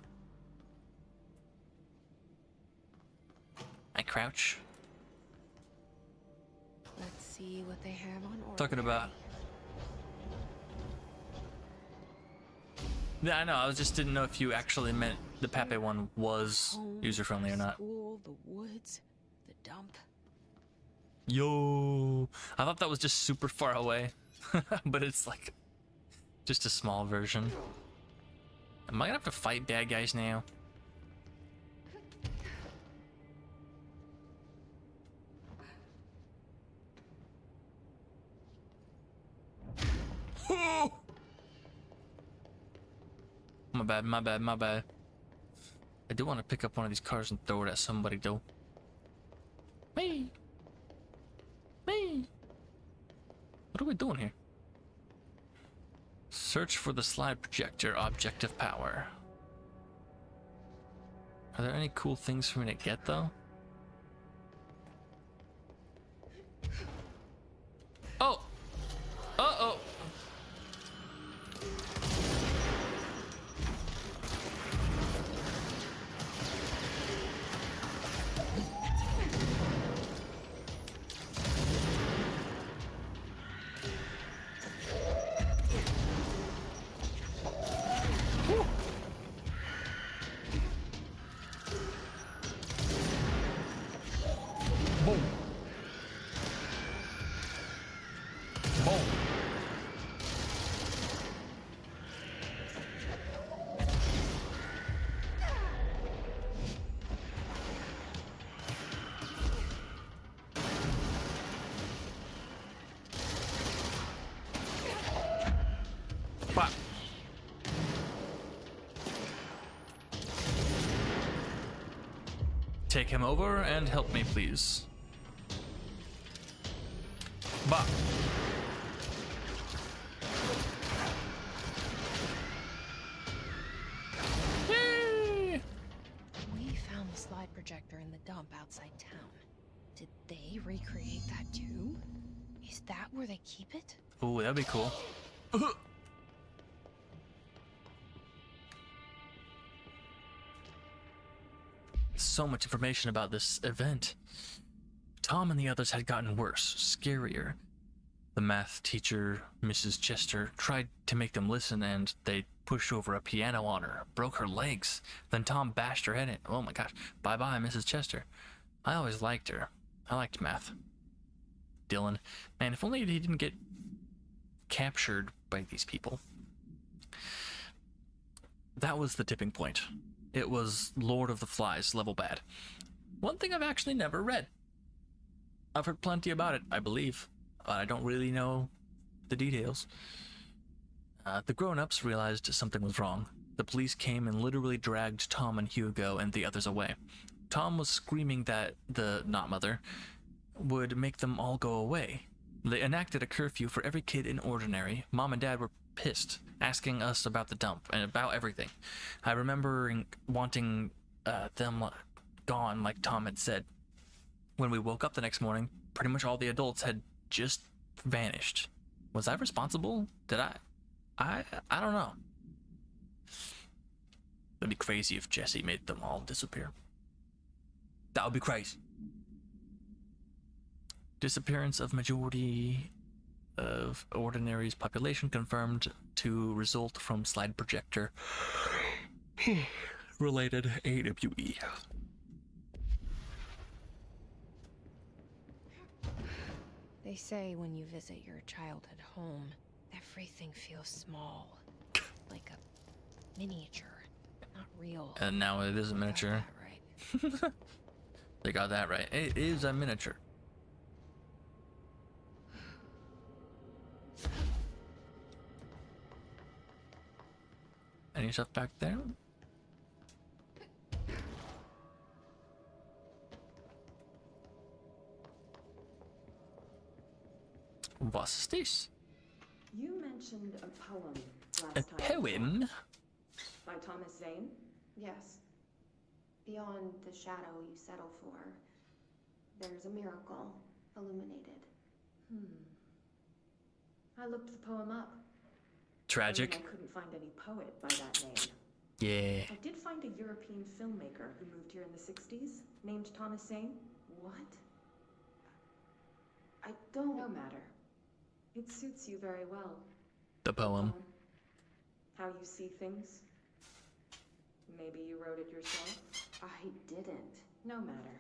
I crouch. Let's see what they have on order. Talking about... Yeah, I know. I just didn't know if you actually meant the Pape one was Home, user-friendly or not. School, the woods, the dump. Yo! I thought that was just super far away. But it's like... just a small version. Am I gonna have to fight bad guys now? My bad, my bad, my bad. I do want to pick up one of these cars and throw it at somebody though. Me! Me! What are we doing here? Search for the slide projector objective power. Are there any cool things for me to get though? Oh! Uh-oh! Boom! Boom! Bop. Take him over and help me, please. Bop. Yay! projector in the dump outside town. Did they recreate that too? Is that where they keep it? Ooh, that'd be cool. So much information about this event. Tom and the others had gotten worse, scarier. The math teacher, Mrs. Chester, tried to make them listen, and they pushed over a piano on her, broke her legs. Then Tom bashed her head in. Oh my gosh. Bye-bye, Mrs. Chester. I always liked her. I liked math. Dylan. Man, if only he didn't get captured by these people. That was the tipping point. It was Lord of the Flies level bad. One thing I've actually never read. I've heard plenty about it, I believe, but I don't really know the details. The grown-ups realized something was wrong. The police came and literally dragged Tom and Hugo and the others away. Tom was screaming that the not-mother would make them all go away. They enacted a curfew for every kid in Ordinary. Mom and Dad were pissed, asking us about the dump and about everything. I remember wanting them gone, like Tom had said. When we woke up the next morning, pretty much all the adults had just vanished. Was I responsible? Did I don't know. It'd be crazy if Jesse made them all disappear. That would be crazy. Disappearance of majority of Ordinary's population confirmed to result from slide projector related AWE. They say when you visit your childhood home, everything feels small, like a miniature, not real. And now it is a miniature. Right. They got that right. It is a miniature. Any stuff back there? Was ist this? You mentioned a poem last A time. poem? By Thomas Zane? Yes. Beyond the shadow you settle for, there's a miracle illuminated. I looked the poem up. Tragic. I couldn't find any poet by that name. Yeah. I did find a European filmmaker who moved here in the 60s, named Thomas Zane. What? I don't... No matter. It suits you very well. The poem. How you see things. Maybe you wrote it yourself? I didn't. No matter.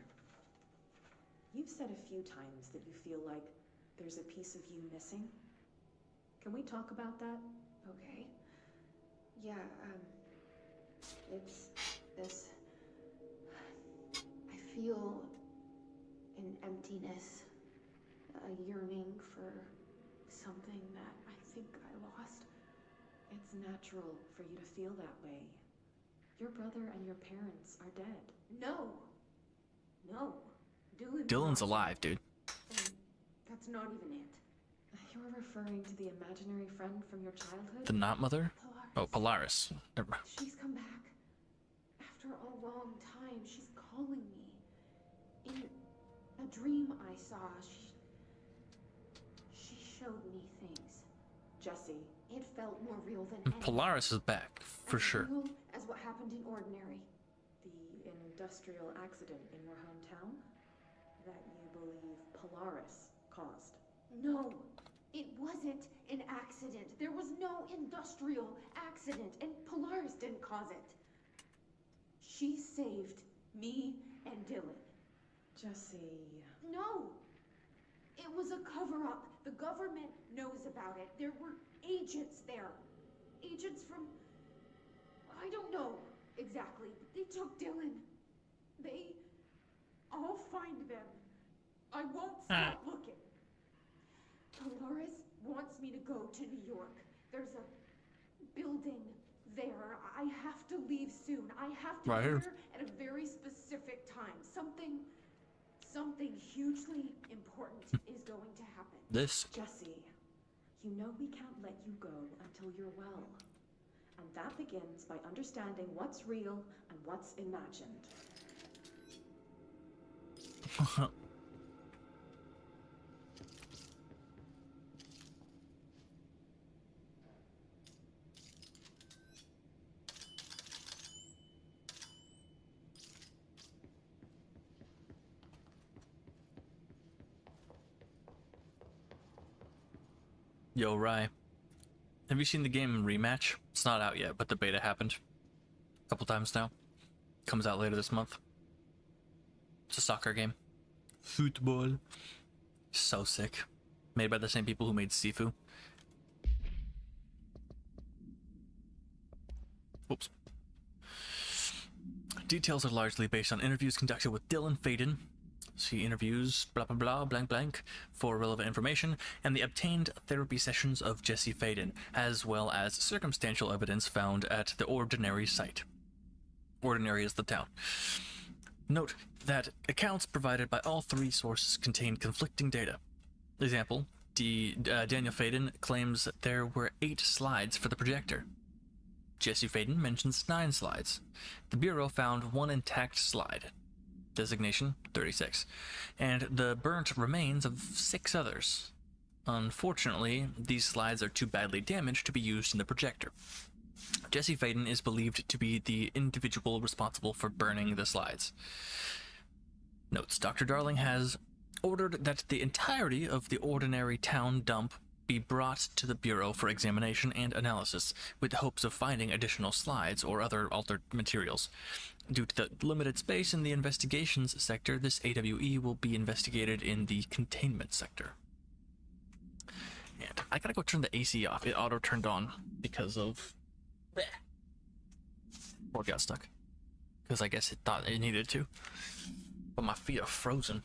You've said a few times that you feel like there's a piece of you missing. Can we talk about that? Okay. Yeah, it's this... I feel an emptiness, a yearning for something that I think I lost. It's natural for you to feel that way. Your brother and your parents are dead. No! No. Dylan's alive, dude. And that's not even it. You're referring to the imaginary friend from your childhood? The not mother? Polaris. Oh, Polaris. Never mind. She's come back. After a long time, she's calling me. In a dream I saw, she showed me things. Jesse. It felt more real than anything. Polaris is back, for As sure. real as what happened in Ordinary. The industrial accident in your hometown? That you believe Polaris caused? No, it wasn't an accident. There was no industrial accident, and Polaris didn't cause it. She saved me and Dylan. Jesse... No! It was a cover-up. The government knows about it. There were agents there. Agents from... I don't know exactly, but they took Dylan. I'll find them. I won't stop looking. Polaris wants me to go to New York. There's a building there. I have to leave soon. I have to Right be here. here at a very specific time. Something hugely important is going to happen. This. Jesse, you know we can't let you go until you're well. And that begins by understanding what's real and what's imagined. Yo, Rye. Have you seen the game Rematch? It's not out yet, but the beta happened a couple times now. Comes out later this month. It's a soccer game. Football. So sick. Made by the same people who made Sifu. Oops. Details are largely based on interviews conducted with Dylan Faden. See interviews, blah blah blah, blank blank, for relevant information, and the obtained therapy sessions of Jesse Faden, as well as circumstantial evidence found at the Ordinary site. Ordinary is the town. Note that accounts provided by all three sources contain conflicting data. Example, Daniel Faden claims that there were 8 slides for the projector. Jesse Faden mentions 9 slides. The Bureau found 1 intact slide. Designation 36, and the burnt remains of 6 others. Unfortunately, these slides are too badly damaged to be used in the projector. Jesse Faden is believed to be the individual responsible for burning the slides. Notes, Dr. Darling has ordered that the entirety of the Ordinary town dump be brought to the Bureau for examination and analysis, with the hopes of finding additional slides or other altered materials. Due to the limited space in the investigations sector, this AWE will be investigated in the containment sector. And I gotta go turn the AC off. It auto turned on because of... Or got stuck. Because I guess it thought it needed to. But my feet are frozen.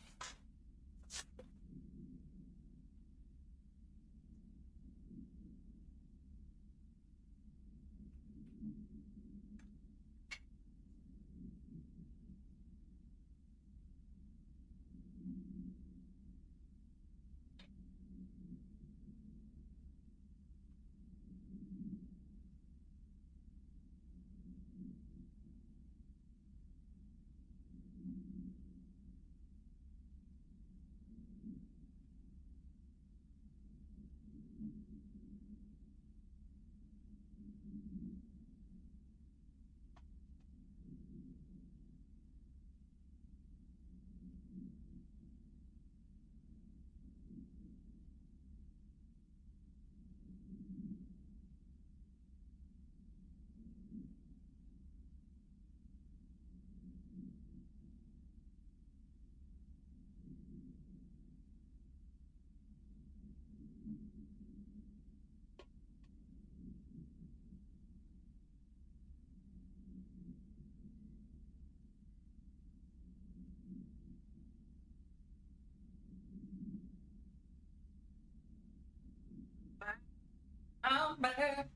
I'm back.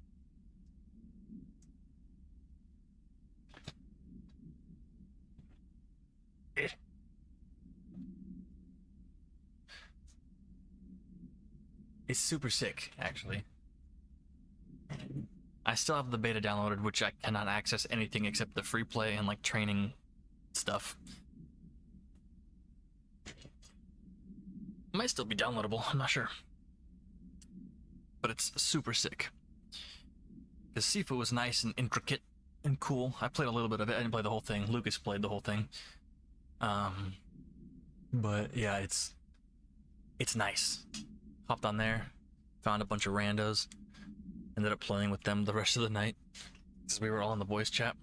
It's super sick, actually. I still have the beta downloaded, which I cannot access anything except the free play and like training stuff. Might still be downloadable, I'm not sure. But it's super sick. Because Sifu was nice and intricate and cool. I played a little bit of it. I didn't play the whole thing. Lucas played the whole thing. But yeah, it's nice. Hopped on there, found a bunch of randos, ended up playing with them the rest of the night because we were all in the voice chat.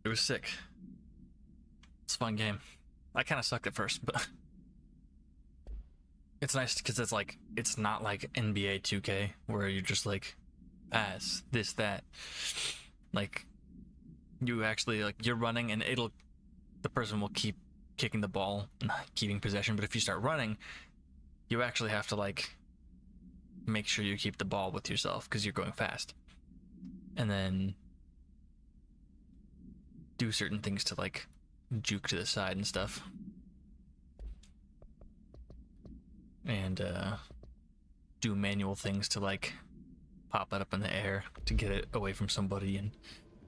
It was sick. It's a fun game. I kind of sucked at first, but it's nice because it's like, it's not like NBA 2K where you're just like pass this that. Like you actually, like, you're running and the person will keep kicking the ball and keeping possession, but if you start running, you actually have to like make sure you keep the ball with yourself because you're going fast, and then do certain things to like juke to the side and stuff, and do manual things to like pop it up in the air to get it away from somebody. And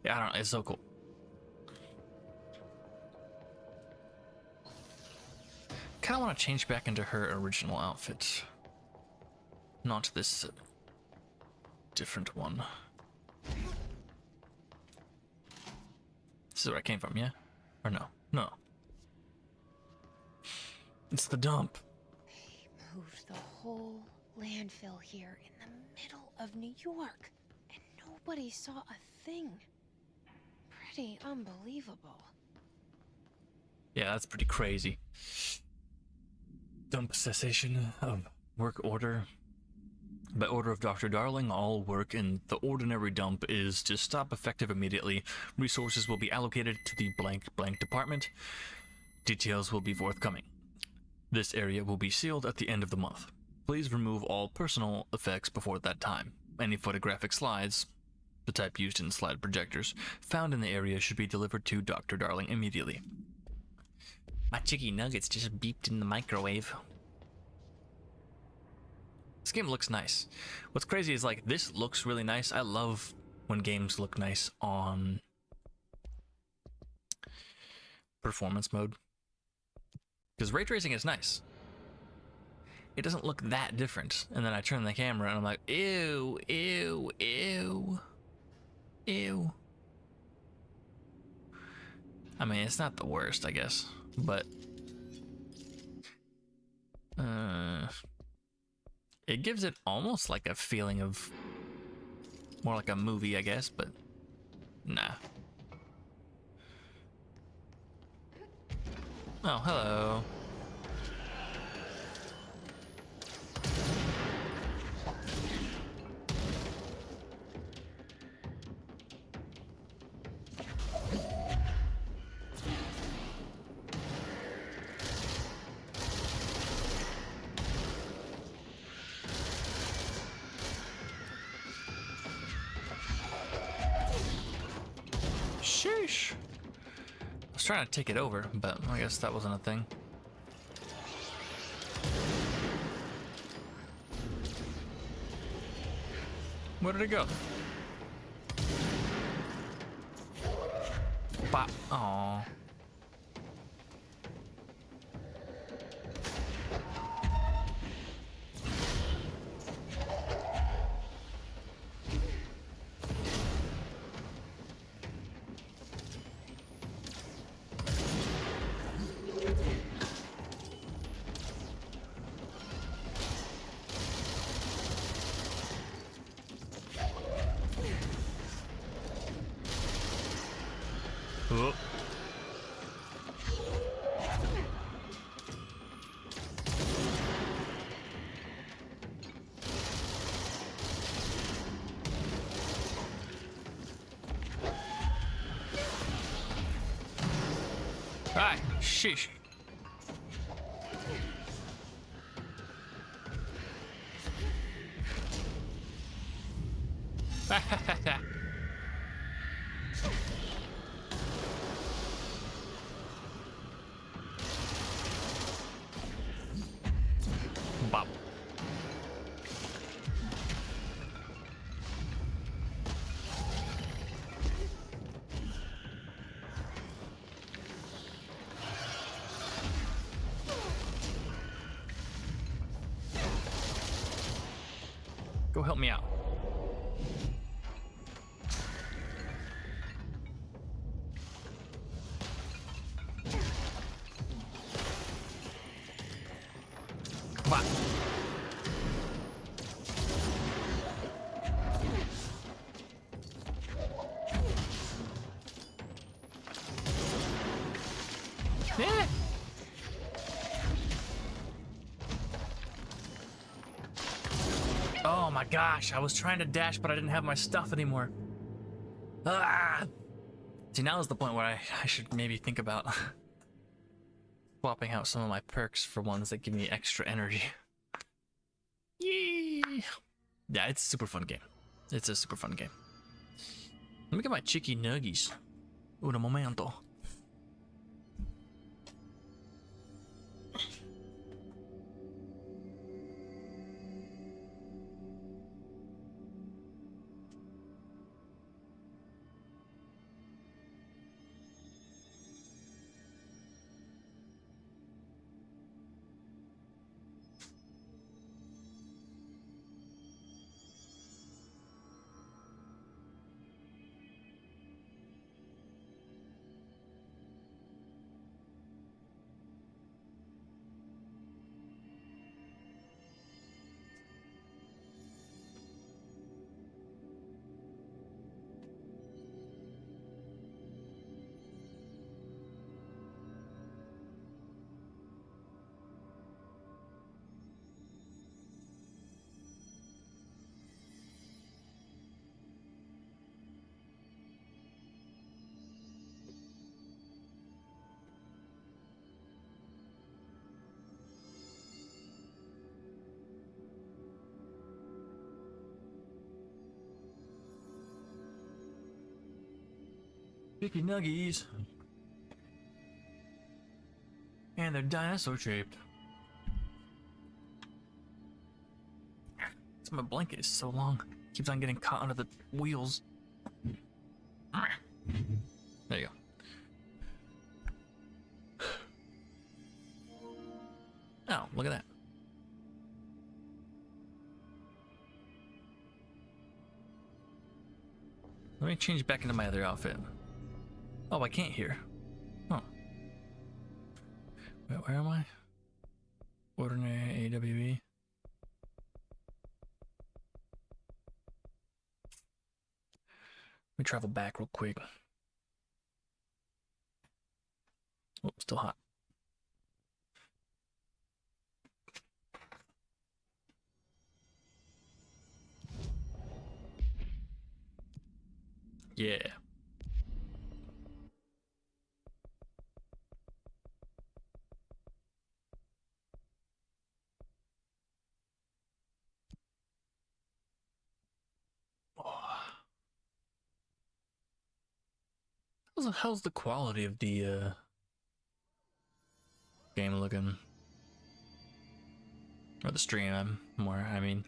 yeah, I don't know, it's so cool. kind of want to change back into her original outfit. Not this different one. This is where I came from, yeah? Or no? No. It's the dump. They moved the whole landfill here in the middle of New York, and nobody saw a thing. Pretty unbelievable. Yeah, that's pretty crazy. Dump cessation of work order. By order of Dr. Darling, all work in the ordinary dump is to stop effective immediately. Resources will be allocated to the blank blank department. Details will be forthcoming. This area will be sealed at the end of the month. Please remove all personal effects before that time. Any photographic slides, the type used in slide projectors, found in the area should be delivered to Dr. Darling immediately. My chicken nuggets just beeped in the microwave. This game looks nice. What's crazy is, like, this looks really nice. I love when games look nice on performance mode, because ray tracing is nice. It doesn't look that different. And then I turn the camera and I'm like, ew, ew, ew, ew. I mean, it's not the worst, I guess, but it gives it almost like a feeling of more like a movie, I guess, but nah. Oh, hello. Sheesh. I was trying to take it over, but I guess that wasn't a thing. Where did it go? Bop. Aww. Oh. Right, sheesh. Bop. Go help me out. Bop. Yeah. Oh my gosh, I was trying to dash, but I didn't have my stuff anymore. Ah! See, now is the point where I should maybe think about swapping out some of my perks for ones that give me extra energy. Yee! Yeah, it's a super fun game. It's a super fun game. Let me get my chicky nuggies. Un momento. Chicken nuggies. And they're dinosaur shaped. My blanket is so long. Keeps on getting caught under the wheels. There you go. Oh, look at that. Let me change back into my other outfit. Oh, I can't hear. Oh. Wait, where am I? Ordinary AWE. Let me travel back real quick. Oh, still hot. Yeah. How's the quality of the game looking? Or the stream, I mean.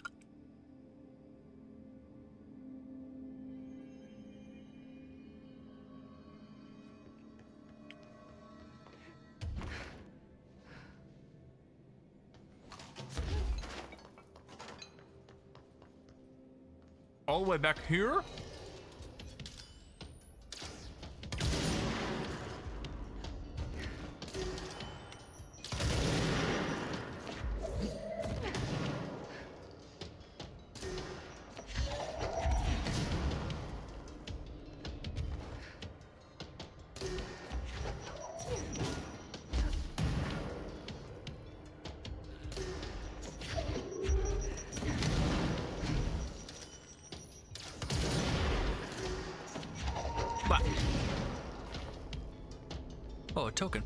All the way back here? Oh, a token.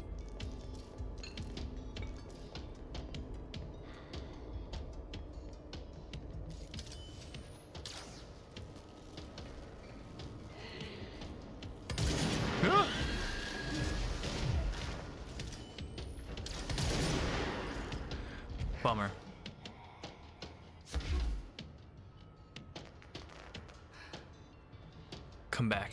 Bummer. Come back.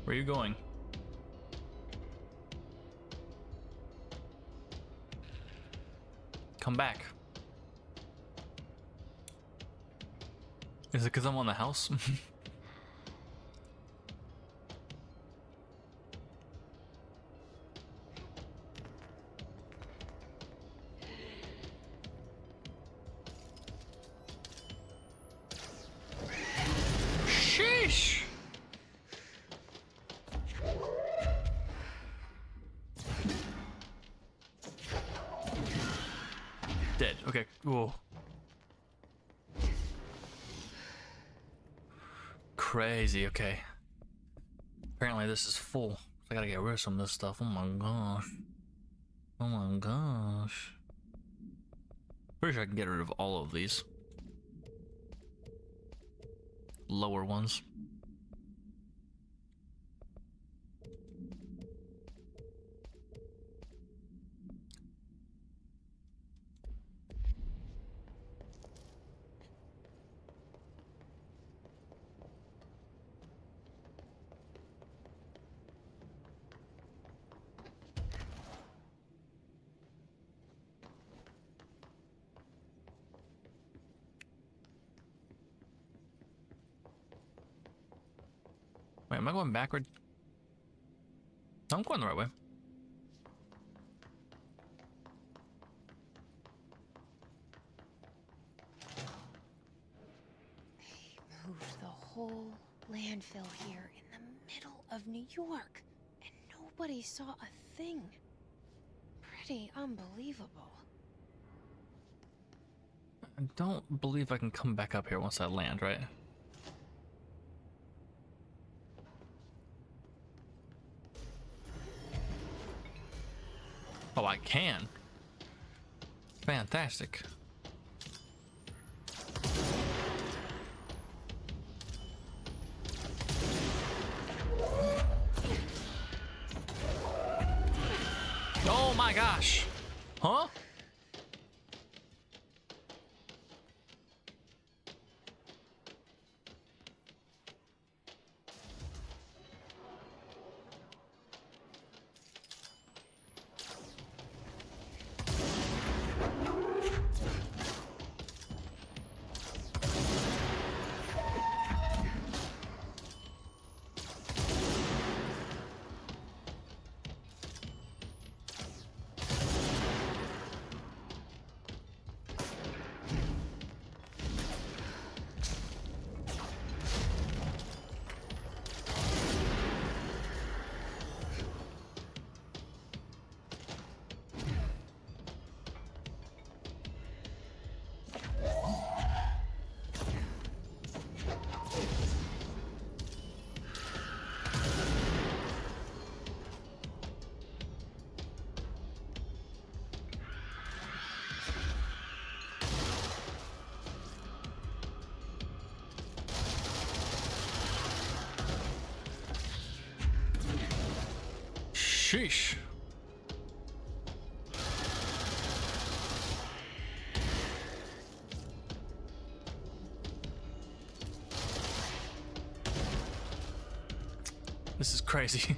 Where are you going? Come back. Is it because I'm on the house? Sheesh! Dead. Okay. Whoa. Crazy. Okay. Apparently this is full. I gotta get rid of some of this stuff. Oh my gosh. Oh my gosh. Pretty sure I can get rid of all of these. Lower ones. Wait, am I going backward? No, I'm going the right way. They moved the whole landfill here in the middle of New York, and nobody saw a thing. Pretty unbelievable. I don't believe I can come back up here once I land, right? Oh, I can. Fantastic. Oh my gosh. Huh? Sheesh. This is crazy.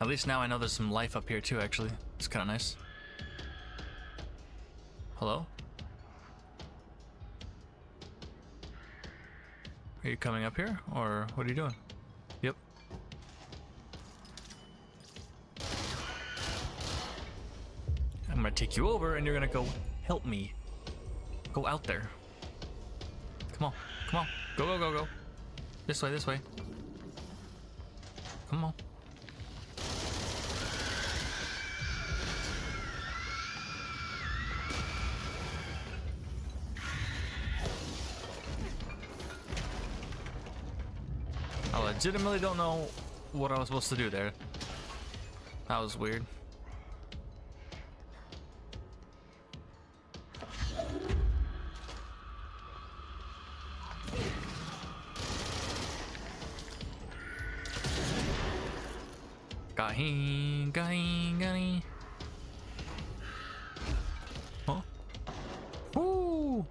At least now I know there's some life up here too, actually. It's kind of nice. Hello? Are you coming up here, or what are you doing? Yep. I'm gonna take you over and you're gonna go help me. Go out there. Come on, come on. Go, go, go, go. This way, this way. Come on. I legitimately don't know what I was supposed to do there. That was weird. Got him, got him, got him. Huh? Woo!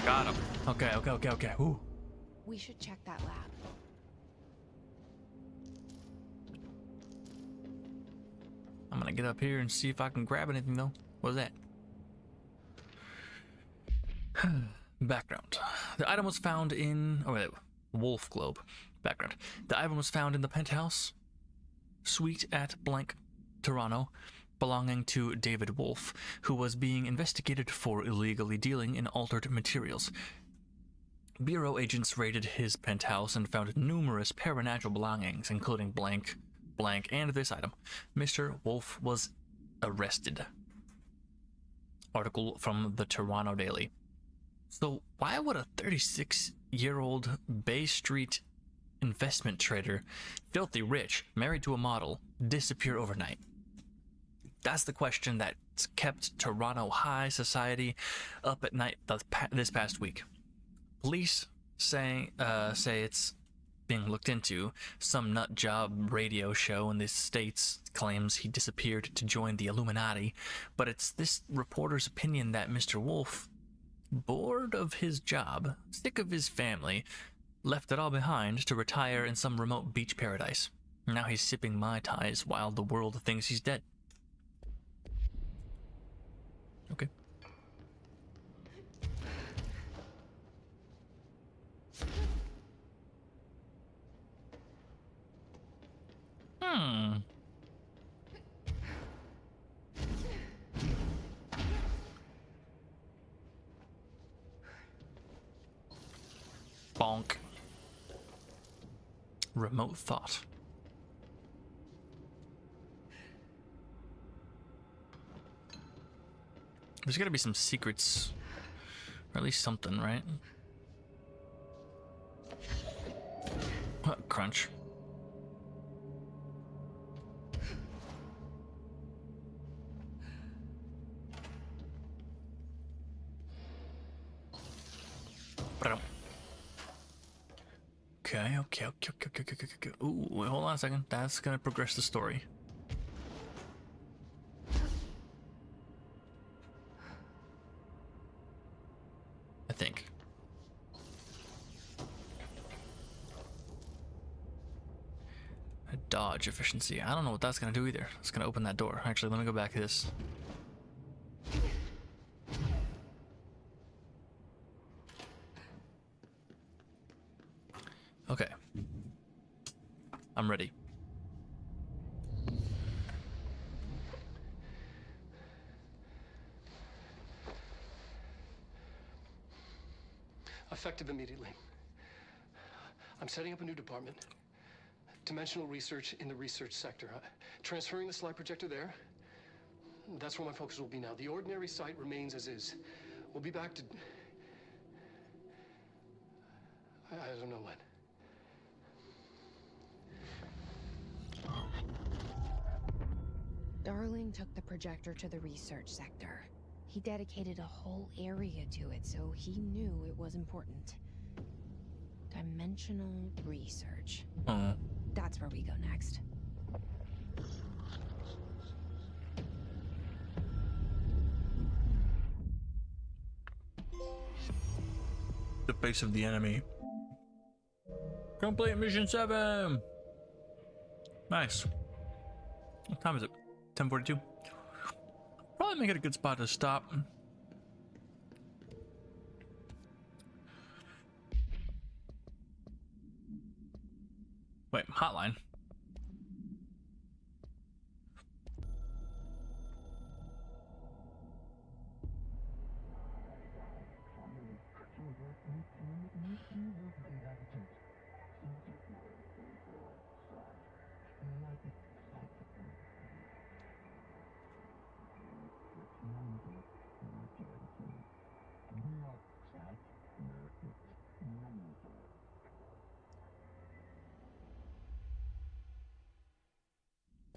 Got him. Okay, okay, okay, okay. Ooh. We should check that lab. I'm gonna get up here and see if I can grab anything though. What's that? Background. The item was found in... Oh wait, Wolf Globe. Background. The item was found in the penthouse suite at blank, Toronto, belonging to David Wolf, who was being investigated for illegally dealing in altered materials. Bureau agents raided his penthouse and found numerous paranatural belongings, including blank, blank, and this item. Mr. Wolf was arrested. Article from the Toronto Daily. So why would a 36-year-old Bay Street investment trader, filthy rich, married to a model, disappear overnight? That's the question that's kept Toronto high society up at night this past week. Police say it's being looked into. Some nut job radio show in the States claims he disappeared to join the Illuminati, but it's this reporter's opinion that Mr. Wolf, bored of his job, sick of his family, Left it all behind to retire in some remote beach paradise. Now he's sipping Mai Tais while the world thinks he's dead. Okay. Bonk. Remote thought. There's gotta be some secrets, or at least something, right? Crunch. Okay. Ooh, wait, hold on a second. That's gonna progress the story. I think. A dodge efficiency. I don't know what that's gonna do either. It's gonna open that door. Actually, let me go back to this. Okay. I'm ready. Effective immediately. I'm setting up a new department. Dimensional research in the research sector. Transferring the slide projector there. That's where my focus will be now. The ordinary site remains as is. We'll be back to... I don't know when. Darling took the projector to the research sector. He dedicated a whole area to it, so he knew it was important. Dimensional research. That's where we go next. The face of the enemy. Complete mission 7. Nice. What time is it? 10:42. Probably make it a good spot to stop. Wait, hotline.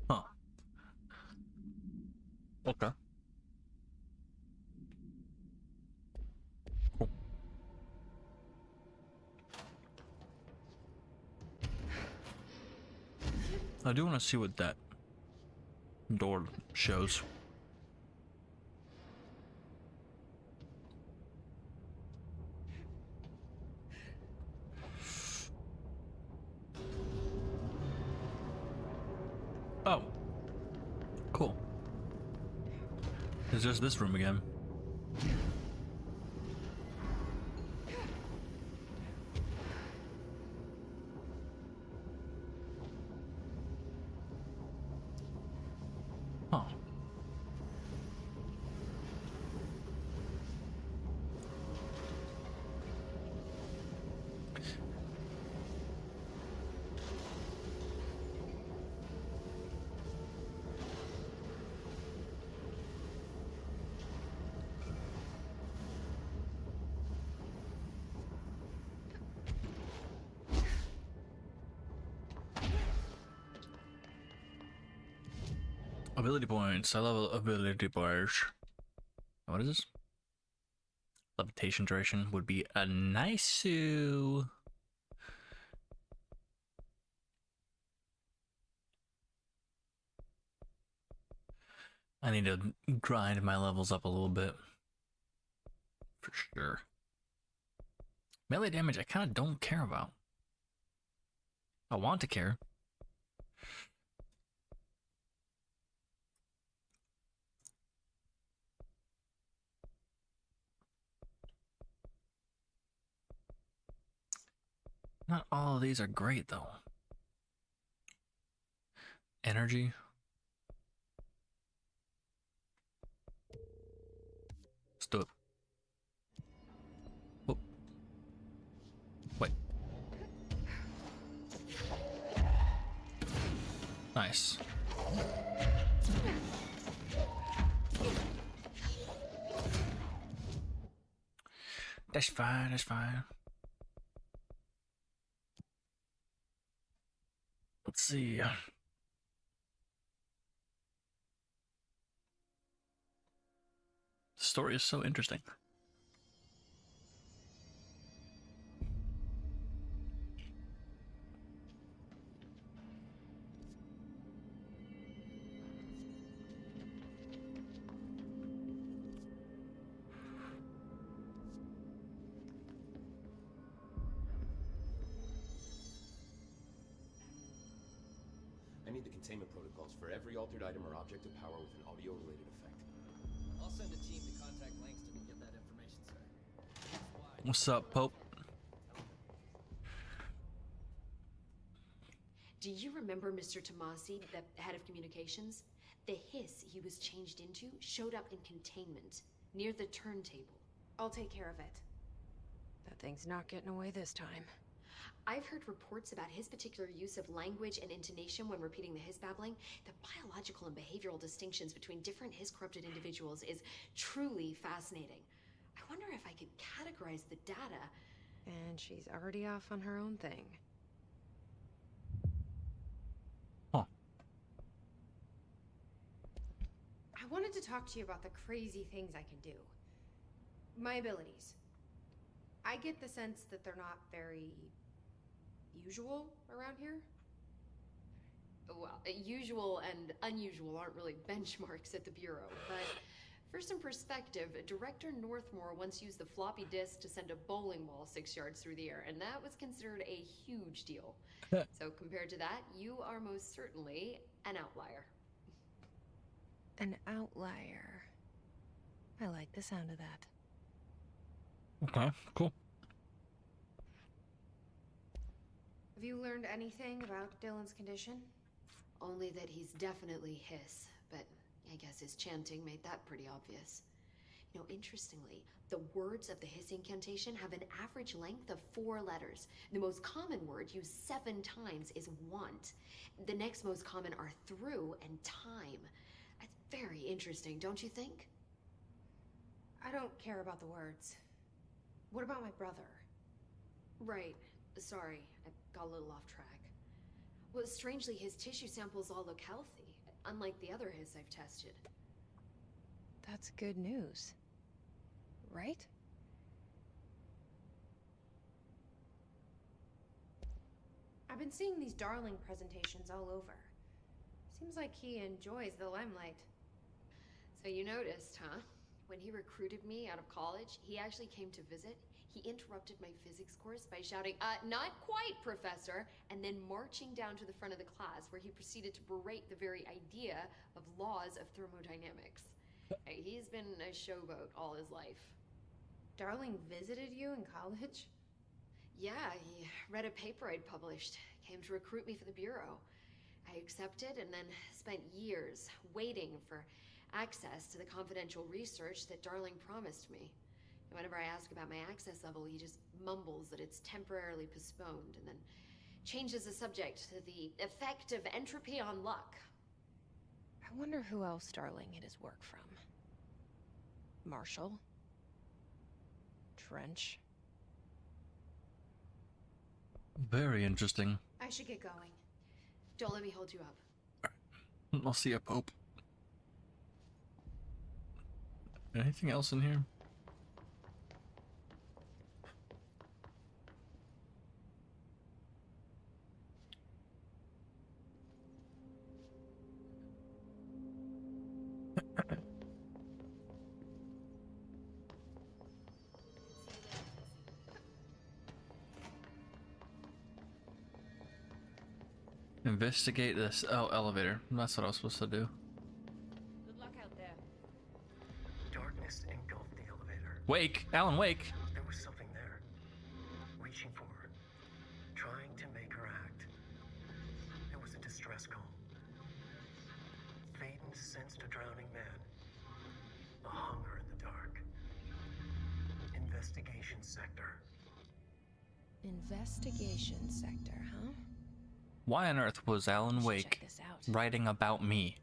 Huh. Okay. Cool. I do want to see what that door shows. Oh. Cool. It's just this room again. Huh. Ability points. I love ability points. What is this? Levitation duration would be a nice. I need to grind my levels up a little bit. For sure. Melee damage I kind of don't care about. I want to care. Not all of these are great though. Energy. Let's do it. Oh. Wait. Nice. That's fine, that's fine. Let's see. The story is so interesting. I need the containment protocols for every altered item or object of power with an audio-related effect. I'll send a team to contact Langston and get that information, sir. What's up, Pope? Do you remember Mr. Tomasi, the head of communications? The hiss he was changed into showed up in containment, near the turntable. I'll take care of it. That thing's not getting away this time. I've heard reports about his particular use of language and intonation when repeating the hiss babbling. The biological and behavioral distinctions between different hiss-corrupted individuals is truly fascinating. I wonder if I could categorize the data. And she's already off on her own thing. Huh. I wanted to talk to you about the crazy things I can do. My abilities. I get the sense that they're not very usual around here. Well, usual and unusual aren't really benchmarks at the Bureau, but for some perspective, Director Northmore once used the floppy disk to send a bowling ball 6 yards through the air, and that was considered a huge deal. So compared to that, you are most certainly an outlier. An outlier. I like the sound of that. Okay, cool. Have you learned anything about Dylan's condition? Only that he's definitely hiss, but I guess his chanting made that pretty obvious. You know, interestingly, the words of the hiss incantation have an average length of 4 letters. The most common word used 7 times is want. The next most common are through and time. That's very interesting, don't you think? I don't care about the words. What about my brother? Right. Sorry, I got a little off track. Well, strangely, his tissue samples all look healthy, unlike the other hiss I've tested. That's good news. Right? I've been seeing these Darling presentations all over. Seems like he enjoys the limelight. So you noticed, huh? When he recruited me out of college, he actually came to visit. He interrupted my physics course by shouting, not quite, Professor, and then marching down to the front of the class where he proceeded to berate the very idea of laws of thermodynamics. He's been a showboat all his life. Darling visited you in college? Yeah, he read a paper I'd published, came to recruit me for the Bureau. I accepted and then spent years waiting for access to the confidential research that Darling promised me. And whenever I ask about my access level, he just mumbles that it's temporarily postponed and then changes the subject to the effect of entropy on luck. I wonder who else Darling had his work from. Marshall? Trench? Very interesting. I should get going. Don't let me hold you up. I'll see you, Pope. Anything else in here? Investigate this. Oh, elevator. That's what I was supposed to do. Good luck out there. Darkness engulfed the elevator. Wake! Alan, wake! There was something there, reaching for her, trying to make her act. It was a distress call. Faden sensed a drowning man, a hunger in the dark. Investigation sector. Investigation sector, huh? Why on earth was Alan Should Wake check this out. writing about me?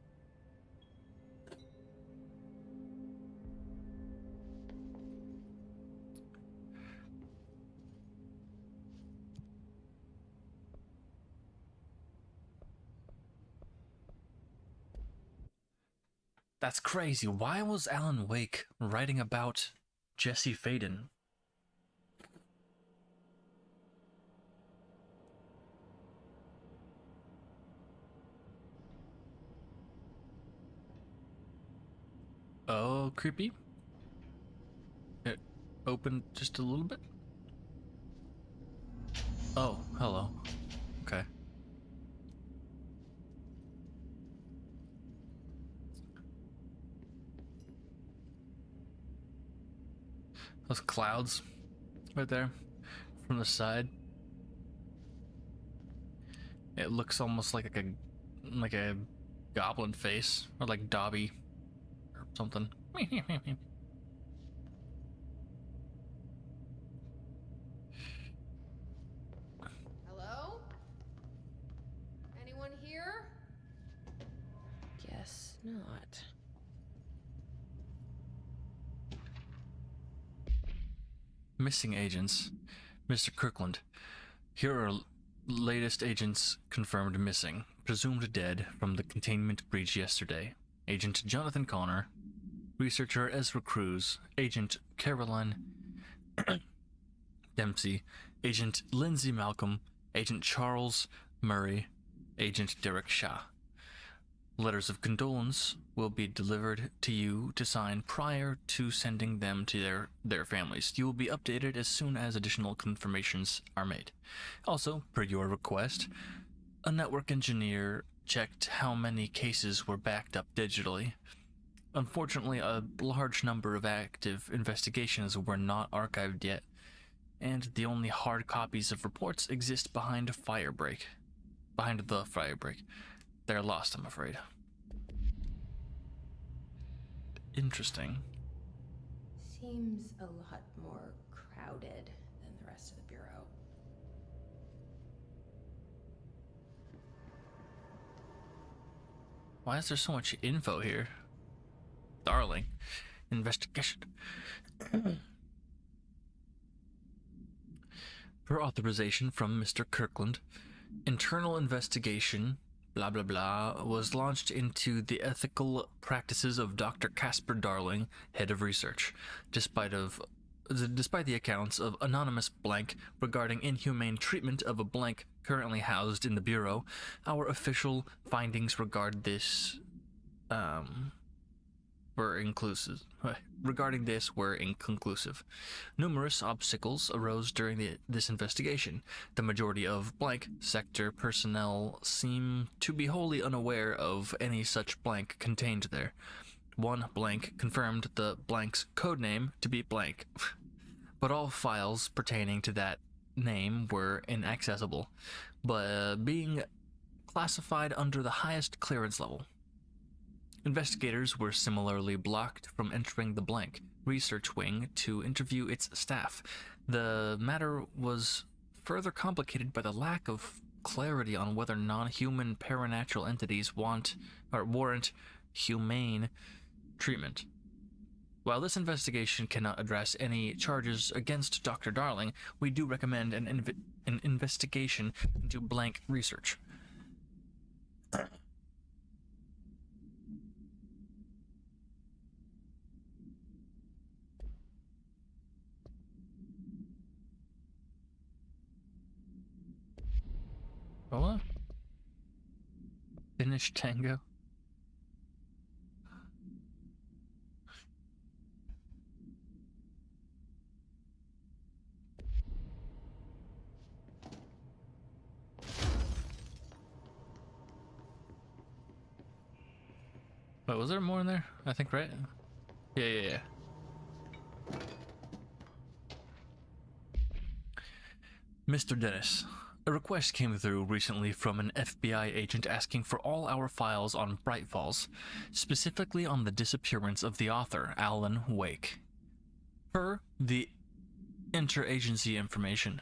That's crazy. Why was Alan Wake writing about Jesse Faden? Oh, creepy. It opened just a little bit. Oh, hello. Okay. Those clouds right there from the side. It looks almost like a goblin face, or like Dobby or something. Hello? Anyone here? Guess not. Missing agents. Mr. Kirkland, here are latest agents confirmed missing, presumed dead from the containment breach yesterday. Agent Jonathan Connor, researcher Ezra Cruz, Agent Caroline Dempsey, Agent Lindsay Malcolm, Agent Charles Murray, Agent Derek Shah. Letters of condolence will be delivered to you to sign prior to sending them to their families. You will be updated as soon as additional confirmations are made. Also, per your request, a network engineer checked how many cases were backed up digitally. Unfortunately, a large number of active investigations were not archived yet, and the only hard copies of reports exist behind the firebreak. They're lost, I'm afraid. Interesting. Seems a lot more crowded than the rest of the bureau. Why is there so much info here? Darling. Investigation. Per authorization from Mr. Kirkland, internal investigation, blah blah blah, was launched into the ethical practices of Dr. Casper Darling, head of research, despite the accounts of anonymous blank regarding inhumane treatment of a blank currently housed in the bureau. Our official findings regarding this were inconclusive. Numerous obstacles arose during this investigation. The majority of blank sector personnel seem to be wholly unaware of any such blank contained there. One blank confirmed the blank's codename to be blank, but all files pertaining to that name were inaccessible, but being classified under the highest clearance level. Investigators were similarly blocked from entering the blank research wing to interview its staff. The matter was further complicated by the lack of clarity on whether non-human paranatural entities warrant humane treatment. While this investigation cannot address any charges against Dr. Darling, we do recommend an investigation into blank research. What? Finish tango? Wait, was there more in there? I think, right? Yeah. Mr. Dennis, a request came through recently from an FBI agent asking for all our files on Bright Falls, specifically on the disappearance of the author, Alan Wake. Per the interagency information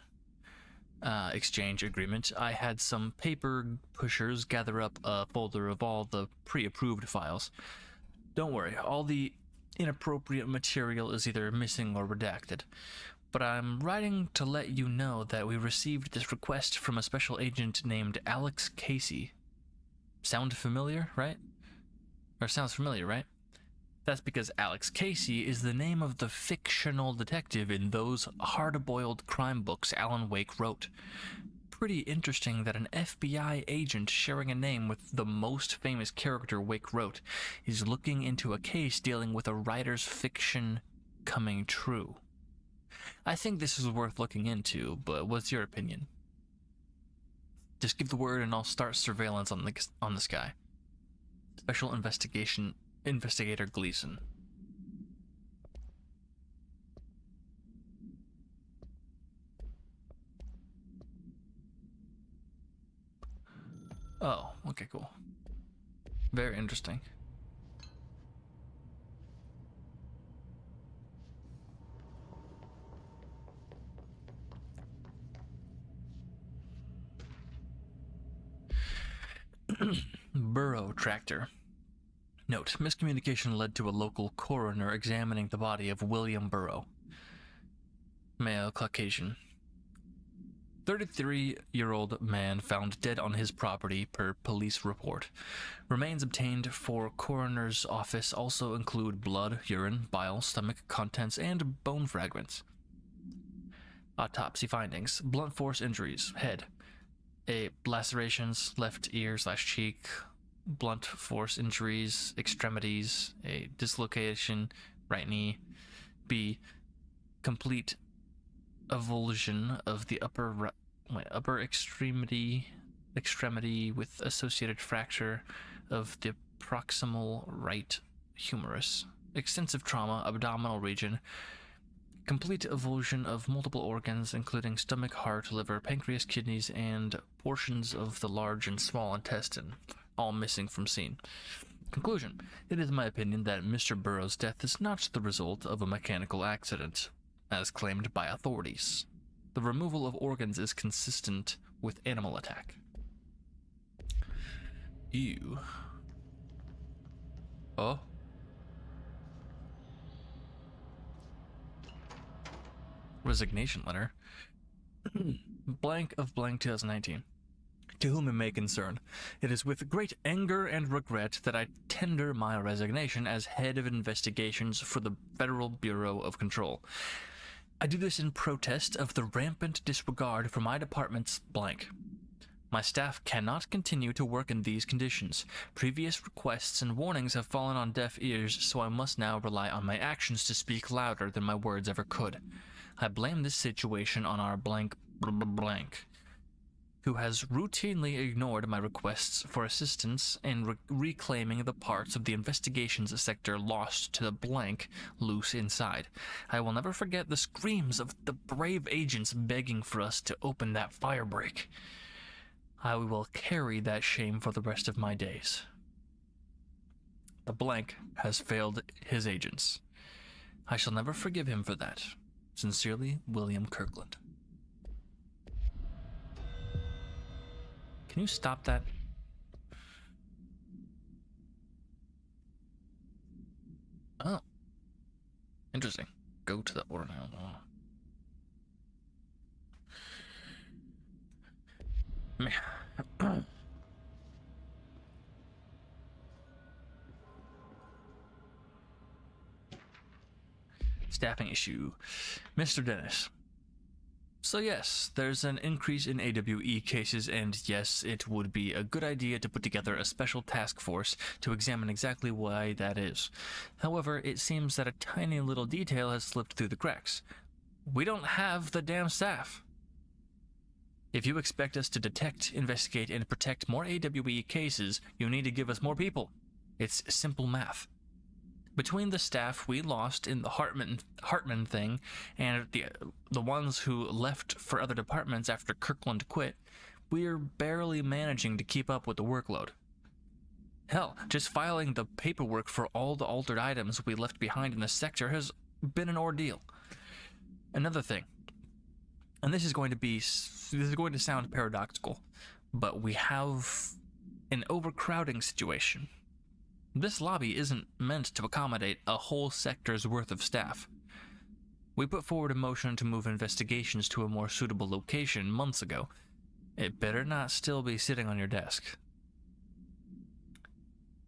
exchange agreement, I had some paper pushers gather up a folder of all the pre-approved files. Don't worry, all the inappropriate material is either missing or redacted. But I'm writing to let you know that we received this request from a special agent named Alex Casey. Sound familiar, right? Or sounds familiar, right? That's because Alex Casey is the name of the fictional detective in those hard-boiled crime books Alan Wake wrote. Pretty interesting that an FBI agent sharing a name with the most famous character Wake wrote is looking into a case dealing with a writer's fiction coming true. I think this is worth looking into, but what's your opinion? Just give the word and I'll start surveillance on this guy. Special Investigator Gleason. Oh, okay, cool. Very interesting. Burrow Tractor. Note, miscommunication led to a local coroner examining the body of William Burrow. Male, Caucasian. 33-year-old man found dead on his property per police report. Remains obtained for coroner's office also include blood, urine, bile, stomach contents, and bone fragments. Autopsy findings. Blunt force injuries. Head. Lacerations, left ear/cheek, blunt force injuries, extremities, a dislocation, right knee. B, complete avulsion of the upper extremity with associated fracture of the proximal right humerus. Extensive trauma, abdominal region. Complete avulsion of multiple organs, including stomach, heart, liver, pancreas, kidneys, and portions of the large and small intestine, all missing from scene. Conclusion. It is my opinion that Mr. Burrow's death is not the result of a mechanical accident, as claimed by authorities. The removal of organs is consistent with animal attack. Ew. Oh? Resignation letter. Blank of blank 2019. To whom it may concern, it is with great anger and regret that I tender my resignation as head of investigations for the Federal Bureau of Control. I do this in protest of the rampant disregard for my department's blank. My staff cannot continue to work in these conditions. Previous requests and warnings have fallen on deaf ears, so I must now rely on my actions to speak louder than my words ever could. I blame this situation on our blank, who has routinely ignored my requests for assistance in reclaiming the parts of the investigations sector lost to the blank loose inside. I will never forget the screams of the brave agents begging for us to open that firebreak. I will carry that shame for the rest of my days. The blank has failed his agents. I shall never forgive him for that. Sincerely, William Kirkland. Can you stop that? Oh. Interesting. Go to the order now. Oh. Staffing issue. Mr. Dennis. So yes, there's an increase in AWE cases, and yes, it would be a good idea to put together a special task force to examine exactly why that is. However, it seems that a tiny little detail has slipped through the cracks. We don't have the damn staff. If you expect us to detect, investigate, and protect more AWE cases, you need to give us more people. It's simple math. Between the staff we lost in the Hartman thing and the ones who left for other departments after Kirkland quit, we're barely managing to keep up with the workload. Hell, just filing the paperwork for all the altered items we left behind in the sector has been an ordeal. Another thing, and this is going to sound paradoxical, but we have an overcrowding situation. This lobby isn't meant to accommodate a whole sector's worth of staff. We put forward a motion to move investigations to a more suitable location months ago. It better not still be sitting on your desk.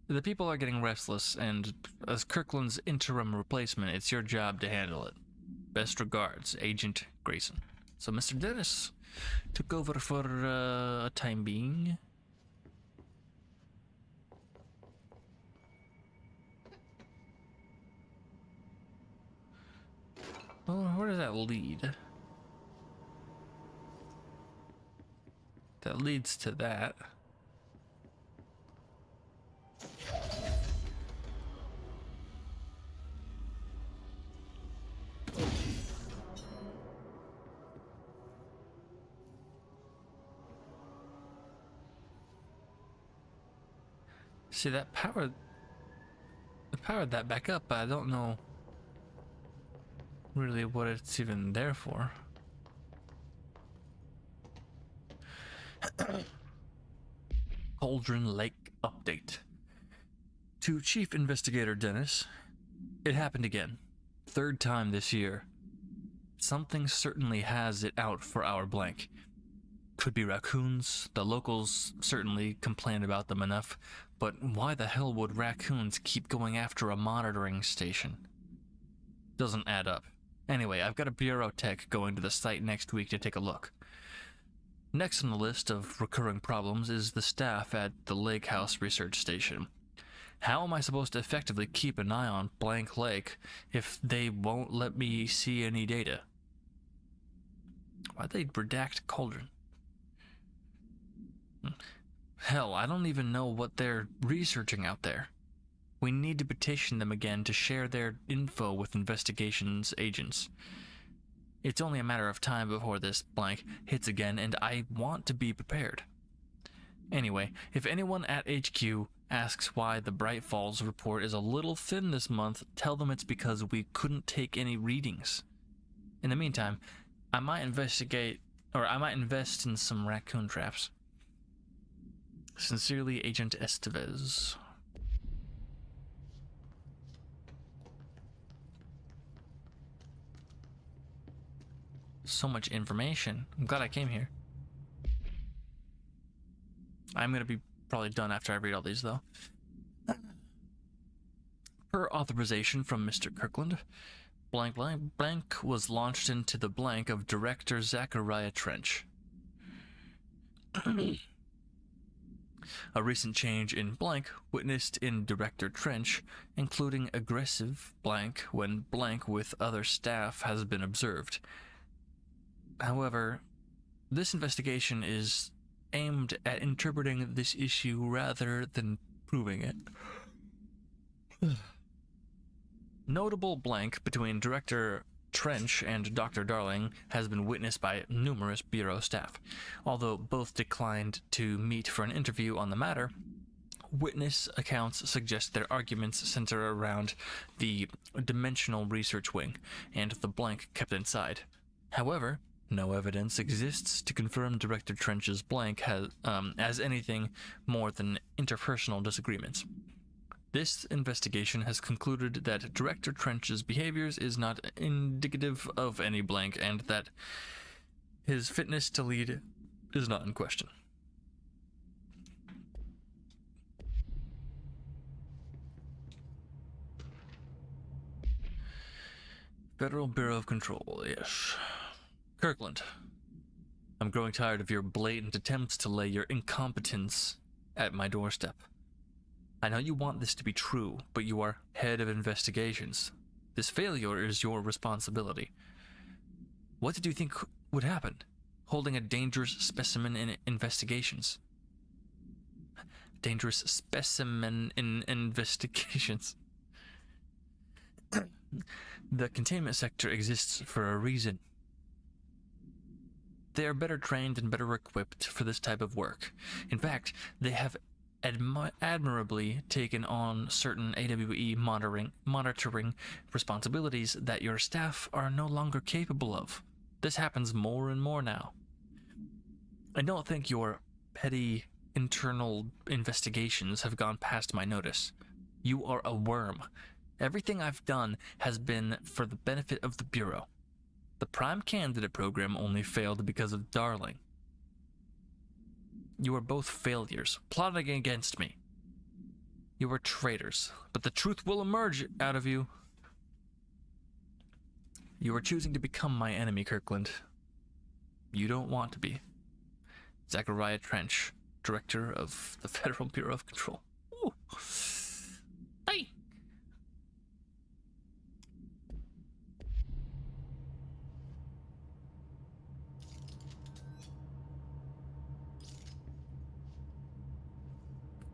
The people are getting restless, and as Kirkland's interim replacement, it's your job to handle it. Best regards, Agent Grayson. So Mr. Dennis took over for a time being. Well, where does that lead? That leads to that. See, that powered that back up, but I don't know really what it's even there for. Cauldron Lake update. To Chief Investigator Dennis, it happened again. Third time this year. Something certainly has it out for our blank. Could be raccoons. The locals certainly complain about them enough, but why the hell would raccoons keep going after a monitoring station? Doesn't add up. Anyway, I've got a bureau tech going to the site next week to take a look. Next on the list of recurring problems is the staff at the Lake House Research Station. How am I supposed to effectively keep an eye on Blank Lake if they won't let me see any data? Why'd they redact Cauldron? Hell, I don't even know what they're researching out there. We need to petition them again to share their info with investigations agents. It's only a matter of time before this blank hits again, and I want to be prepared. Anyway, if anyone at HQ asks why the Bright Falls report is a little thin this month, tell them it's because we couldn't take any readings. In the meantime, I might invest in some raccoon traps. Sincerely, Agent Estevez. So much information. I'm glad I came here. I'm going to be probably done after I read all these, though. Per authorization from Mr. Kirkland, blank blank blank was launched into the blank of Director Zachariah Trench. A recent change in blank witnessed in Director Trench, including aggressive blank when blank with other staff has been observed. However, this investigation is aimed at interpreting this issue rather than proving it. Notable blank between Director Trench and Dr. Darling has been witnessed by numerous Bureau staff. Although both declined to meet for an interview on the matter, witness accounts suggest their arguments center around the Dimensional Research Wing and the blank kept inside. However, no evidence exists to confirm Director Trench's blank has as anything more than interpersonal disagreements. This investigation has concluded that Director Trench's behaviors is not indicative of any blank and that his fitness to lead is not in question. Federal Bureau of Control, yes. Kirkland, I'm growing tired of your blatant attempts to lay your incompetence at my doorstep. I know you want this to be true, but you are head of investigations. This failure is your responsibility. What did you think would happen? Holding a dangerous specimen in investigations? dangerous specimen in investigations. The containment sector exists for a reason. They are better trained and better equipped for this type of work. In fact, they have admirably taken on certain AWE monitoring responsibilities that your staff are no longer capable of. This happens more and more now. I don't think your petty internal investigations have gone past my notice. You are a worm. Everything I've done has been for the benefit of the Bureau. The Prime Candidate program only failed because of Darling. You are both failures, plotting against me. You are traitors, but the truth will emerge out of you. You are choosing to become my enemy, Kirkland. You don't want to be. Zachariah Trench, Director of the Federal Bureau of Control. Ooh. Hey!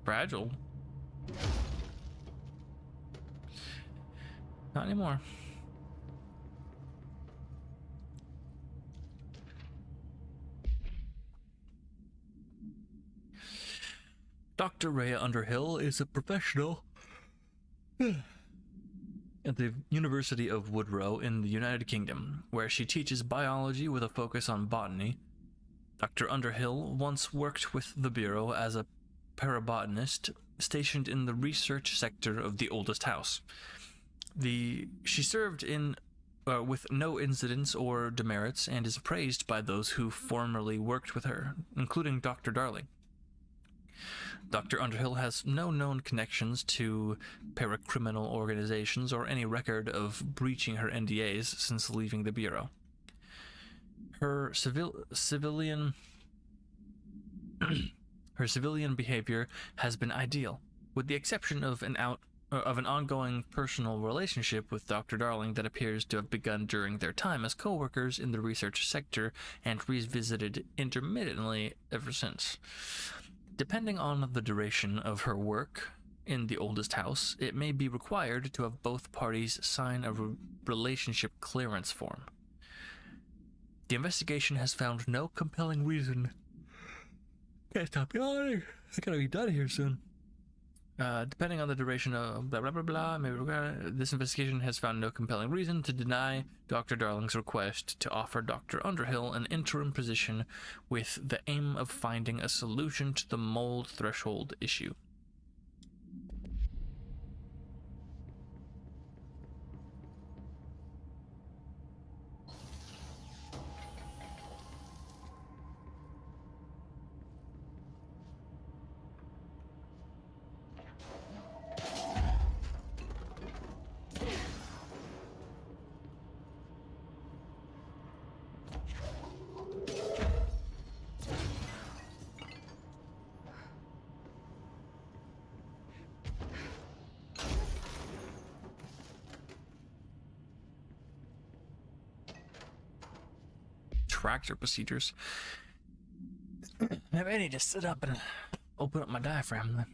Fragile? Not anymore. Dr. Rhea Underhill is a professional at the University of Woodrow in the United Kingdom, where she teaches biology with a focus on botany. Dr. Underhill once worked with the Bureau as a parabotanist stationed in the research sector of the oldest house. She served in with no incidents or demerits and is praised by those who formerly worked with her, including Dr. Darling. Dr. Underhill has no known connections to paracriminal organizations or any record of breaching her NDAs since leaving the Bureau. Her civilian behavior has been ideal, with the exception of an ongoing personal relationship with Dr. Darling that appears to have begun during their time as co-workers in the research sector and revisited intermittently ever since. Depending on the duration of her work in the oldest house, it may be required to have both parties sign a relationship clearance form. The investigation has found no compelling reason. Can't stop yawning. I gotta be done here soon. Depending on the duration of blah blah blah blah, this investigation has found no compelling reason to deny Dr. Darling's request to offer Dr. Underhill an interim position with the aim of finding a solution to the mold threshold issue. Tractor procedures. Maybe I need to sit up and open up my diaphragm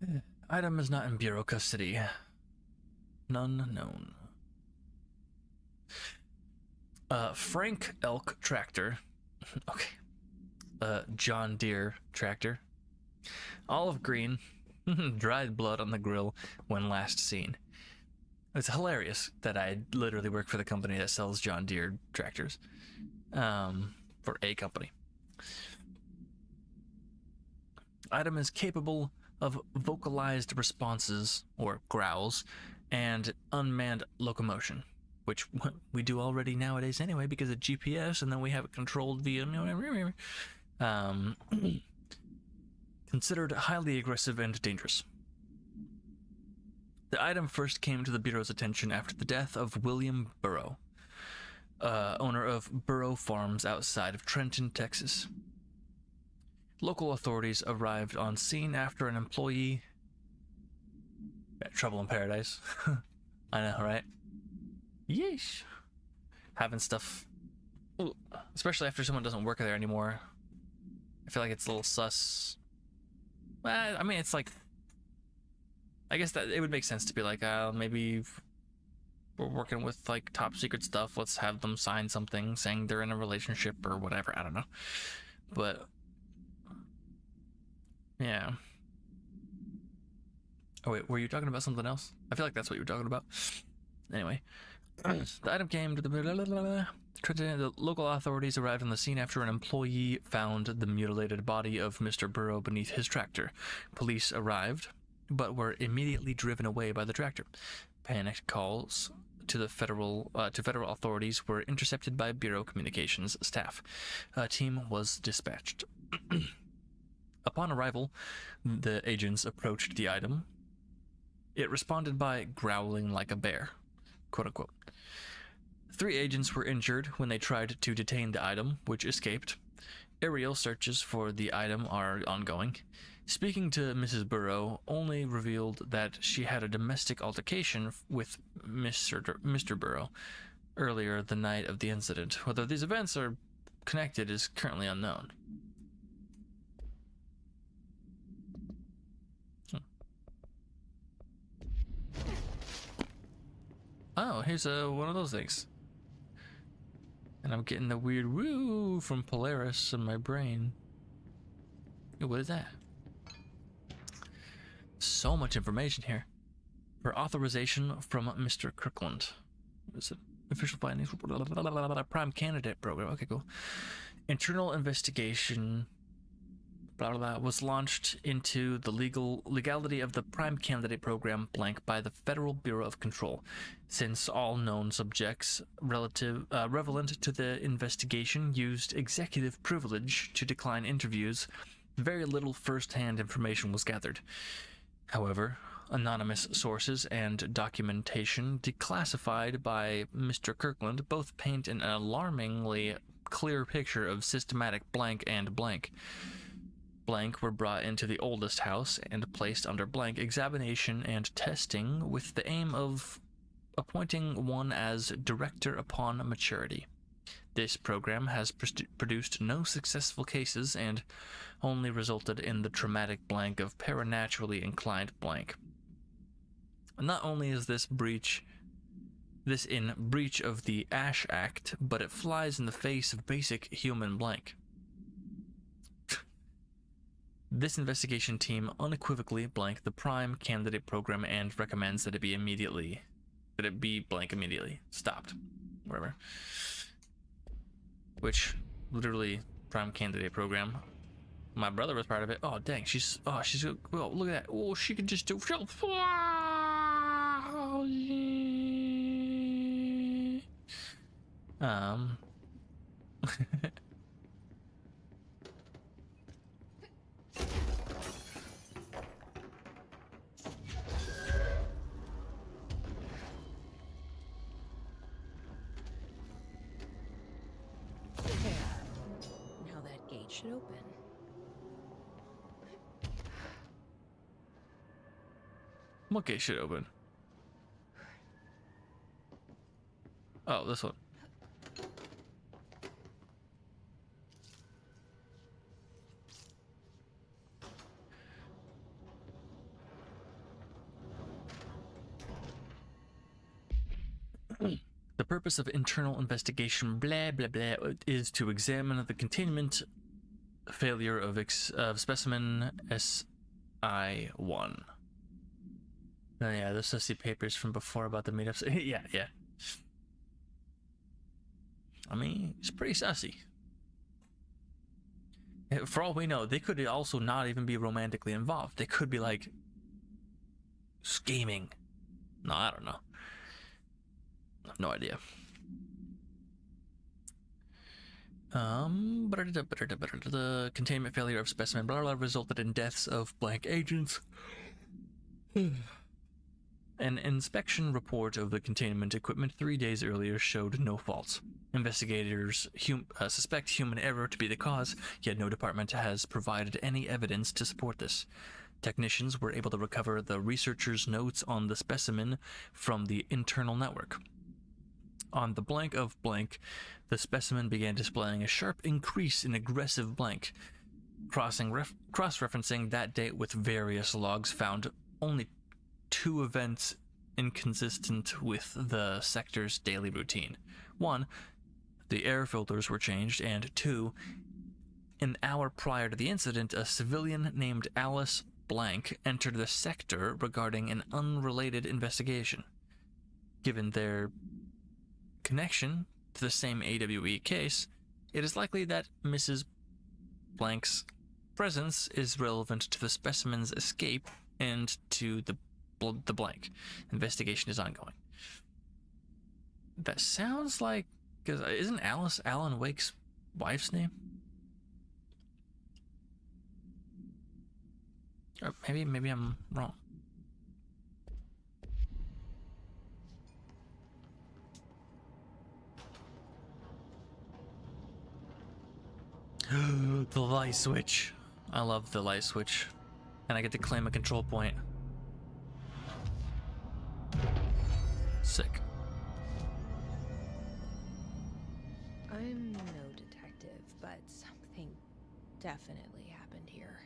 then. Item is not in Bureau custody. None known. Frank Elk Tractor. Okay. John Deere Tractor. Olive green. Dried blood on the grill when last seen. It's hilarious that I literally work for the company that sells John Deere tractors. For a company. Item is capable of vocalized responses, or growls, and unmanned locomotion, which we do already nowadays anyway because of GPS, and then we have it controlled via... Considered highly aggressive and dangerous. The item first came to the Bureau's attention after the death of William Burrow, owner of Burrow Farms outside of Trenton, Texas. Local authorities arrived on scene after an employee... Trouble in paradise. I know, right? Yeesh. Having stuff... Especially after someone doesn't work there anymore. I feel like it's a little sus. Well, I mean, it's like, I guess that it would make sense to be like, maybe we're working with like top secret stuff. Let's have them sign something saying they're in a relationship or whatever. I don't know. But yeah. Oh wait, were you talking about something else? I feel like that's what you were talking about. Anyway, the item came to the local authorities arrived on the scene after an employee found the mutilated body of Mr. Burrow beneath his tractor. Police arrived, but were immediately driven away by the tractor. Panicked calls to the federal authorities were intercepted by Bureau Communications staff. A team was dispatched. Upon arrival, the agents approached the item. It responded by growling like a bear, quote unquote. 3 agents were injured when they tried to detain the item, which escaped. Aerial searches for the item are ongoing. Speaking to Mrs. Burrow only revealed that she had a domestic altercation with Mr. Burrow earlier the night of the incident. Whether these events are connected is currently unknown. Oh, here's one of those things. And I'm getting the weird woo from Polaris in my brain. Ooh, what is that? So much information here. For authorization from Mr. Kirkland. What is it? Official findings. Prime candidate program. Okay, cool. Internal investigation was launched into the legality of the Prime Candidate Program blank by the Federal Bureau of Control. Since all known subjects relevant to the investigation used executive privilege to decline interviews, very little first-hand information was gathered. However, anonymous sources and documentation declassified by Mr. Kirkland both paint an alarmingly clear picture of systematic blank and blank. Blank were brought into the oldest house and placed under blank examination and testing with the aim of appointing one as director upon maturity. This program has produced no successful cases and only resulted in the traumatic blank of paranaturally inclined blank. Not only is this in breach of the Ash Act, but it flies in the face of basic human blank. This investigation team unequivocally blank the Prime Candidate Program and recommends that it be blank immediately. Stopped. Whatever. Which, literally, Prime Candidate Program. My brother was part of it. Oh, dang. She's, oh, look at that. Oh, she could just do, Now that gate should open. What gate should open? Oh, this one. The purpose of internal investigation, blah, blah, blah, is to examine the containment failure of specimen SI1. Oh, yeah, the sussy papers from before about the meetups. Yeah. I mean, it's pretty sussy. For all we know, they could also not even be romantically involved. They could be, like, scheming. No, I don't know. I have no idea. The containment failure of specimen blah, blah, resulted in deaths of blank agents. An inspection report of the containment equipment 3 days earlier showed no faults. Investigators suspect human error to be the cause, yet no department has provided any evidence to support this. Technicians were able to recover the researchers' notes on the specimen from the internal network. On the blank of blank, the specimen began displaying a sharp increase in aggressive blank. cross-referencing that date with various logs, found only 2 events inconsistent with the sector's daily routine. 1, the air filters were changed, and 2, an hour prior to the incident, a civilian named Alice Blank entered the sector regarding an unrelated investigation. Given their connection to the same AWE case, it is likely that Mrs. Blank's presence is relevant to the specimen's escape and to the blank. Investigation is ongoing. That sounds like... because isn't Alice Alan Wake's wife's name? Or maybe I'm wrong. The light switch. I love the light switch. And I get to claim a control point. Sick. I'm no detective, but something definitely happened here.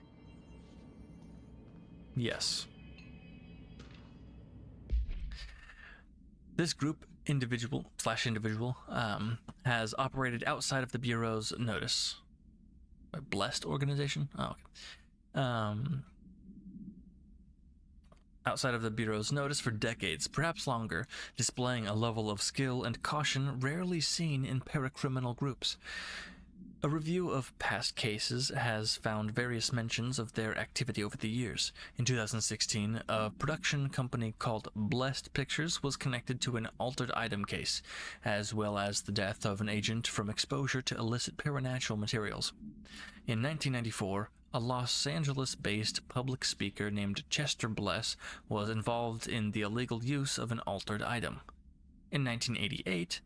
Yes. This group, individual, has operated outside of the Bureau's notice. A blessed organization? Oh, okay. Outside of the Bureau's notice for decades, perhaps longer, displaying a level of skill and caution rarely seen in paracriminal groups. A review of past cases has found various mentions of their activity over the years. In 2016, a production company called Blessed Pictures was connected to an altered item case, as well as the death of an agent from exposure to illicit paranatural materials. In 1994, a Los Angeles-based public speaker named Chester Bless was involved in the illegal use of an altered item. In 1988,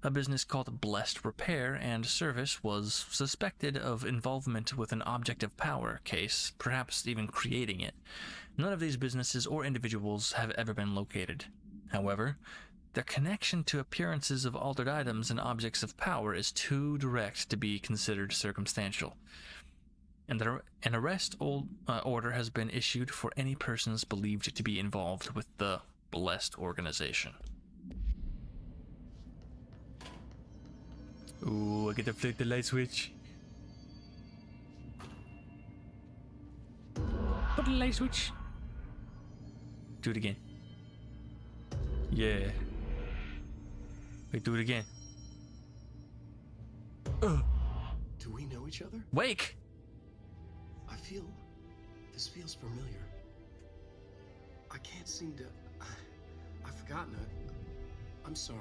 a business called Blessed Repair and Service was suspected of involvement with an object of power case, perhaps even creating it. None of these businesses or individuals have ever been located. However, their connection to appearances of altered items and objects of power is too direct to be considered circumstantial. And an arrest order has been issued for any persons believed to be involved with the Blessed organization. Ooh, I get to flick the light switch. Put the light switch. Do it again. Yeah. Wait, do it again. Do we know each other? Wake! This feels familiar. I can't seem to... I've forgotten it. I'm sorry.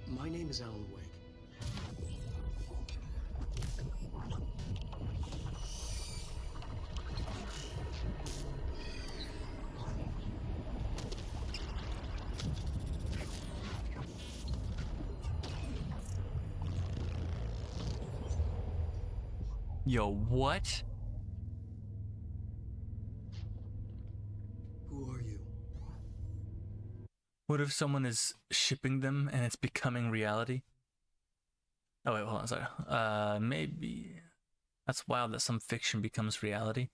My name is Alan Wake. Yo, what? Who are you? What if someone is shipping them and it's becoming reality? Oh wait, hold on, sorry. Maybe... That's wild that some fiction becomes reality.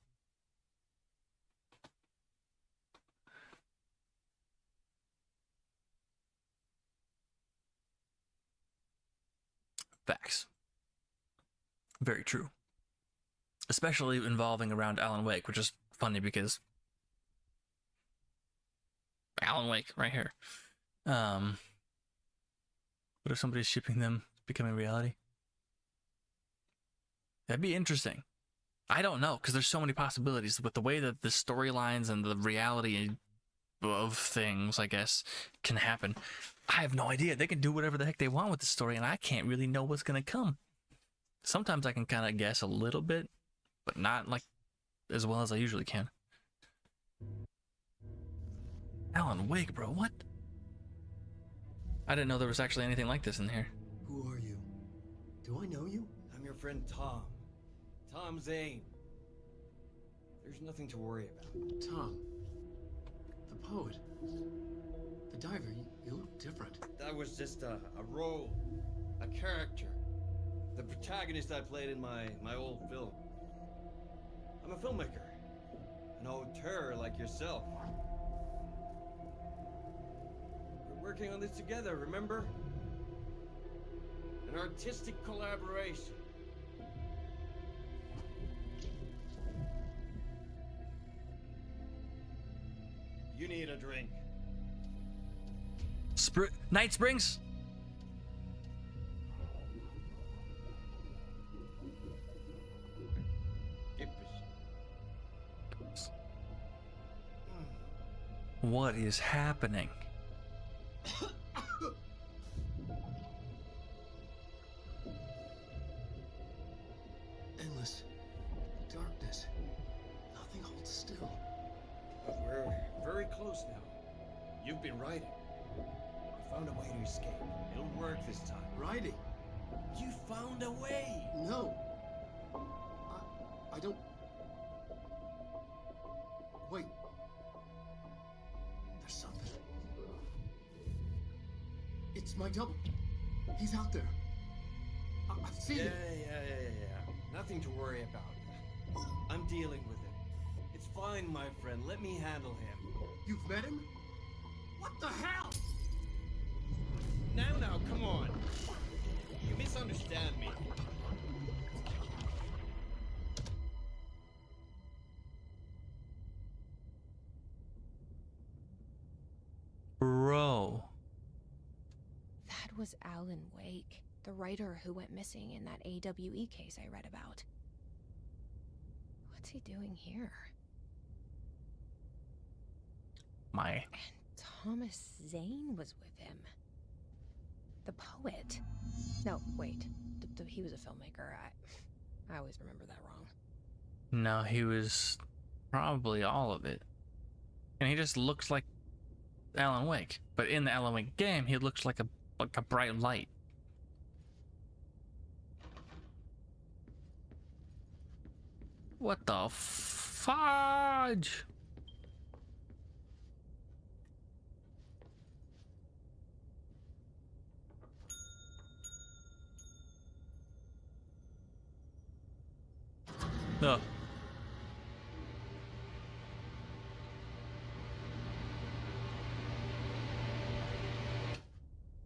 Facts. Very true. Especially involving around Alan Wake, which is funny because Alan Wake right here. What if somebody's shipping them becoming reality? That'd be interesting. I don't know, because there's so many possibilities with the way that the storylines and the reality of things, I guess, can happen. I have no idea. They can do whatever the heck they want with the story, and I can't really know what's going to come. Sometimes I can kind of guess a little bit, but not like as well as I usually can. Alan Wake, bro, what? I didn't know there was actually anything like this in here. Who are you? Do I know you? I'm your friend Tom. Tom Zane. There's nothing to worry about. Tom. The poet. The diver. You look different. That was just a role. A character. The protagonist I played in my old film. I'm a filmmaker. An auteur like yourself. We're working on this together, remember? An artistic collaboration. You need a drink. Night Springs? What is happening? Endless darkness. Nothing holds still. But we're very close now. You've been writing. You found a way to escape. It'll work this time. Writing? You found a way! No. I don't... Wait. There's something. It's my double. He's out there. I've seen it. Yeah. Nothing to worry about. I'm dealing with it. It's fine, my friend. Let me handle him. You've met him? What the hell? Now, come on. You misunderstand me. Bro. That was Alan Wake, the writer who went missing in that AWE case I read about. What's he doing here? My. And Thomas Zane was with him. The poet. No, wait. He was a filmmaker. I always remember that wrong. No, he was probably all of it. And he just looks like Alan Wake. But in the Alan Wake game, he looks like a bright light. What the fudge? No.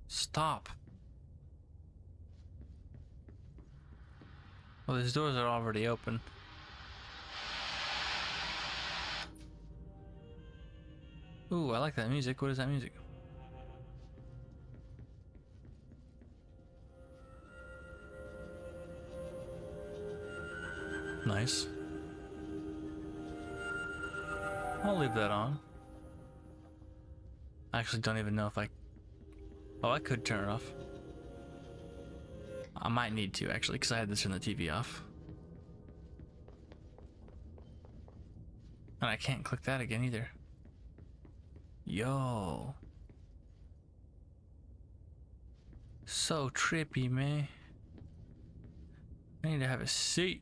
Stop. Well, these doors are already open. Ooh, I like that music. What is that music? Nice. I'll leave that on. I actually don't even know if I... Oh, I could turn it off. I might need to, actually, because I had to turn the TV off. And I can't click that again, either. Yo. So trippy, man. I need to have a seat.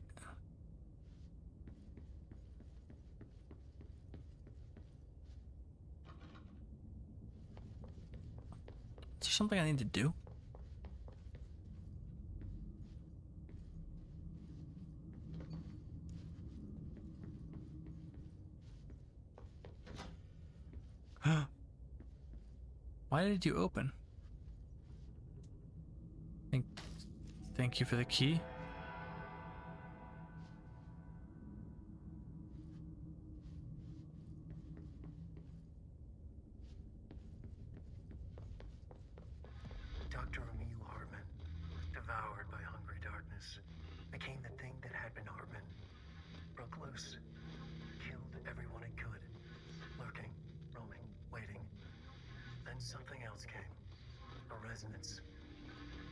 Is there something I need to do? Why did you open? Thank you for the key. Dr. Emil Hartman, devoured by hungry darkness, became the thing that had been Hartman. Broke loose, killed everyone it could, lurking, roaming, waiting. Then something else came, a resonance.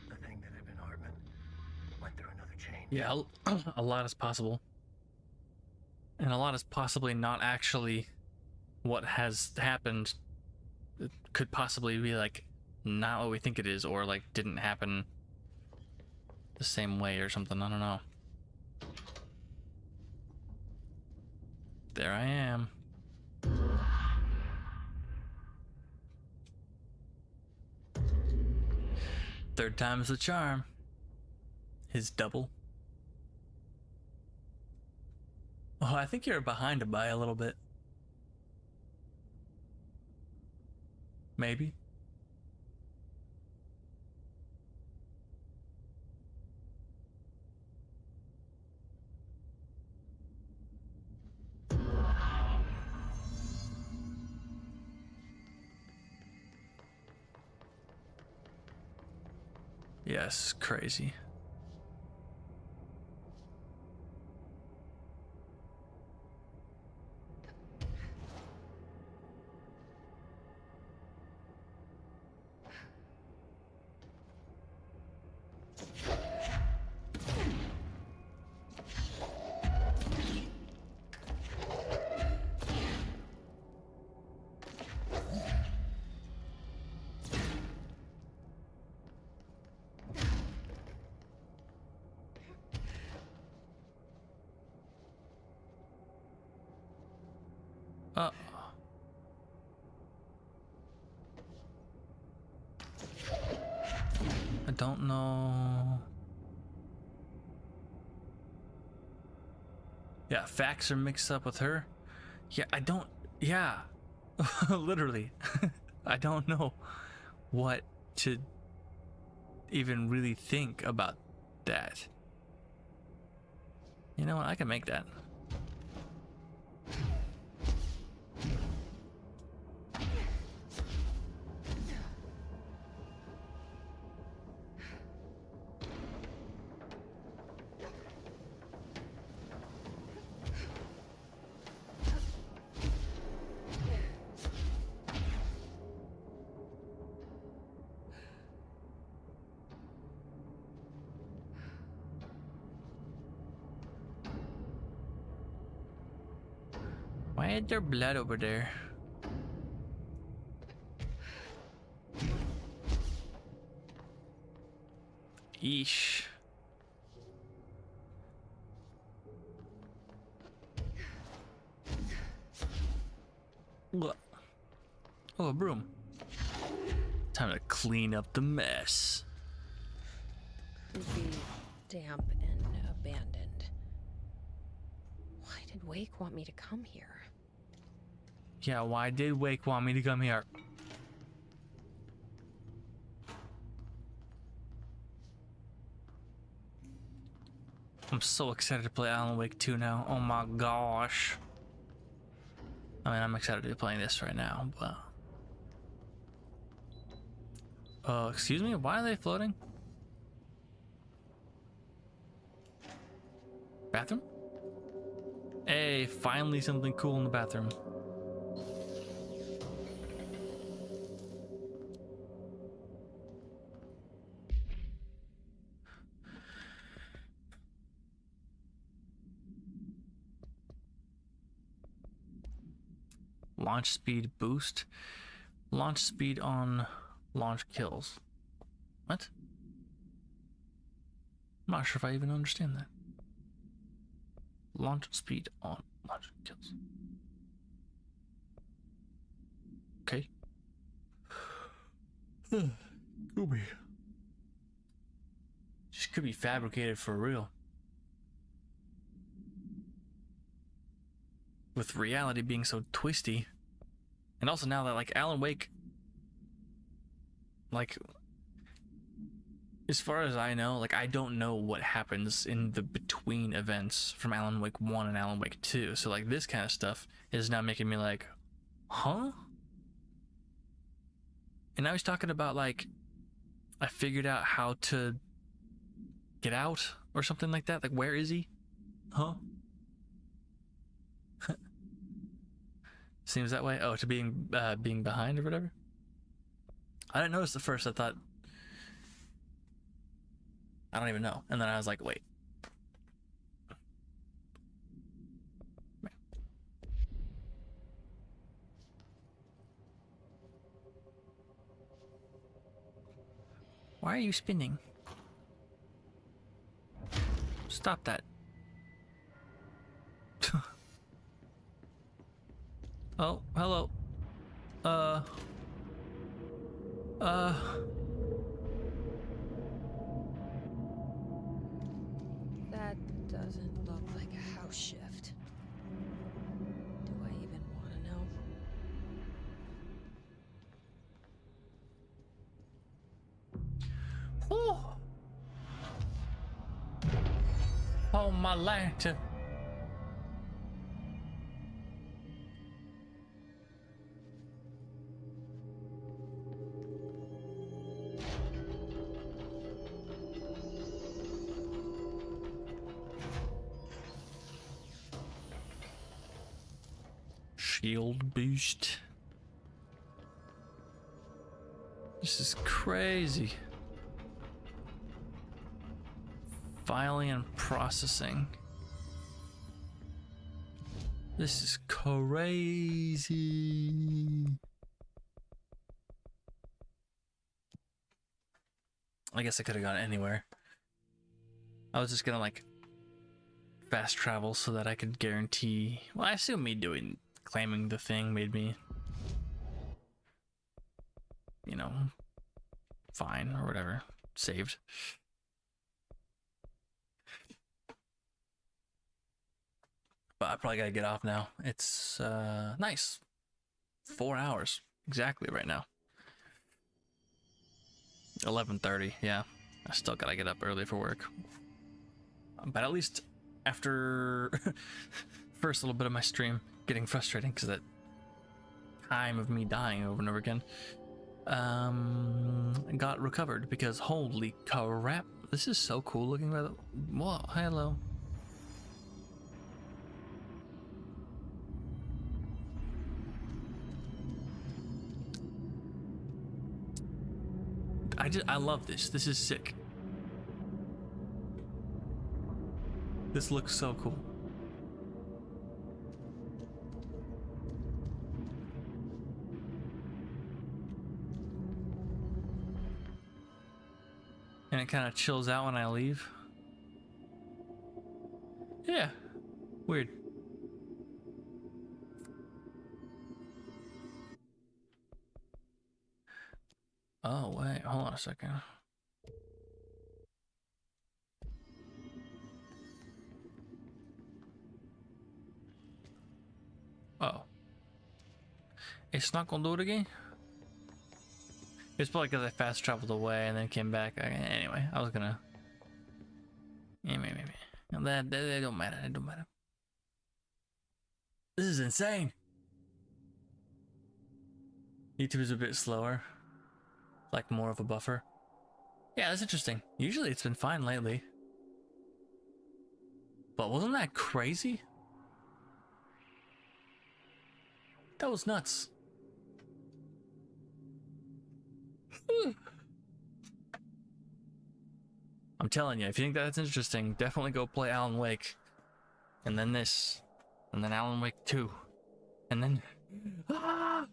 The thing that had been Hartman went through another change. Yeah, a lot is possible. And a lot is possibly not actually what has happened. It could possibly be like not what we think it is, or like didn't happen the same way or something. I don't know. There I am. Third time's the charm. his double. Oh, I think you're behind him by a little bit. Maybe. Yes, crazy. I don't know. Yeah, facts are mixed up with her. Yeah, I don't. Yeah, literally. I don't know what to even really think about that. You know what? I can make that. Why is there blood over there? Yeesh. Oh, a broom. Time to clean up the mess. Creepy, damp, and abandoned. Why did Wake want me to come here? Yeah, why did Wake want me to come here? I'm so excited to play Alan Wake 2 now. Oh my gosh. I mean, I'm excited to be playing this right now, but... excuse me? Why are they floating? Bathroom? Hey, finally something cool in the bathroom. Launch speed boost. Launch speed on launch kills. What? I'm not sure if I even understand that. Launch speed on launch kills. Okay. Could be. Just could be fabricated for real. With reality being so twisty. And also now that like Alan Wake, like as far as I know, like I don't know what happens in the between events from Alan Wake 1 and Alan Wake 2. So like this kind of stuff is now making me like, huh? And now he's talking about like I figured out how to get out or something like that. Like where is he? Huh? Seems that way. Oh, to being behind or whatever. I didn't notice at first. I thought I don't even know, and then I was like, wait. Why are you spinning? Stop that. Oh, hello. doesn't look like a house shift. Do I even want to know? Oh, oh my lantern. Shield boost. This is crazy. Filing and processing. This is crazy. I guess I could have gone anywhere. I was just gonna like fast travel so that I could guarantee. Well, I assume me claiming the thing made me, you know, fine or whatever, saved. But I probably gotta get off now. It's nice. 4 hours exactly right now. 11:30. Yeah, I still gotta get up early for work. But at least after first little bit of my stream getting frustrating because that time of me dying over and over again, got recovered because holy crap, this is so cool looking. By the whoa, hello. I love this. This is sick. This looks so cool. And it kind of chills out when I leave. Yeah. Weird. Oh, wait. Hold on a second. Oh. It's not gonna do it again? It's probably because I fast traveled away and then came back. Anyway, I was gonna... Yeah, maybe. That don't matter. It don't matter. This is insane. YouTube is a bit slower. Like more of a buffer. Yeah, that's interesting. Usually it's been fine lately. But wasn't that crazy? That was nuts. I'm telling you, if you think that's interesting, definitely go play Alan Wake. And then this. And then Alan Wake 2. And then... Ah!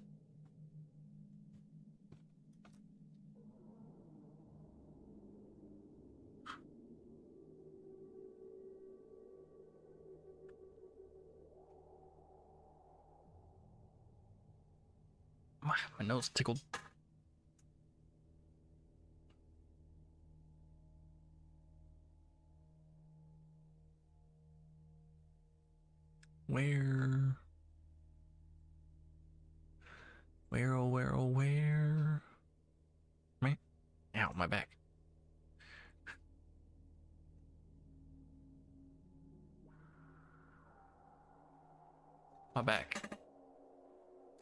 My nose tickled. Where? Where, oh, where, oh, where? Right? Ow, my back. My back.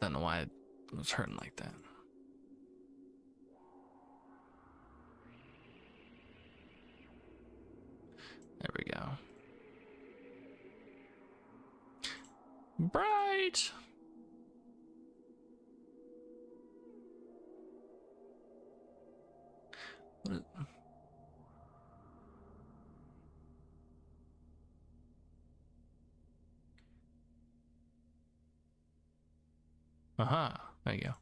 Don't know why it was hurting like that. There we go. Bright! What is... Aha, there you go.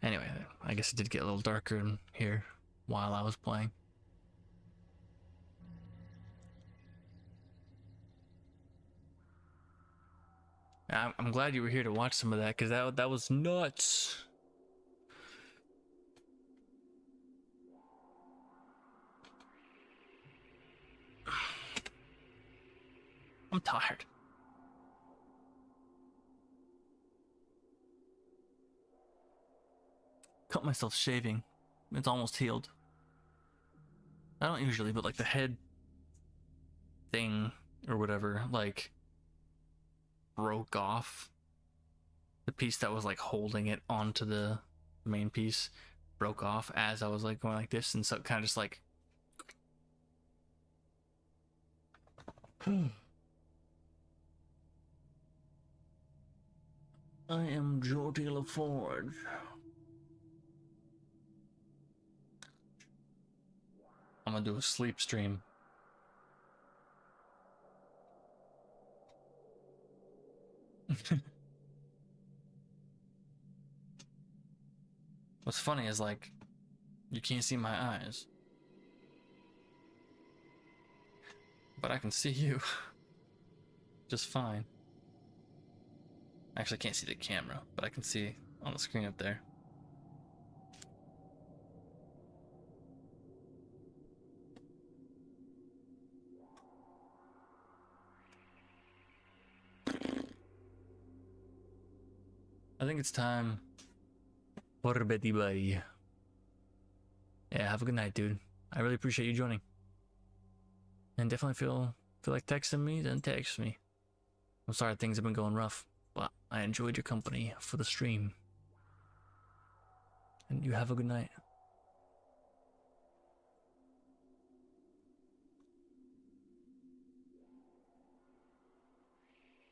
Anyway, I guess it did get a little darker in here while I was playing. I'm glad you were here to watch some of that, because that was nuts. I'm tired. Cut myself shaving. It's almost healed. I don't usually, but like the head thing or whatever, like broke off. The piece that was like holding it onto the main piece broke off as I was like going like this, and so it kind of just like I am Geordie LaForge. I'm gonna do a sleep stream. What's funny is like you can't see my eyes, but I can see you just fine. I actually can't see the camera, but I can see on the screen up there. I think it's time for babyy. Yeah, have a good night, dude. I really appreciate you joining. And definitely feel like texting me, then text me. I'm sorry things have been going rough, but I enjoyed your company for the stream. And you have a good night.